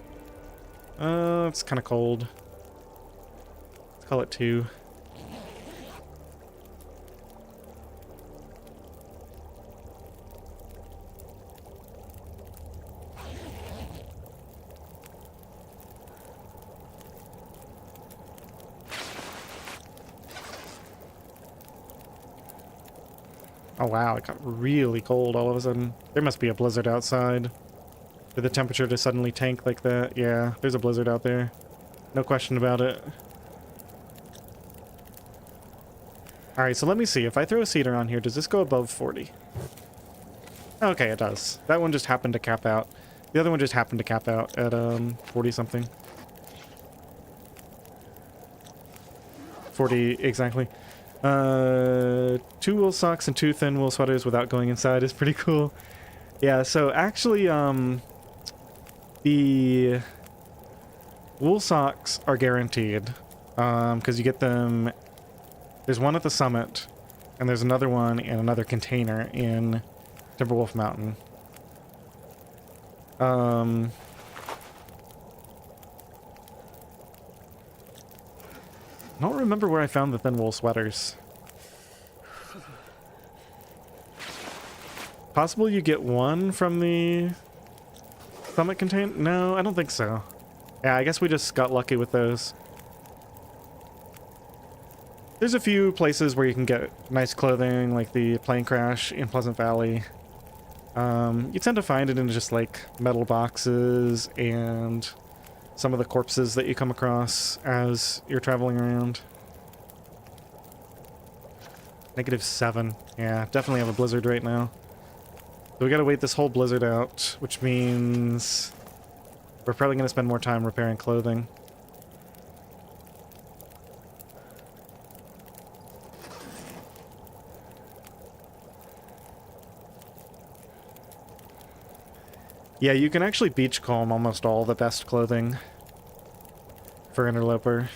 It's kind of cold. Let's call it 2. Oh wow, it got really cold all of a sudden. There must be a blizzard outside for the temperature to suddenly tank like that. Yeah, there's a blizzard out there. No question about it. Alright, so let me see. If I throw a cedar on here, does this go above 40? Okay, it does. That one just happened to cap out. The other one just happened to cap out at 40 something. 40 exactly. 2 wool socks and 2 thin wool sweaters without going inside is pretty cool. Yeah, so actually the wool socks are guaranteed because you get them. There's one at the summit and there's another one in another container in Timberwolf Mountain. I don't remember where I found the thin wool sweaters. Possible you get one from the summit container? No, I don't think so. Yeah, I guess we just got lucky with those. There's a few places where you can get nice clothing, like the plane crash in Pleasant Valley. You tend to find it in just like metal boxes and some of the corpses that you come across as you're traveling around. -7. Yeah, definitely have a blizzard right now. So we gotta wait this whole blizzard out, which means we're probably gonna spend more time repairing clothing. Yeah, you can actually beachcomb almost all the best clothing for Interloper.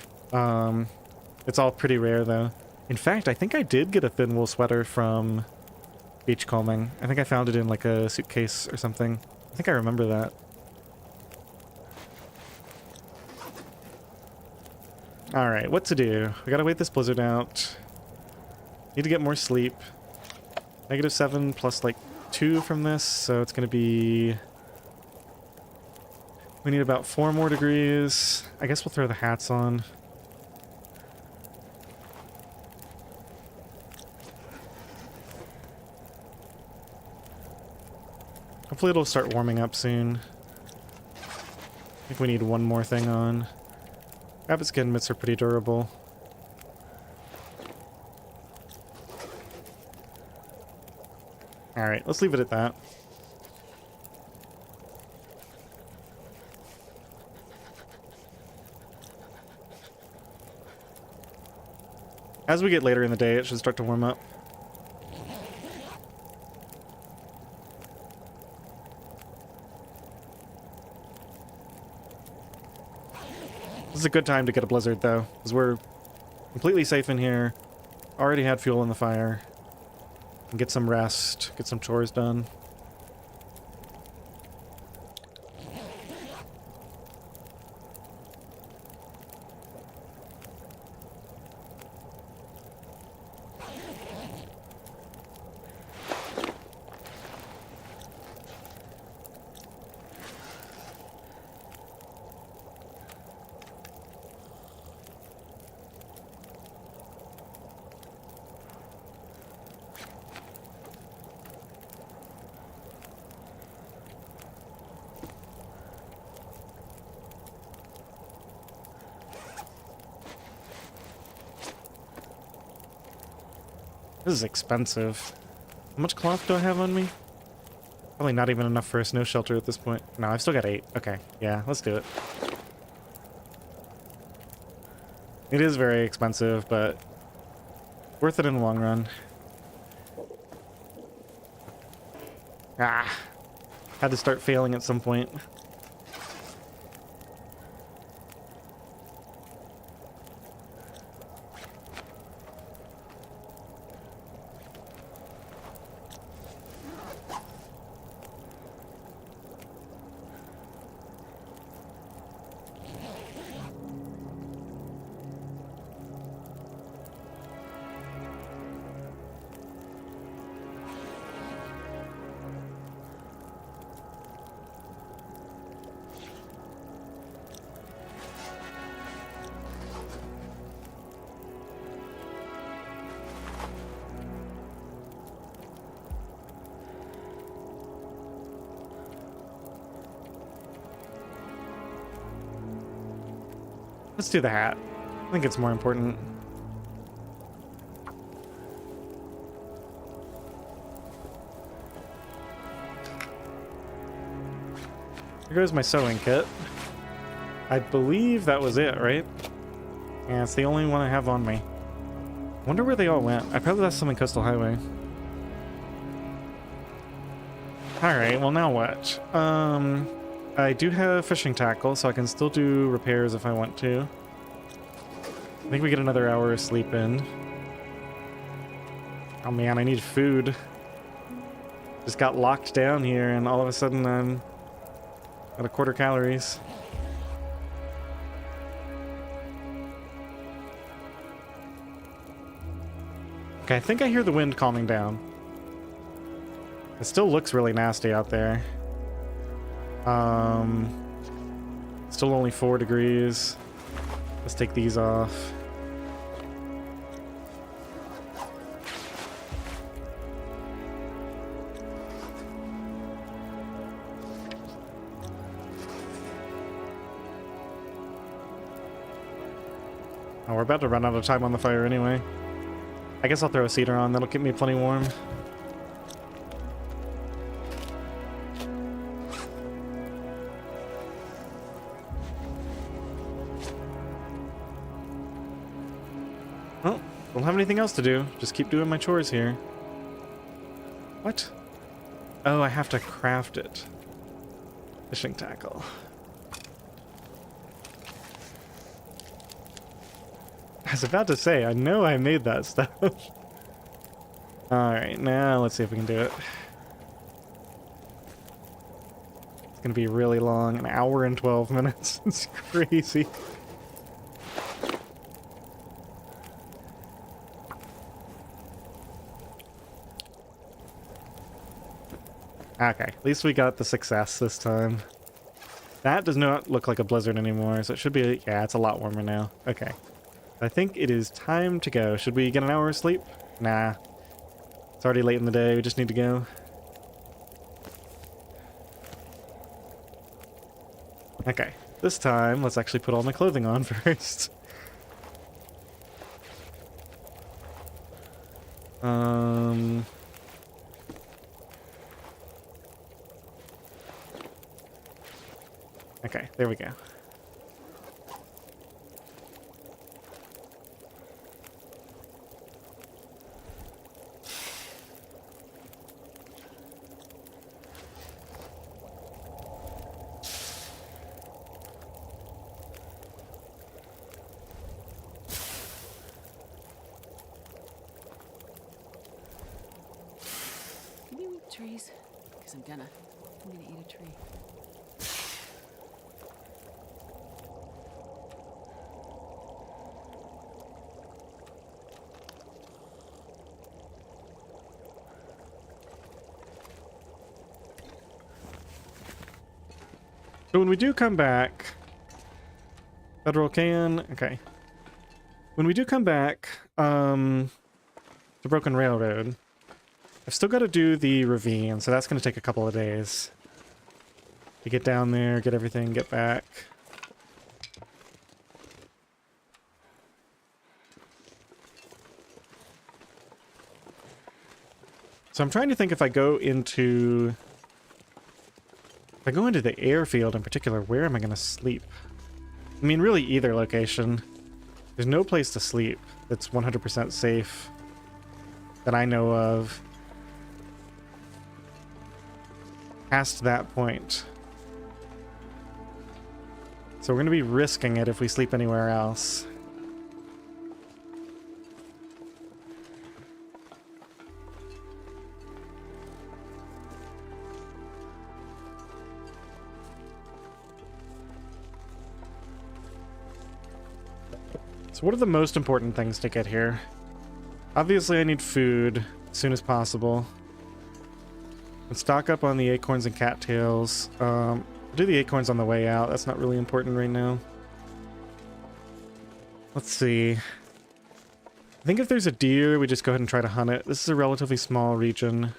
It's all pretty rare, though. In fact, I think I did get a thin wool sweater from beachcombing. I think I found it in, like, a suitcase or something. I think I remember that. Alright, what to do? We gotta wait this blizzard out. Need to get more sleep. -7 plus, like, 2 from this, so it's gonna be... We need about 4 more degrees. I guess we'll throw the hats on. Hopefully it'll start warming up soon. I think we need one more thing on. Rabbit skin mitts are pretty durable. Alright, let's leave it at that. As we get later in the day, it should start to warm up. This is a good time to get a blizzard, though, because we're completely safe in here. Already had fuel in the fire. And get some rest, get some chores done. This is expensive. How much cloth do I have on me? Probably not even enough for a snow shelter at this point. No, I've still got 8. Okay, yeah, let's do it. It is very expensive, but worth it in the long run. Ah, had to start failing at some point. Let's do the hat. I think it's more important. Here goes my sewing kit. I believe that was it, right? Yeah, it's the only one I have on me. Wonder where they all went. I probably left some in Coastal Highway. Alright, well now what? I do have fishing tackle, so I can still do repairs if I want to. I think we get another hour of sleep in. Oh man, I need food. Just got locked down here, and all of a sudden I'm at a quarter calories. Okay, I think I hear the wind calming down. It still looks really nasty out there. Still only 4 degrees. Let's take these off. Oh, we're about to run out of time on the fire anyway. I guess I'll throw a cedar on. That'll keep me plenty warm. Well, don't have anything else to do. Just keep doing my chores here. What? Oh, I have to craft it. Fishing tackle. I was about to say, I know I made that stuff. Alright, now let's see if we can do it. It's gonna be really long, an hour and 12 minutes. It's crazy. Okay, at least we got the success this time. That does not look like a blizzard anymore, so it should be, yeah, it's a lot warmer now. Okay. I think it is time to go. Should we get an hour of sleep? Nah. It's already late in the day. We just need to go. Okay. This time, let's actually put all my clothing on first. Okay, there we go. Can you eat trees? Because I'm gonna eat a tree. So when we do come back, Bedroll can, okay. When we do come back, to Broken Railroad, I've still got to do the ravine, so that's going to take a couple of days. To get down there, get everything, get back. So I'm trying to think if I go into... If I go into the airfield in particular, where am I going to sleep? I mean, really either location. There's no place to sleep that's 100% safe that I know of past that point. So we're going to be risking it if we sleep anywhere else. So what are the most important things to get here? Obviously I need food as soon as possible. And stock up on the acorns and cattails. I'll do the acorns on the way out. That's not really important right now. Let's see. I think if there's a deer, we just go ahead and try to hunt it. This is a relatively small region.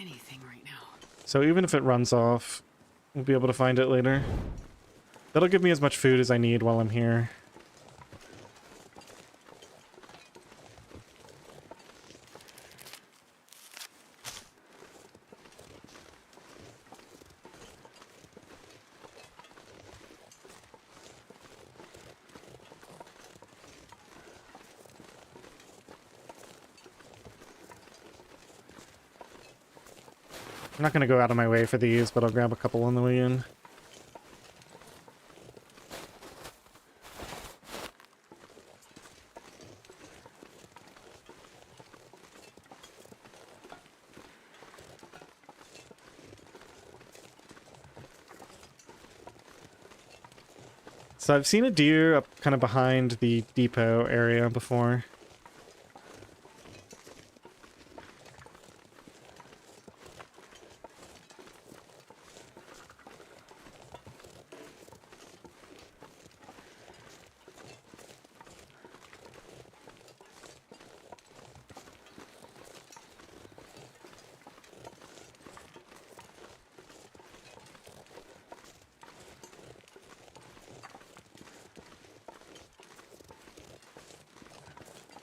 anything right now. So even if it runs off, we'll be able to find it later. That'll give me as much food as I need while I'm here. I'm not going to go out of my way for these, but I'll grab a couple on the way in. So I've seen a deer up kind of behind the depot area before.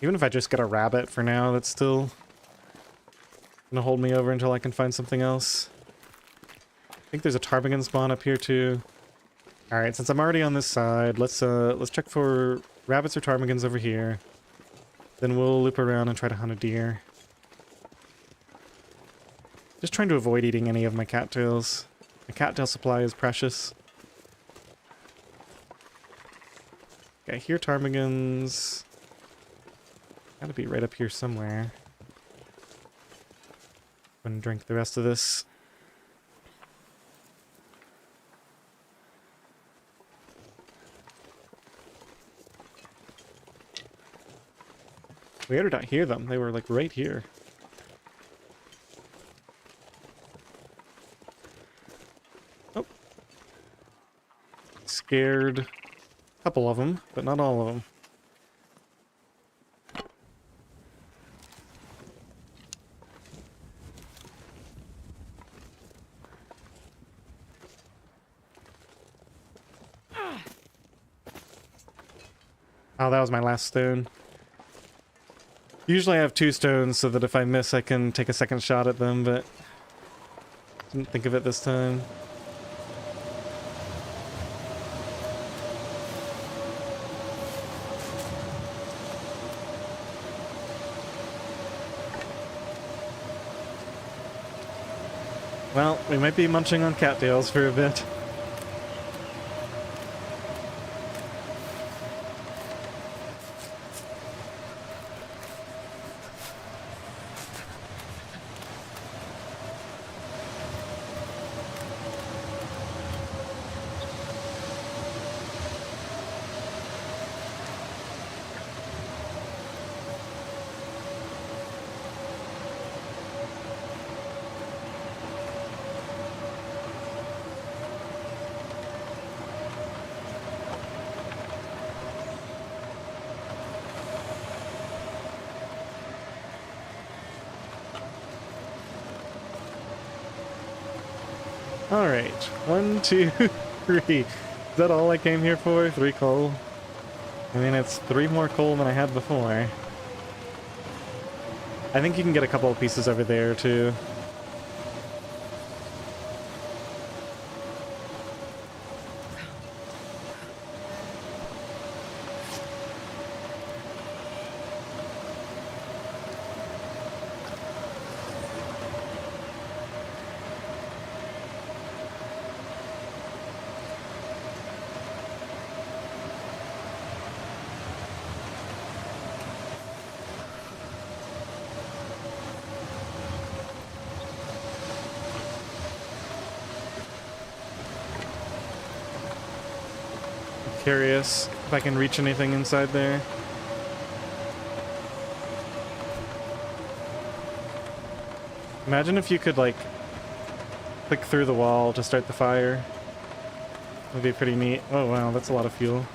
Even if I just get a rabbit for now, that's still gonna hold me over until I can find something else. I think there's a ptarmigan spawn up here too. Alright, since I'm already on this side, let's check for rabbits or ptarmigans over here. Then we'll loop around and try to hunt a deer. Just trying to avoid eating any of my cattails. My cattail supply is precious. Okay, here ptarmigans. Gotta be right up here somewhere. Go and drink the rest of this. Weird to not hear them. They were like right here. Oh. Scared a couple of them, but not all of them. Oh, that was my last stone. Usually I have 2 stones so that if I miss I can take a second shot at them, but didn't think of it this time. Well, we might be munching on cattails for a bit. Alright, 1, 2, 3. Is that all I came here for? 3 coal? I mean, it's 3 more coal than I had before. I think you can get a couple of pieces over there, too. Curious if I can reach anything inside there. Imagine if you could, like, click through the wall to start the fire. That'd be pretty neat. Oh wow, that's a lot of fuel.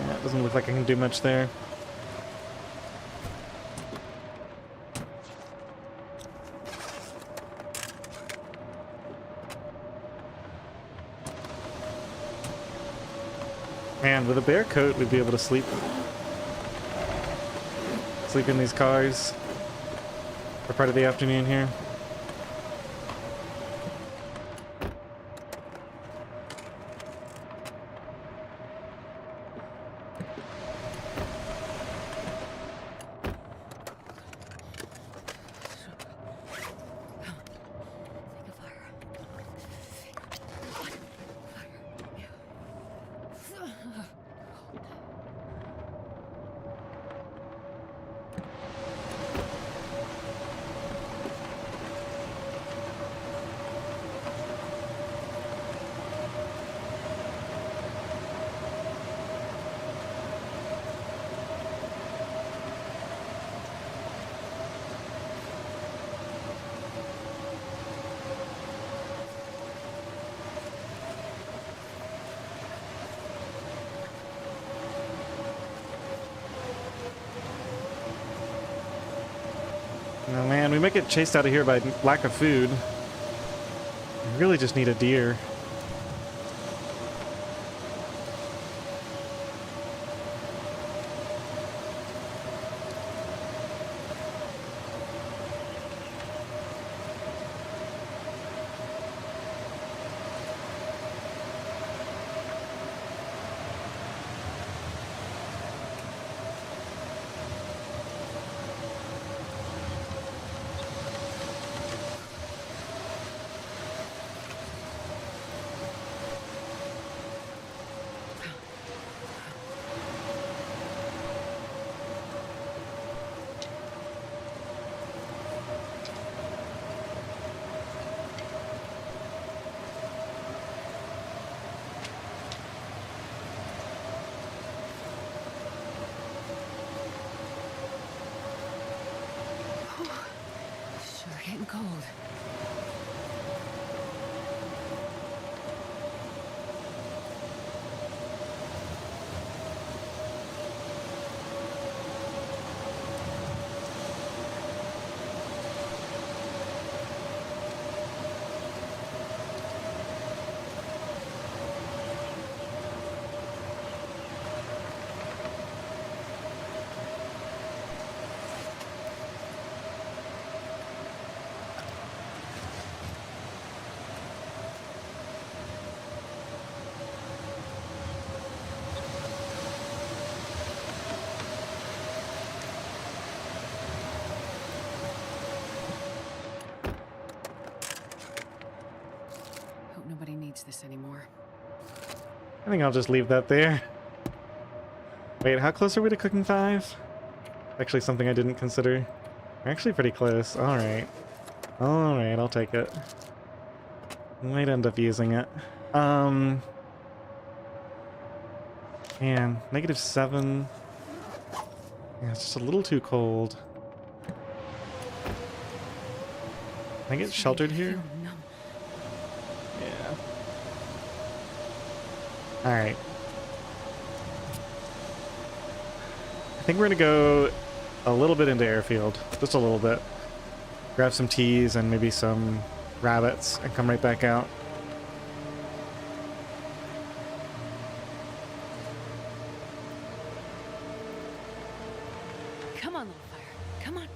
Yeah, it doesn't look like I can do much there. Man, with a bear coat, we'd be able to sleep in these cars for part of the afternoon here. Think of fire. Oh man, we might get chased out of here by lack of food. We really just need a deer. Sure getting cold. Hope nobody needs this anymore. I think I'll just leave that there. Wait, how close are we to cooking 5? Actually, something I didn't consider. We're actually pretty close. Alright. Alright, I'll take it. Might end up using it. Man, -7. Yeah, it's just a little too cold. Can I get sheltered here? Yeah. Alright. I think we're gonna go a little bit into airfield. Just a little bit. Grab some teas and maybe some rabbits and come right back out. Come on, little fire. Come on.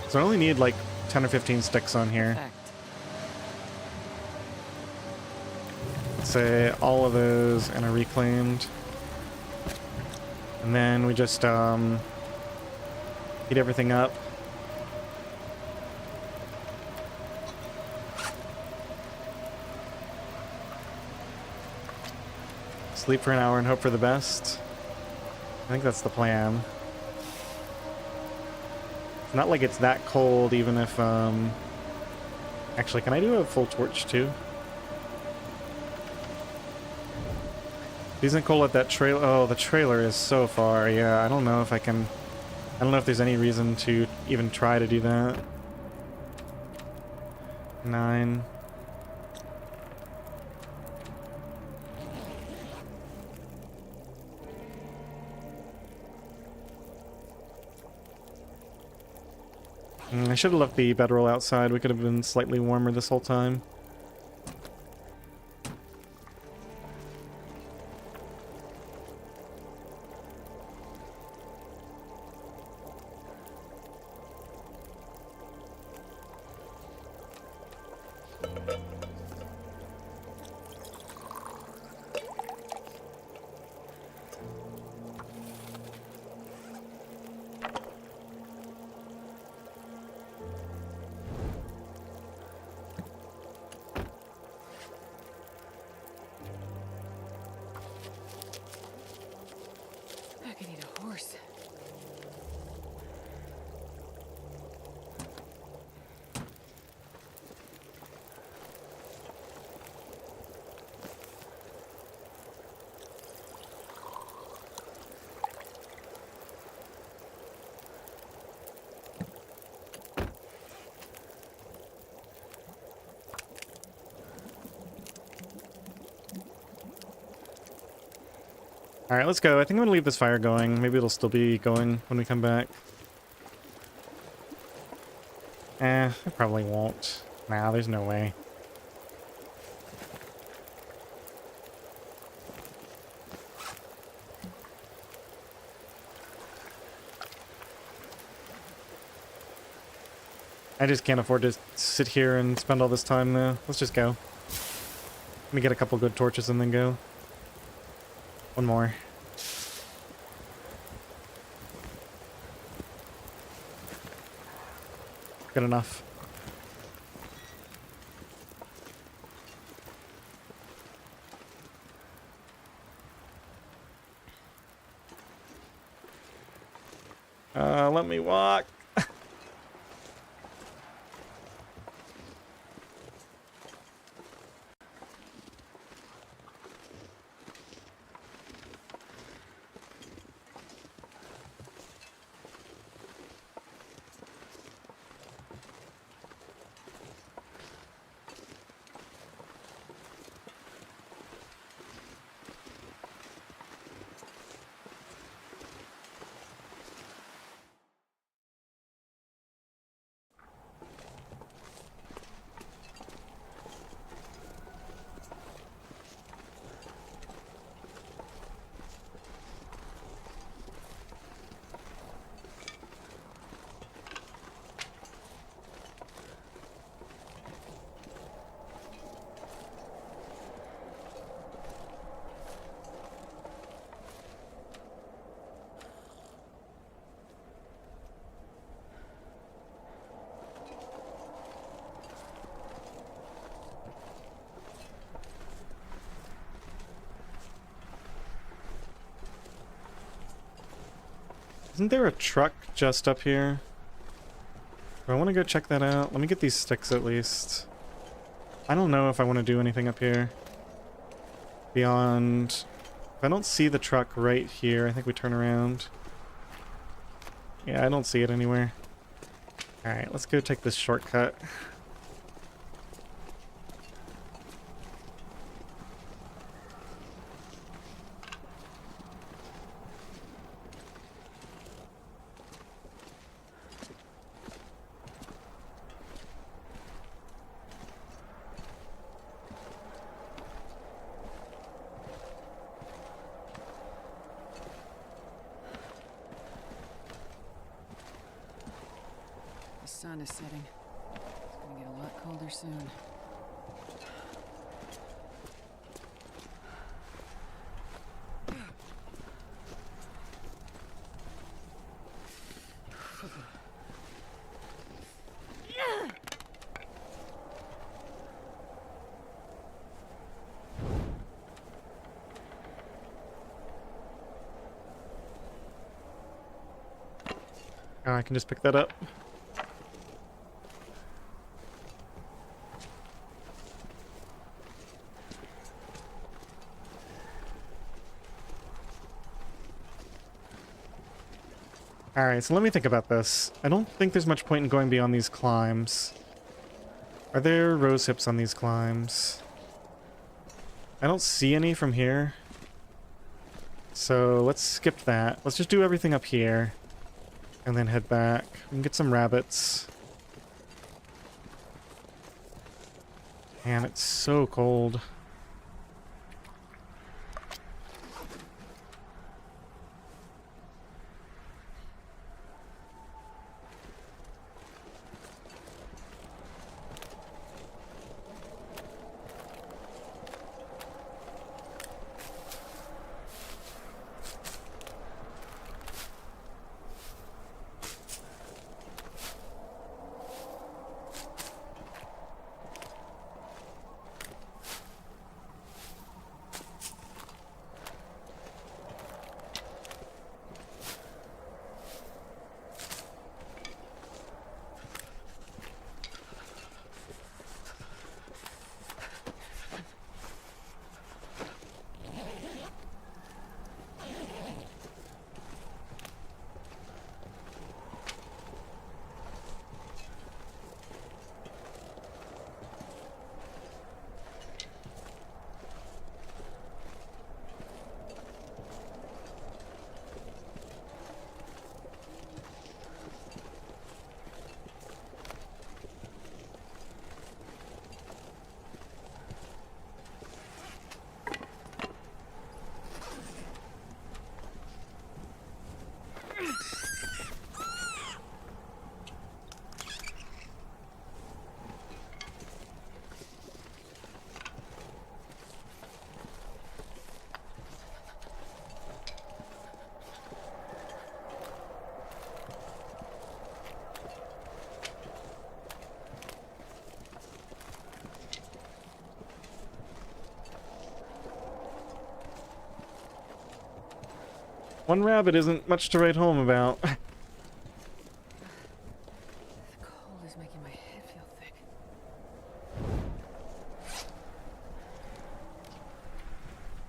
So I only need like 10 or 15 sticks on here. Perfect. Say all of those and a reclaimed. And then we just heat everything up. Sleep for an hour and hope for the best. I think that's the plan. It's not like it's that cold even if actually, can I do a full torch too? Isn't cold at that trailer. Oh, the trailer is so far. Yeah, I don't know if I can. I don't know if there's any reason to even try to do that. 9. I should have left the bedroll outside. We could have been slightly warmer this whole time. course. All right, let's go. I think I'm gonna leave this fire going. Maybe it'll still be going when we come back. It probably won't. Nah, there's no way. I just can't afford to sit here and spend all this time, though. Let's just go. Let me get a couple good torches and then go. One more. Good enough. Let me walk. Isn't there a truck just up here? I want to go check that out. Let me get these sticks at least. I don't know if I want to do anything up here. Beyond... If I don't see the truck right here, I think we turn around. Yeah, I don't see it anywhere. Alright, let's go take this shortcut. The sun is setting. It's gonna get a lot colder soon. Oh, I can just pick that up. Alright, so let me think about this. I don't think there's much point in going beyond these climbs. Are there rose hips on these climbs? I don't see any from here. So let's skip that. Let's just do everything up here. And then head back. We can get some rabbits. Man, it's so cold. One rabbit isn't much to write home about. The cold is making my head feel thick.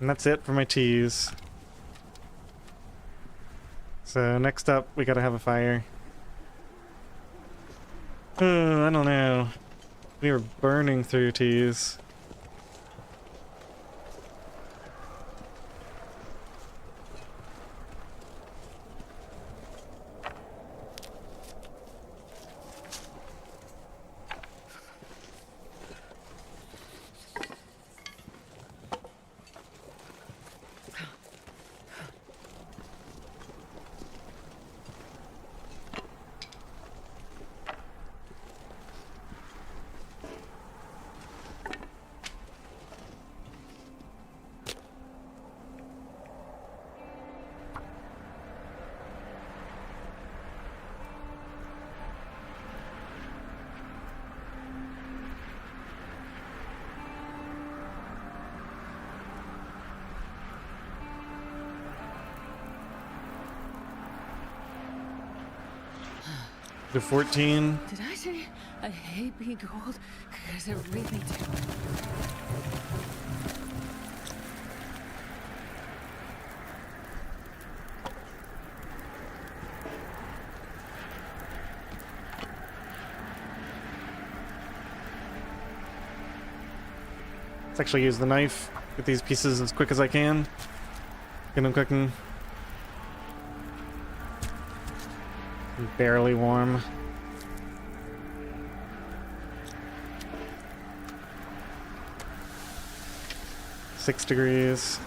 And that's it for my teas. So next up, we gotta have a fire. I don't know. We were burning through teas. To 14. Did I say I hate being cold? Because it really do. Let's actually use the knife. Get these pieces as quick as I can. Get them cooking. Barely warm. Six degrees.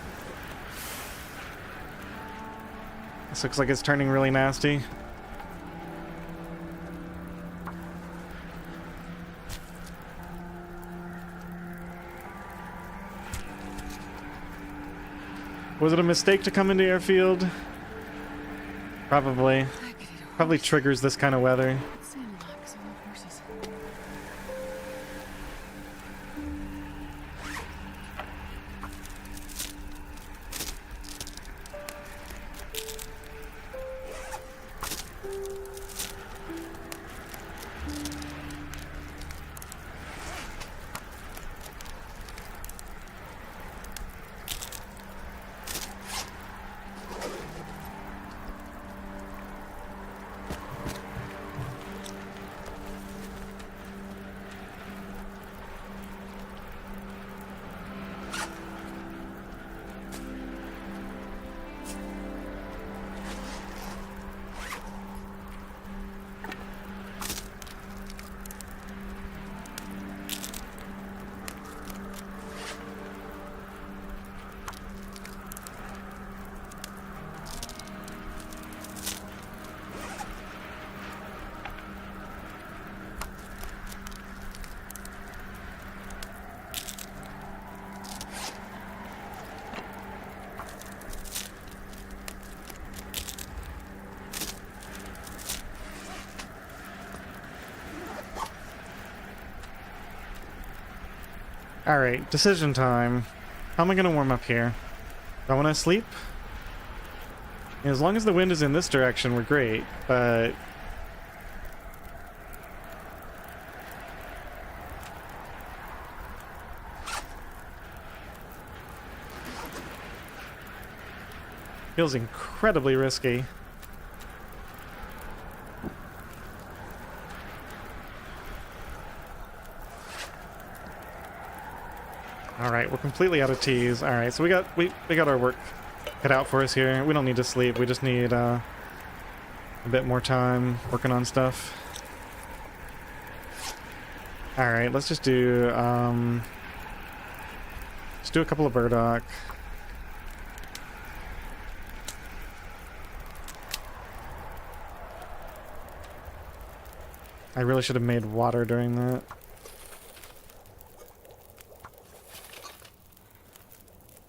This looks like it's turning really nasty. Was it a mistake to come into airfield? Probably. Probably triggers this kind of weather. Sane a lot because I love horses. Alright, decision time. How am I gonna warm up here? Do I wanna sleep? As long as the wind is in this direction, we're great, but... feels incredibly risky. Alright, we're completely out of teas. Alright, so we got our work cut out for us here. We don't need to sleep, we just need a bit more time working on stuff. Alright, let's just do a couple of burdock. I really should have made water during that.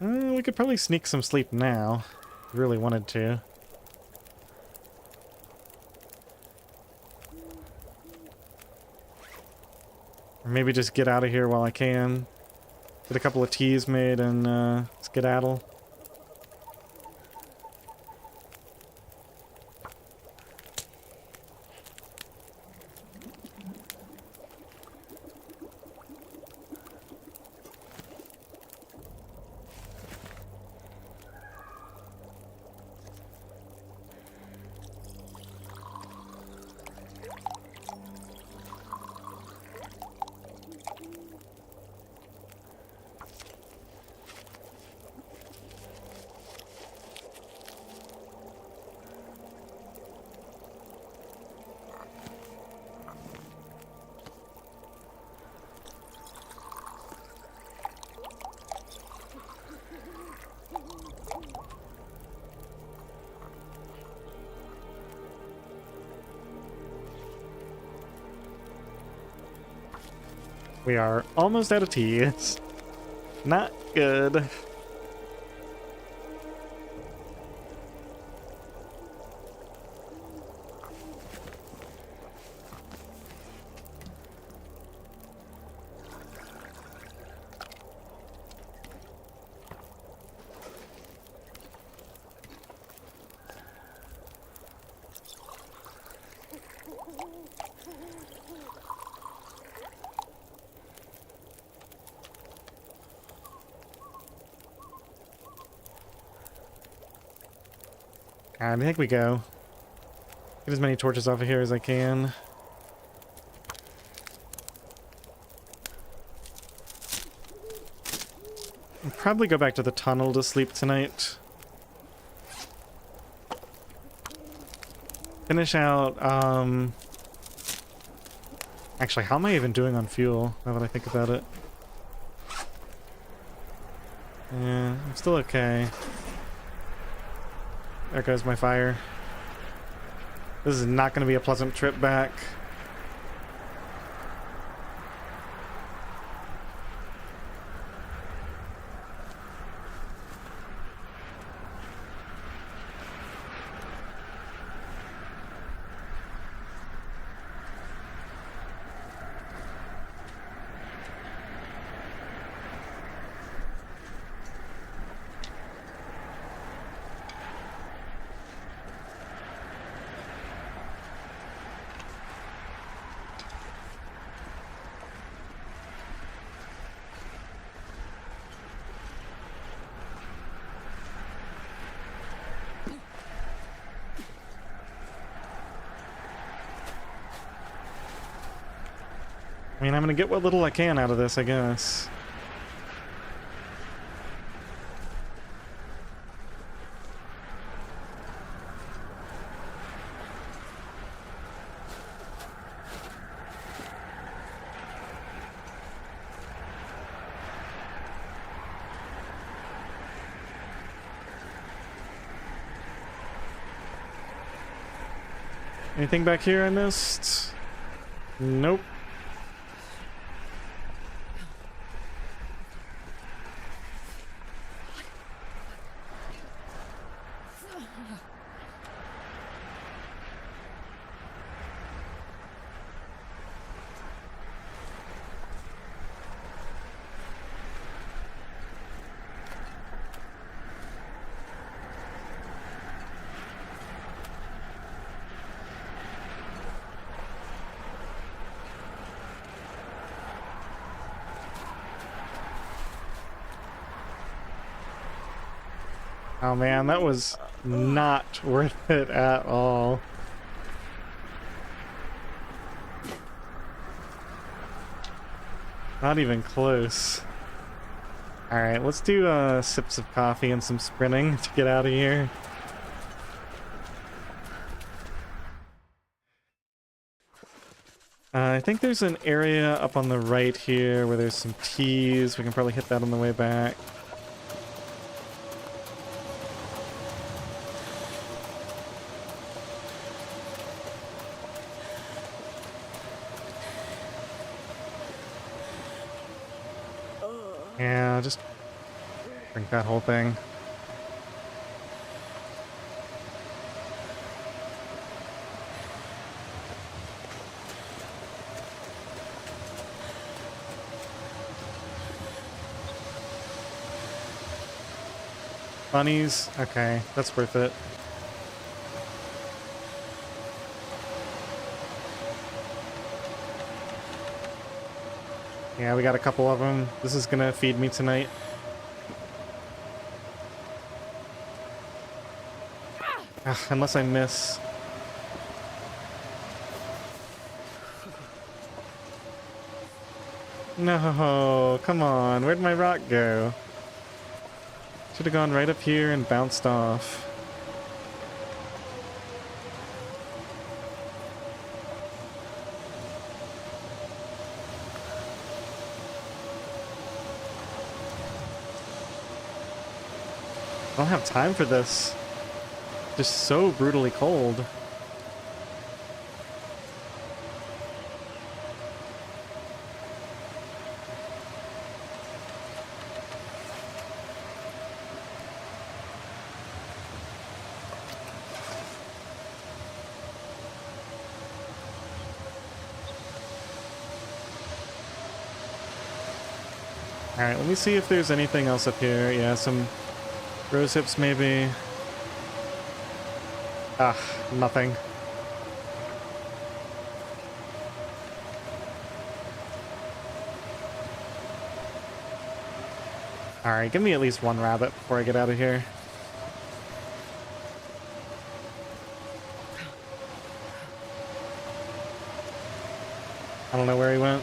We could probably sneak some sleep now, if we really wanted to. Or maybe just get out of here while I can. Get a couple of teas made and skedaddle. We are almost out of tea. It's not good. I think we go. Get as many torches off of here as I can. I'll probably go back to the tunnel to sleep tonight. Finish out, actually, how am I even doing on fuel, now that I think about it? Yeah, I'm still okay. There goes my fire. This is not going to be a pleasant trip back. I mean, I'm gonna get what little I can out of this, I guess. Anything back here I missed? Nope. Oh man, that was not worth it at all. Not even close. Alright, let's do sips of coffee and some sprinting to get out of here. I think there's an area up on the right here where there's some teas. We can probably hit that on the way back. Yeah, just drink that whole thing. Bunnies? Okay, that's worth it. Yeah, we got a couple of them. This is gonna feed me tonight. Unless I miss. No, come on. Where'd my rock go? Should have gone right up here and bounced off. I don't have time for this. Just so brutally cold. Alright, let me see if there's anything else up here. Yeah, some rose hips maybe. Ah, nothing. Alright, give me at least one rabbit before I get out of here. I don't know where he went.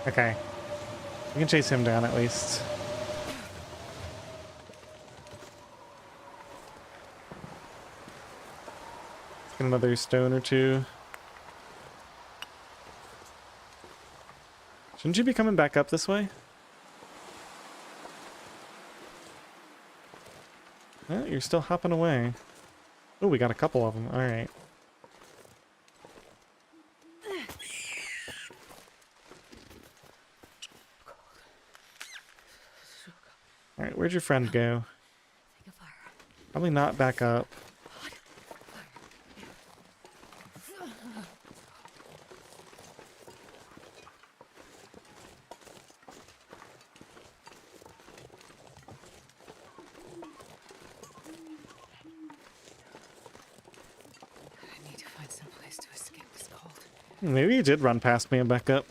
Okay. We can chase him down at least. Get another stone or two. Shouldn't you be coming back up this way? Oh, you're still hopping away. Oh, we got a couple of them. Alright. Alright, where'd your friend go? Think of fire. Probably not back up. I need to find some place to escape this cold. Maybe he did run past me and back up.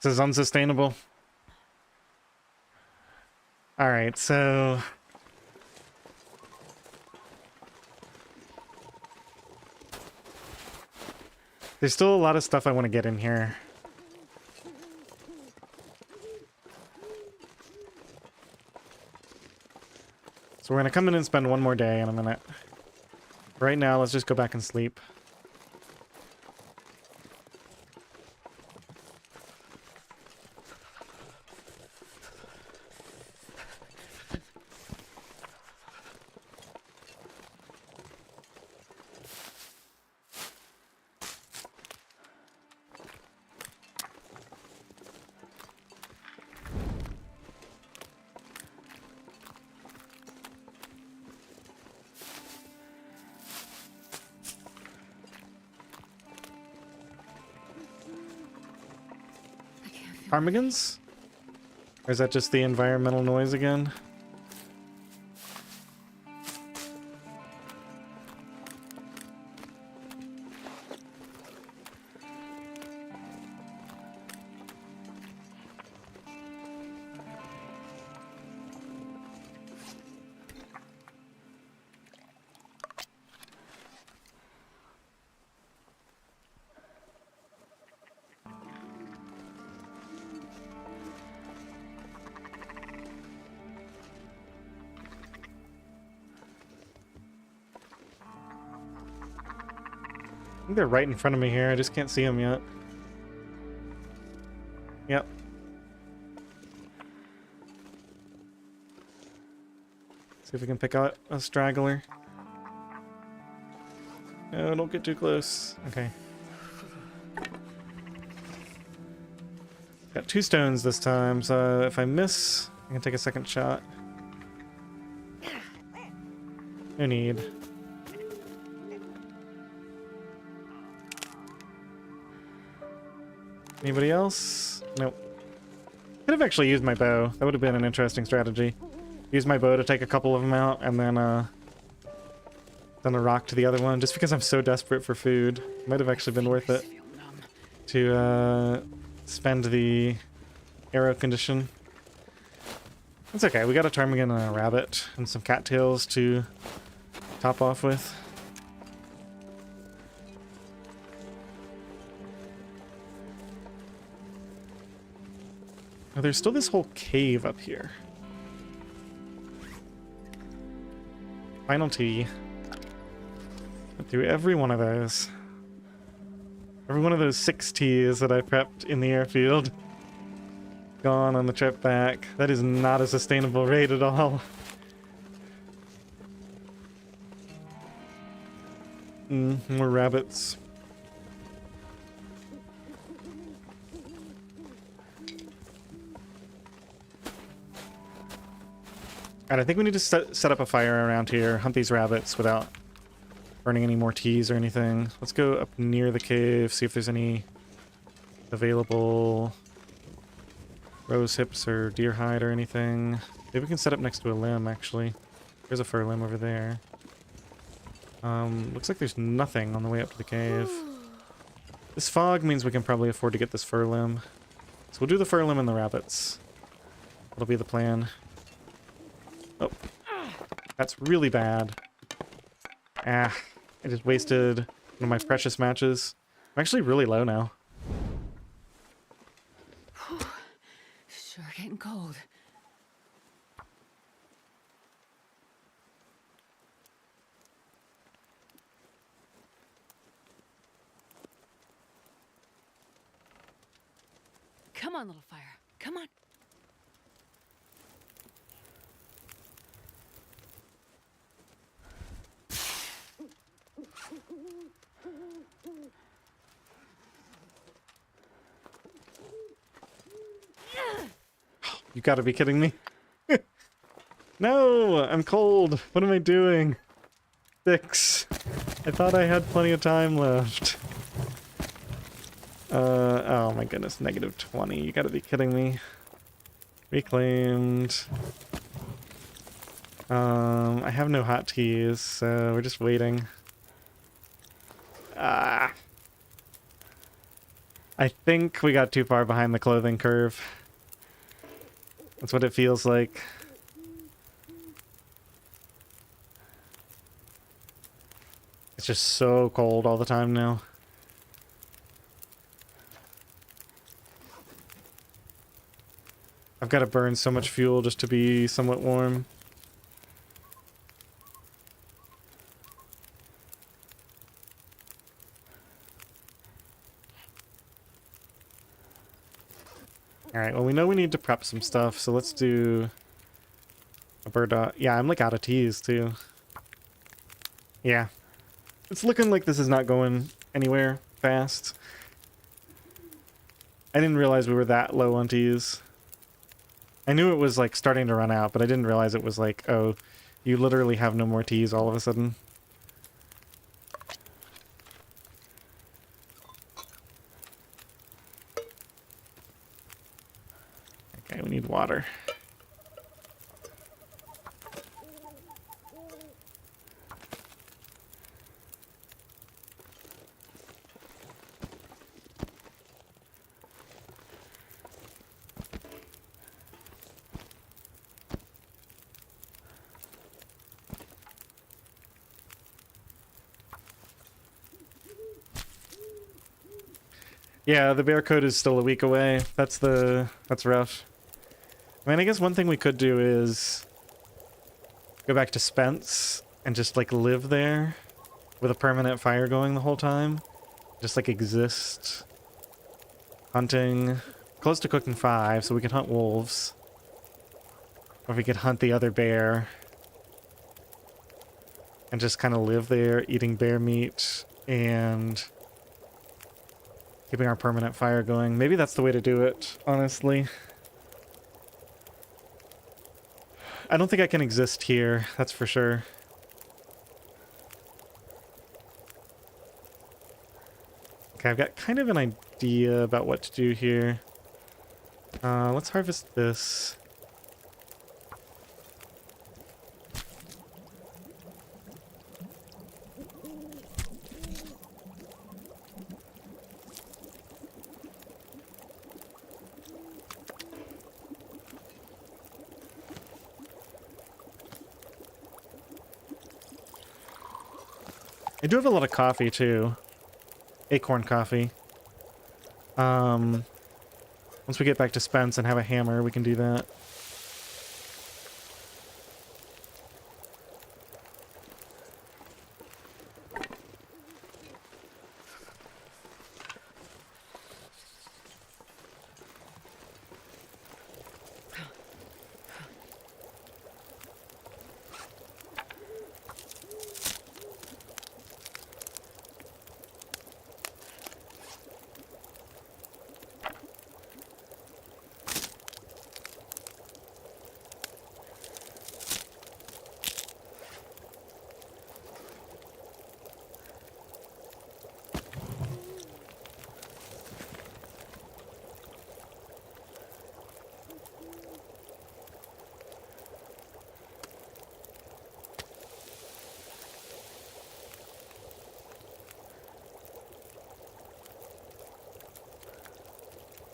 This is unsustainable. Alright, so... there's still a lot of stuff I want to get in here. So we're going to come in and spend one more day in a minute. Right now, let's just go back and sleep. Ptarmigans? Or is that just the environmental noise again? I think they're right in front of me here. I just can't see them yet. Yep. See if we can pick out a straggler. No, don't get too close. Okay. Got 2 stones this time, so if I miss, I can take a second shot. No need. Anybody else? Nope. Could have actually used my bow. That would have been an interesting strategy. Use my bow to take a couple of them out, and then a rock to the other one, just because I'm so desperate for food. Might have actually been worth it to spend the arrow condition. It's okay, we got a ptarmigan and a rabbit, and some cattails to top off with. Oh, there's still this whole cave up here. Final tea. Went through every one of those. Every one of those 6 teas that I prepped in the airfield. Gone on the trip back. That is not a sustainable rate at all. More rabbits. And I think we need to set up a fire around here, hunt these rabbits without burning any more teas or anything. Let's go up near the cave, see if there's any available rose hips or deer hide or anything. Maybe we can set up next to a limb, actually. There's a fir limb over there. Looks like there's nothing on the way up to the cave. This fog means we can probably afford to get this fir limb. So we'll do the fir limb and the rabbits. That'll be the plan. Oh, that's really bad. Ah, I just wasted one of my precious matches. I'm actually really low now. Sure getting cold. Come on, little fire. Come on. You gotta be kidding me. No, I'm cold. What am I doing? 6. I thought I had plenty of time left. Oh my goodness, -20. You gotta be kidding me. Reclaimed. I have no hot teas, so we're just waiting. Ah. I think we got too far behind the clothing curve. That's what it feels like. It's just so cold all the time now. I've got to burn so much fuel just to be somewhat warm. Alright, well we know we need to prep some stuff, so let's do a bird dog. Yeah, I'm like out of teas too. Yeah. It's looking like this is not going anywhere fast. I didn't realize we were that low on teas. I knew it was like starting to run out, but I didn't realize it was like, oh, you literally have no more teas all of a sudden. Okay, we need water. Yeah, the bear code is still a week away. That's rough. I mean, I guess one thing we could do is go back to Spence and just like live there with a permanent fire going the whole time. Just like exist. Hunting. Close to cooking 5, so we can hunt wolves. Or we could hunt the other bear. And just kind of live there, eating bear meat and keeping our permanent fire going. Maybe that's the way to do it, honestly. I don't think I can exist here, that's for sure. Okay, I've got kind of an idea about what to do here. Let's harvest this. I do have a lot of coffee, too. Acorn coffee. Once we get back to Spence and have a hammer, we can do that.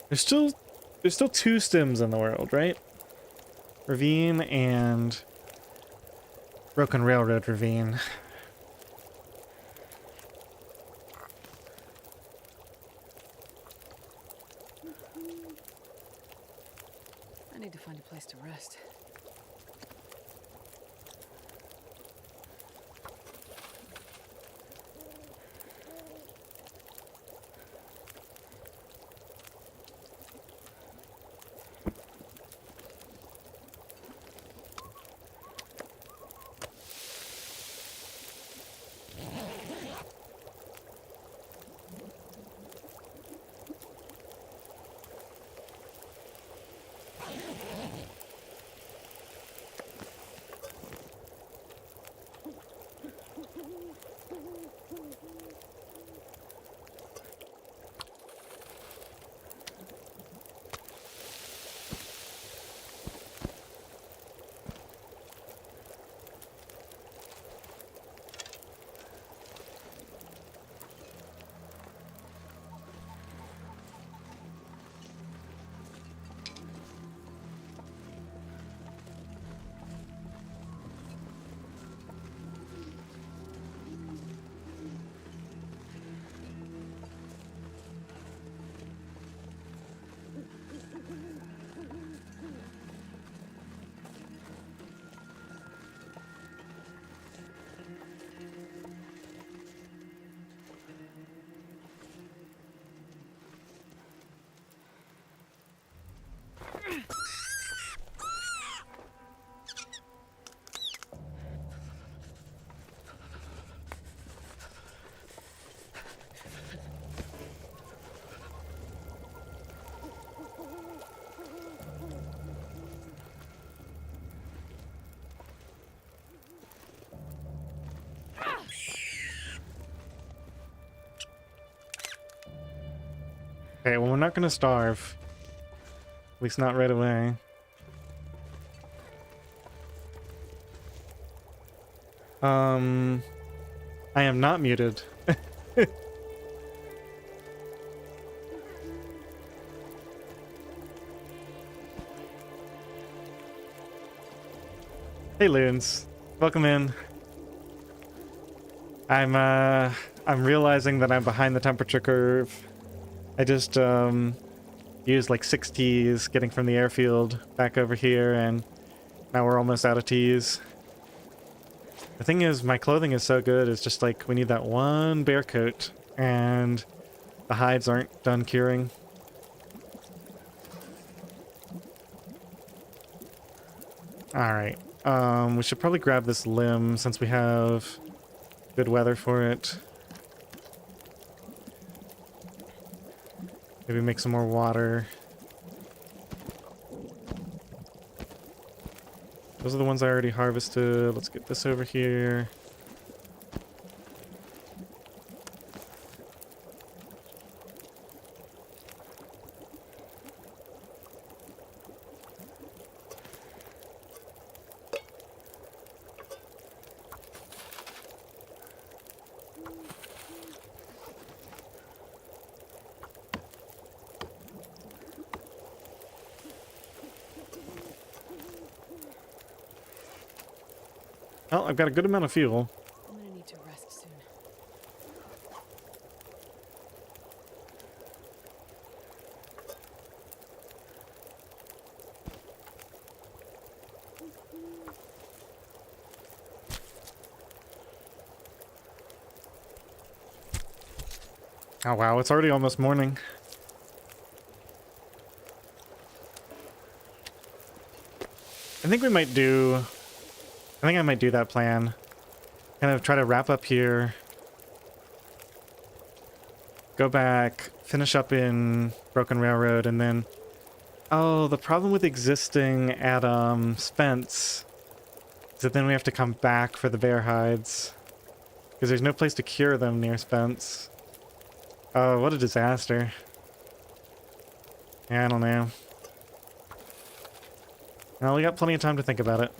There's still two stems in the world, right? Ravine and Broken Railroad Ravine. I need to find a place to rest. Okay, well, we're not gonna starve. At least not right away. I am not muted. Hey, Loons. Welcome in. I'm realizing that I'm behind the temperature curve. I just, used like 6 teas getting from the airfield back over here, and now we're almost out of teas. The thing is, my clothing is so good, it's just like we need that one bear coat, and the hides aren't done curing. Alright, we should probably grab this limb since we have good weather for it. Maybe make some more water. Those are the ones I already harvested. Let's get this over here. Well, I've got a good amount of fuel. I'm gonna need to rest soon. Oh wow, it's already almost morning. I think we might do... I think I might do that plan. Kind of try to wrap up here. Go back, finish up in Broken Railroad, and then... Oh, the problem with existing at Spence is that then we have to come back for the bear hides. Because there's no place to cure them near Spence. Oh, what a disaster. Yeah, I don't know. Well, we got plenty of time to think about it.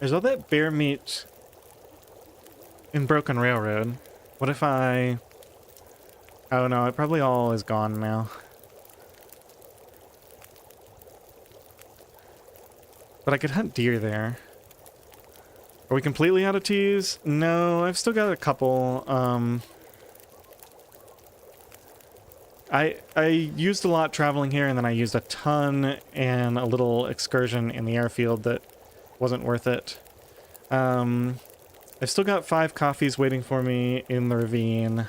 There's all that bear meat in Broken Railroad. What if I... Oh no, it probably all is gone now. But I could hunt deer there. Are we completely out of teas? No, I've still got a couple. I used a lot traveling here, and then I used a ton and a little excursion in the airfield that wasn't worth it. I've still got 5 coffees waiting for me in the ravine.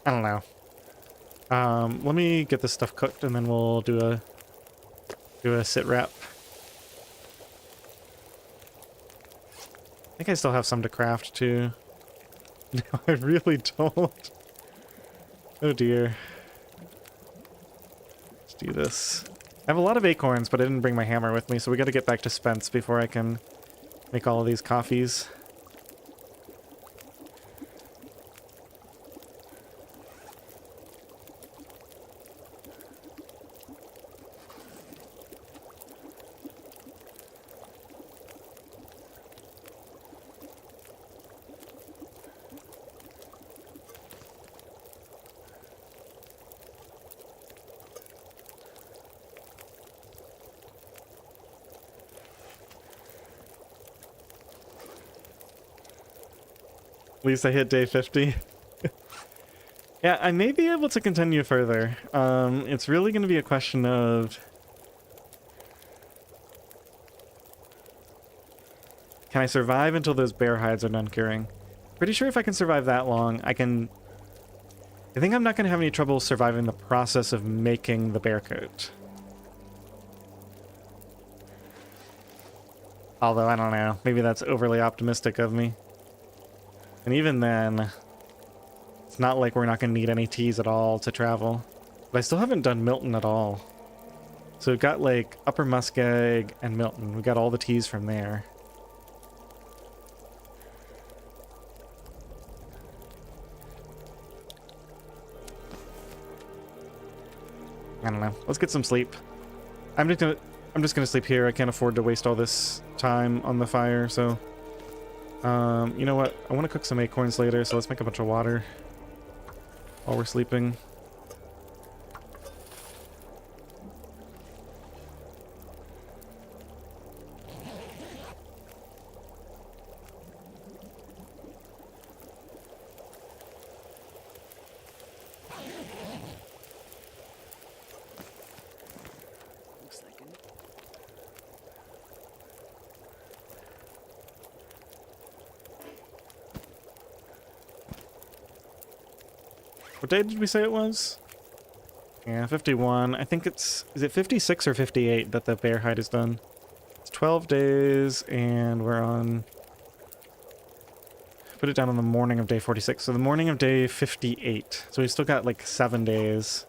I don't know. Let me get this stuff cooked, and then we'll do a sit rep. I think I still have some to craft too. No, I really don't. Oh dear. Let's do this. I have a lot of acorns, but I didn't bring my hammer with me, so we gotta get back to Spence before I can make all of these coffees. At least I hit day 50. Yeah, I may be able to continue further. It's really going to be a question of... Can I survive until those bear hides are done curing? Pretty sure if I can survive that long, I can... I think I'm not going to have any trouble surviving the process of making the bear coat. Although, I don't know. Maybe that's overly optimistic of me. And even then, it's not like we're not going to need any teas at all to travel. But I still haven't done Milton at all. So we've got like Upper Muskeg and Milton. We got all the teas from there. I don't know. Let's get some sleep. I'm just gonna sleep here. I can't afford to waste all this time on the fire, so... you know what? I want to cook some acorns later, so let's make a bunch of water while we're sleeping. Looks like an... What day did we say it was? Yeah, 51. I think it's... Is it 56 or 58 that the bear hide is done? It's 12 days, and we're on... Put it down on the morning of day 46. So the morning of day 58. So we've still got like 7 days.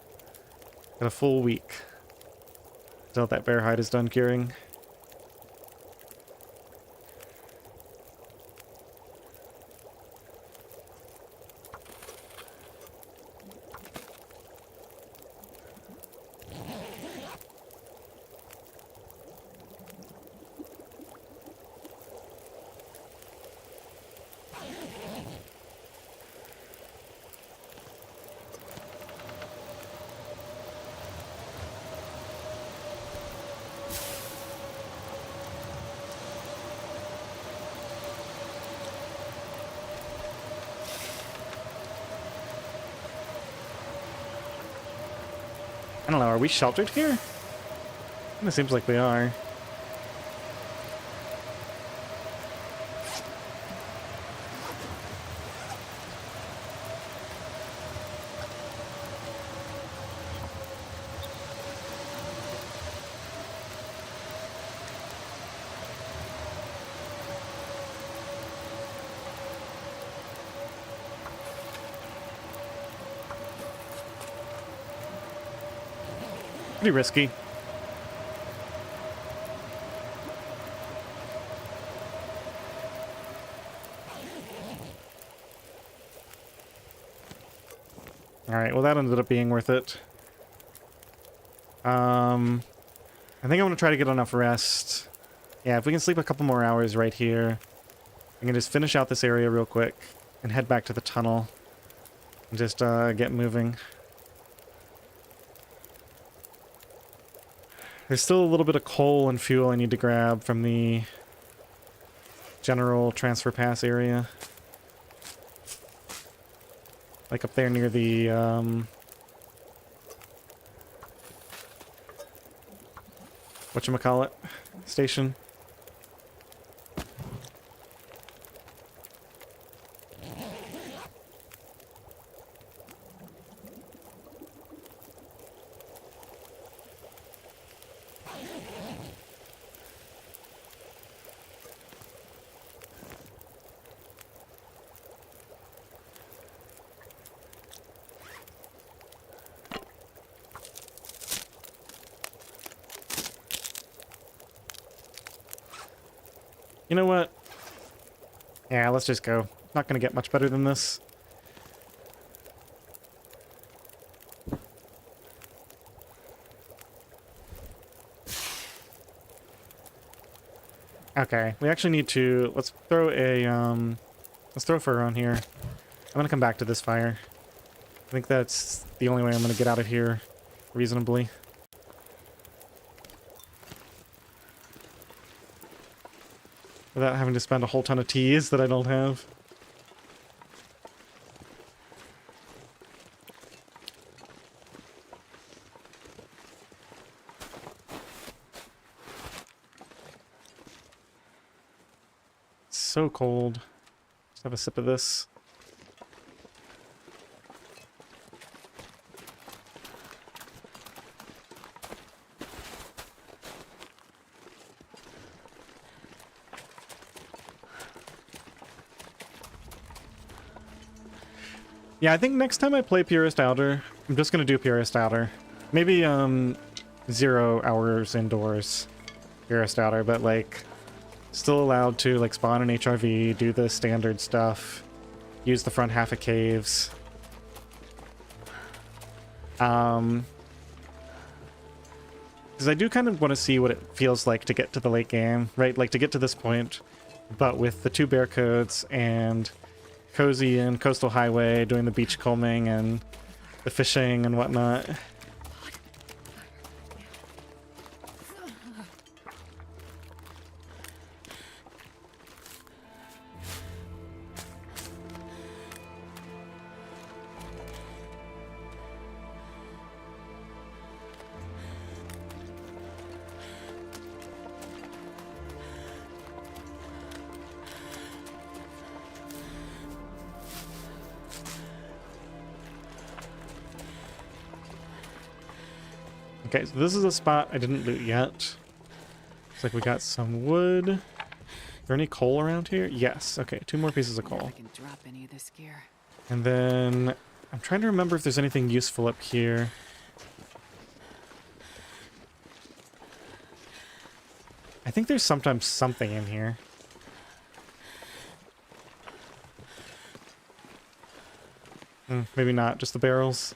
Got a full week until that bear hide is done curing. I don't know, are we sheltered here? It seems like we are. Pretty risky. Alright, well that ended up being worth it. I think I want to try to get enough rest. Yeah, if we can sleep a couple more hours right here, I can just finish out this area real quick and head back to the tunnel and just get moving. There's still a little bit of coal and fuel I need to grab from the general transfer pass area. Like up there near the, whatchamacallit station. You know what? Yeah, let's just go. Not gonna get much better than this. Okay, we actually need to... Let's throw a fur on here. I'm gonna come back to this fire. I think that's the only way I'm gonna get out of here reasonably. Without having to spend a whole ton of teas that I don't have. It's so cold. Just have a sip of this. Yeah, I think next time I play Purist Outer, I'm just gonna do Purist Outer. Maybe, 0 hours indoors Purist Outer, but, like, still allowed to, like, spawn an HRV, do the standard stuff, use the front half of caves. Because I do kind of want to see what it feels like to get to the late game, right? Like, to get to this point, but with the 2 bear codes and Cozy and Coastal Highway doing the beach combing and the fishing and whatnot. Okay, so this is a spot I didn't loot yet. Looks like we got some wood. Is there any coal around here? Yes. Okay, 2 more pieces of coal. I can drop any of this gear. And then I'm trying to remember if there's anything useful up here. I think there's sometimes something in here. Maybe not, just the barrels.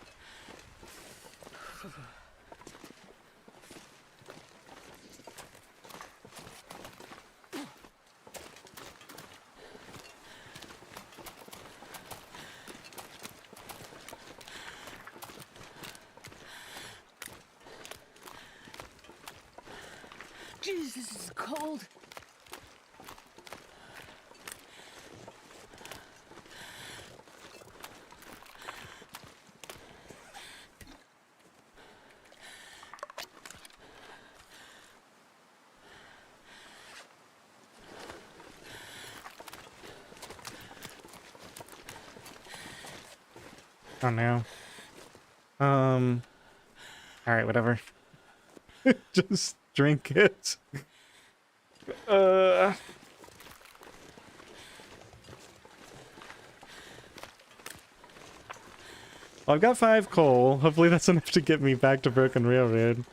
Jeez, this is cold. Oh no. Alright, whatever. Just drink it. Well, I've got 5 coal. Hopefully that's enough to get me back to Broken Railroad.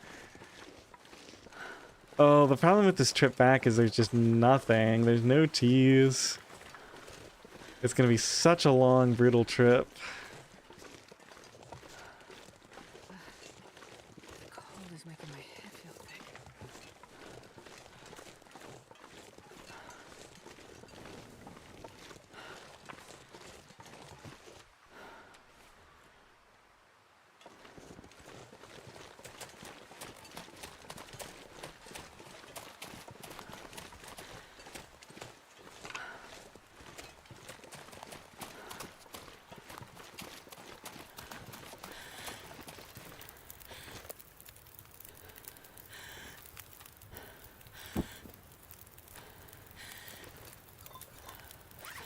Oh, the problem with this trip back is there's just nothing. There's no teas. It's gonna be such a long, brutal trip. The cold is making my head feel thick.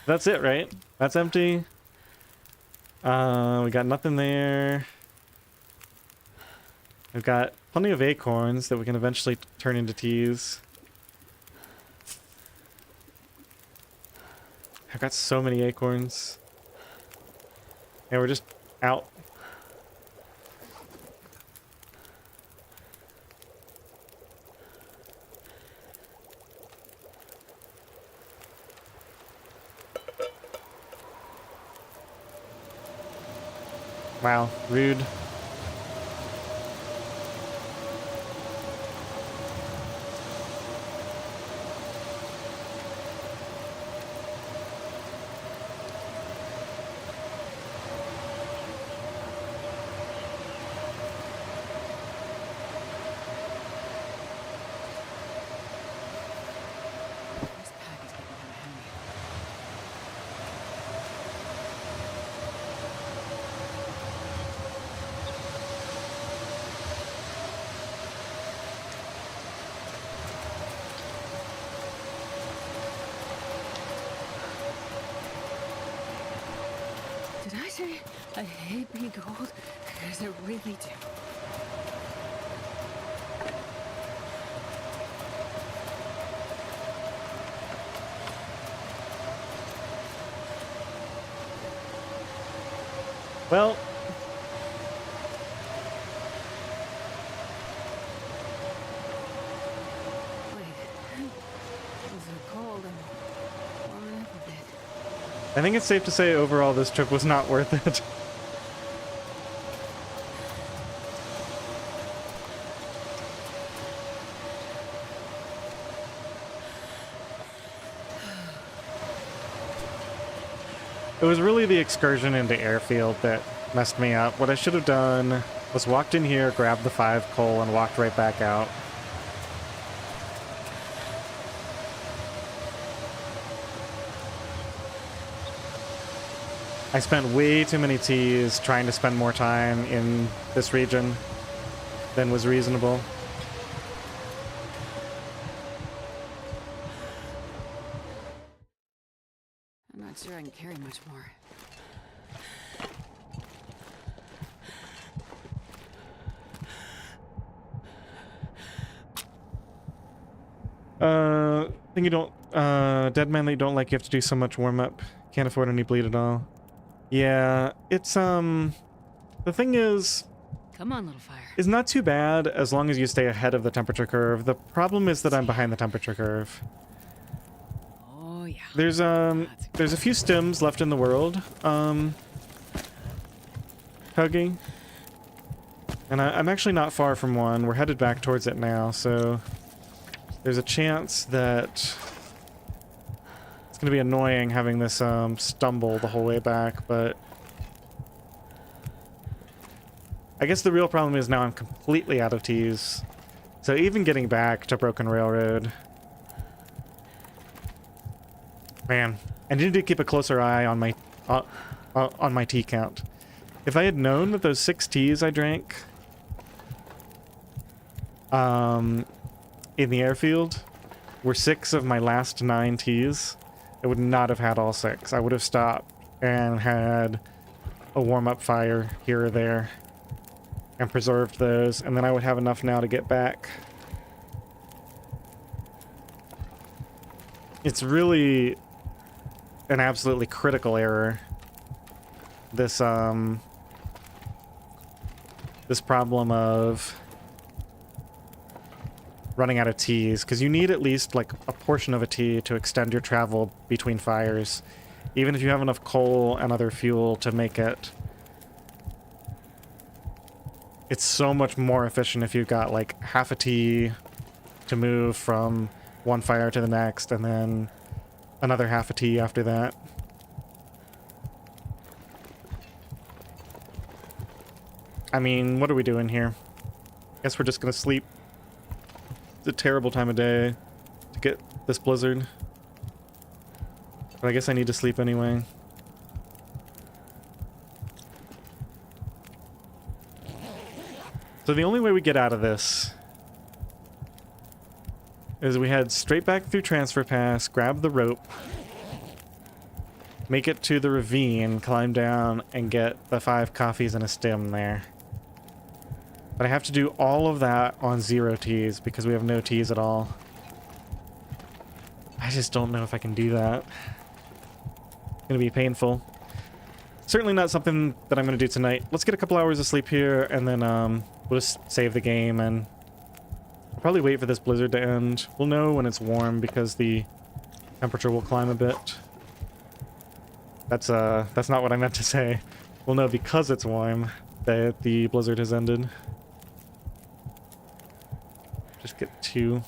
That's it, right? That's empty. We got nothing there. We've got plenty of acorns that we can eventually turn into teas. I've got so many acorns. Yeah, we're just out. Wow, rude. This pack is getting kind of heavy. Did I say I hate being cold? Because I really do. Well, Wait. It's so cold and warming up a bit. I think it's safe to say overall this trip was not worth it. It was really the excursion into airfield that messed me up. What I should have done was walked in here, grabbed the 5 coal, and walked right back out. I spent way too many teas trying to spend more time in this region than was reasonable. I'm not sure I can carry much more. Thing you don't, dead man that you don't like, you have to do so much warm up. Can't afford any bleed at all. Yeah, it's, the thing is Come on, little fire. not too bad as long as you stay ahead of the temperature curve. The problem is that I'm behind the temperature curve. Oh, yeah. There's a few stims left in the world, Huggy. And I'm actually not far from one. We're headed back towards it now, so there's a chance that it's going to be annoying having this stumble the whole way back, but I guess the real problem is now I'm completely out of teas. So even getting back to Broken Railroad, man, I need to keep a closer eye on my tea count. If I had known that those 6 teas I drank in the airfield were 6 of my last 9 teas, I would not have had all 6. I would have stopped and had a warm-up fire here or there and preserved those, and then I would have enough now to get back. It's really an absolutely critical error, this this problem of running out of teas, because you need at least like a portion of a tea to extend your travel between fires, even if you have enough coal and other fuel to make it. It's so much more efficient if you've got like half a tea to move from one fire to the next, and then another half a tea after that. I mean, what are we doing here? Guess we're just gonna sleep. It's a terrible time of day to get this blizzard. But I guess I need to sleep anyway. So the only way we get out of this is we head straight back through Transfer Pass, grab the rope, make it to the ravine, climb down, and get the 5 coffees and a stem there. But I have to do all of that on 0 teas because we have no teas at all. I just don't know if I can do that. It's gonna be painful. Certainly not something that I'm gonna do tonight. Let's get a couple hours of sleep here, and then we'll just save the game, and I'll probably wait for this blizzard to end. We'll know when it's warm because the temperature will climb a bit. That's not what I meant to say. We'll know because it's warm that the blizzard has ended. Just get 2.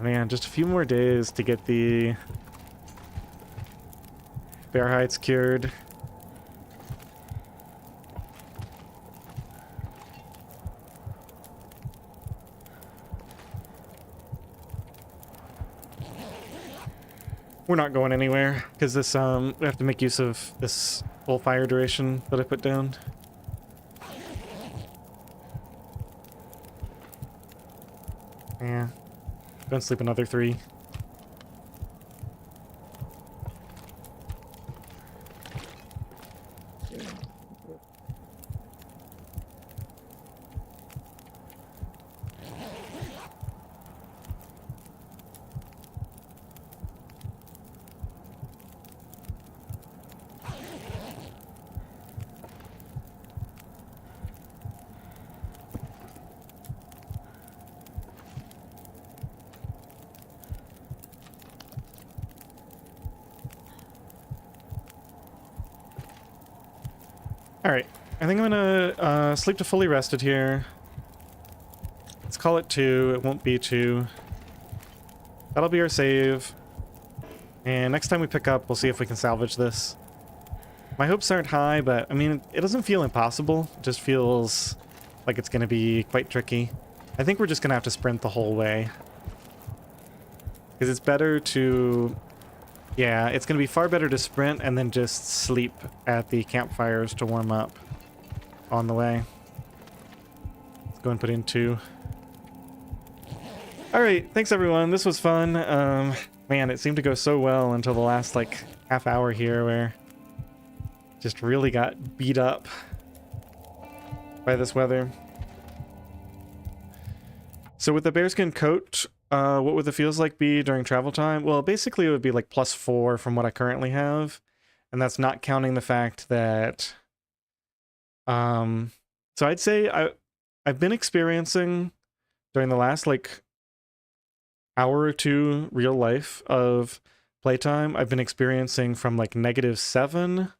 Man, just a few more days to get the bear hides cured. We're not going anywhere because this we have to make use of this full fire duration that I put down. Yeah. Gonna sleep another 3. Alright, I think I'm gonna sleep to fully rested here. Let's call it 2, it won't be 2. That'll be our save. And next time we pick up, we'll see if we can salvage this. My hopes aren't high, but I mean, it doesn't feel impossible. It just feels like it's gonna be quite tricky. I think we're just gonna have to sprint the whole way. Because it's better to... Yeah, it's going to be far better to sprint and then just sleep at the campfires to warm up on the way. Let's go and put in 2. Alright, thanks everyone. This was fun. Man, it seemed to go so well until the last, like, half hour here where just really got beat up by this weather. So with the bearskin coat... what would the feels like be during travel time? Well, basically it would be like +4 from what I currently have. And that's not counting the fact that... So I'd say I've been experiencing during the last like hour or 2 real life of playtime, I've been experiencing from like -7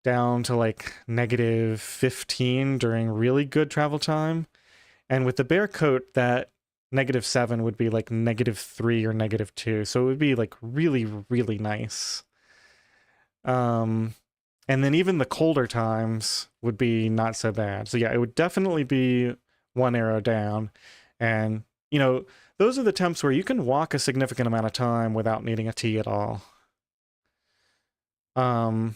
down to like -15 during really good travel time. And with the bear coat, that -7 would be like -3 or -2, so it would be like really, really nice. And then even the colder times would be not so bad. So yeah, it would definitely be 1 arrow down. And, you know, those are the temps where you can walk a significant amount of time without needing a tea at all. But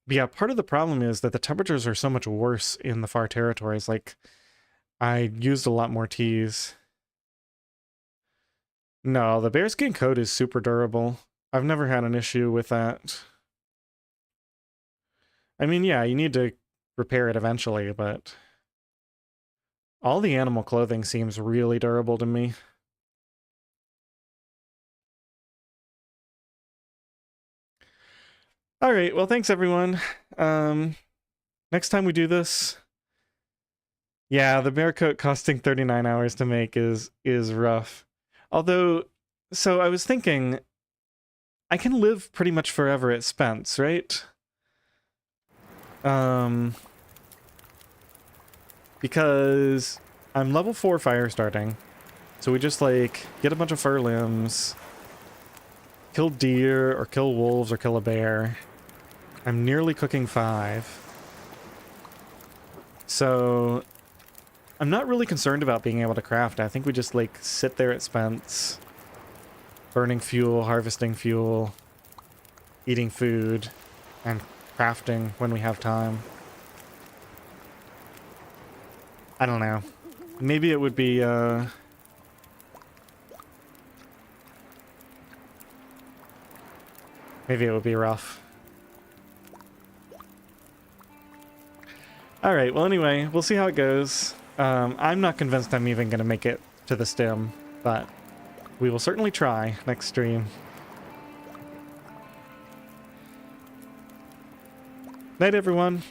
yeah, part of the problem is that the temperatures are so much worse in the far territories. Like, I used a lot more teas. No, the bearskin coat is super durable. I've never had an issue with that. I mean, yeah, you need to repair it eventually, but all the animal clothing seems really durable to me. All right, well, thanks everyone. Next time we do this, yeah, the bear coat costing 39 hours to make is rough. Although, so I was thinking, I can live pretty much forever at Spence, right? Because I'm level 4 fire starting. So we just like get a bunch of fur limbs, kill deer or kill wolves or kill a bear. I'm nearly cooking 5. So I'm not really concerned about being able to craft. I think we just like sit there at Spence burning fuel, harvesting fuel, eating food, and crafting when we have time. I don't know. Maybe it would be, maybe it would be rough. Alright, well anyway, we'll see how it goes. I'm not convinced I'm even going to make it to the stem, but we will certainly try next stream. Night, everyone.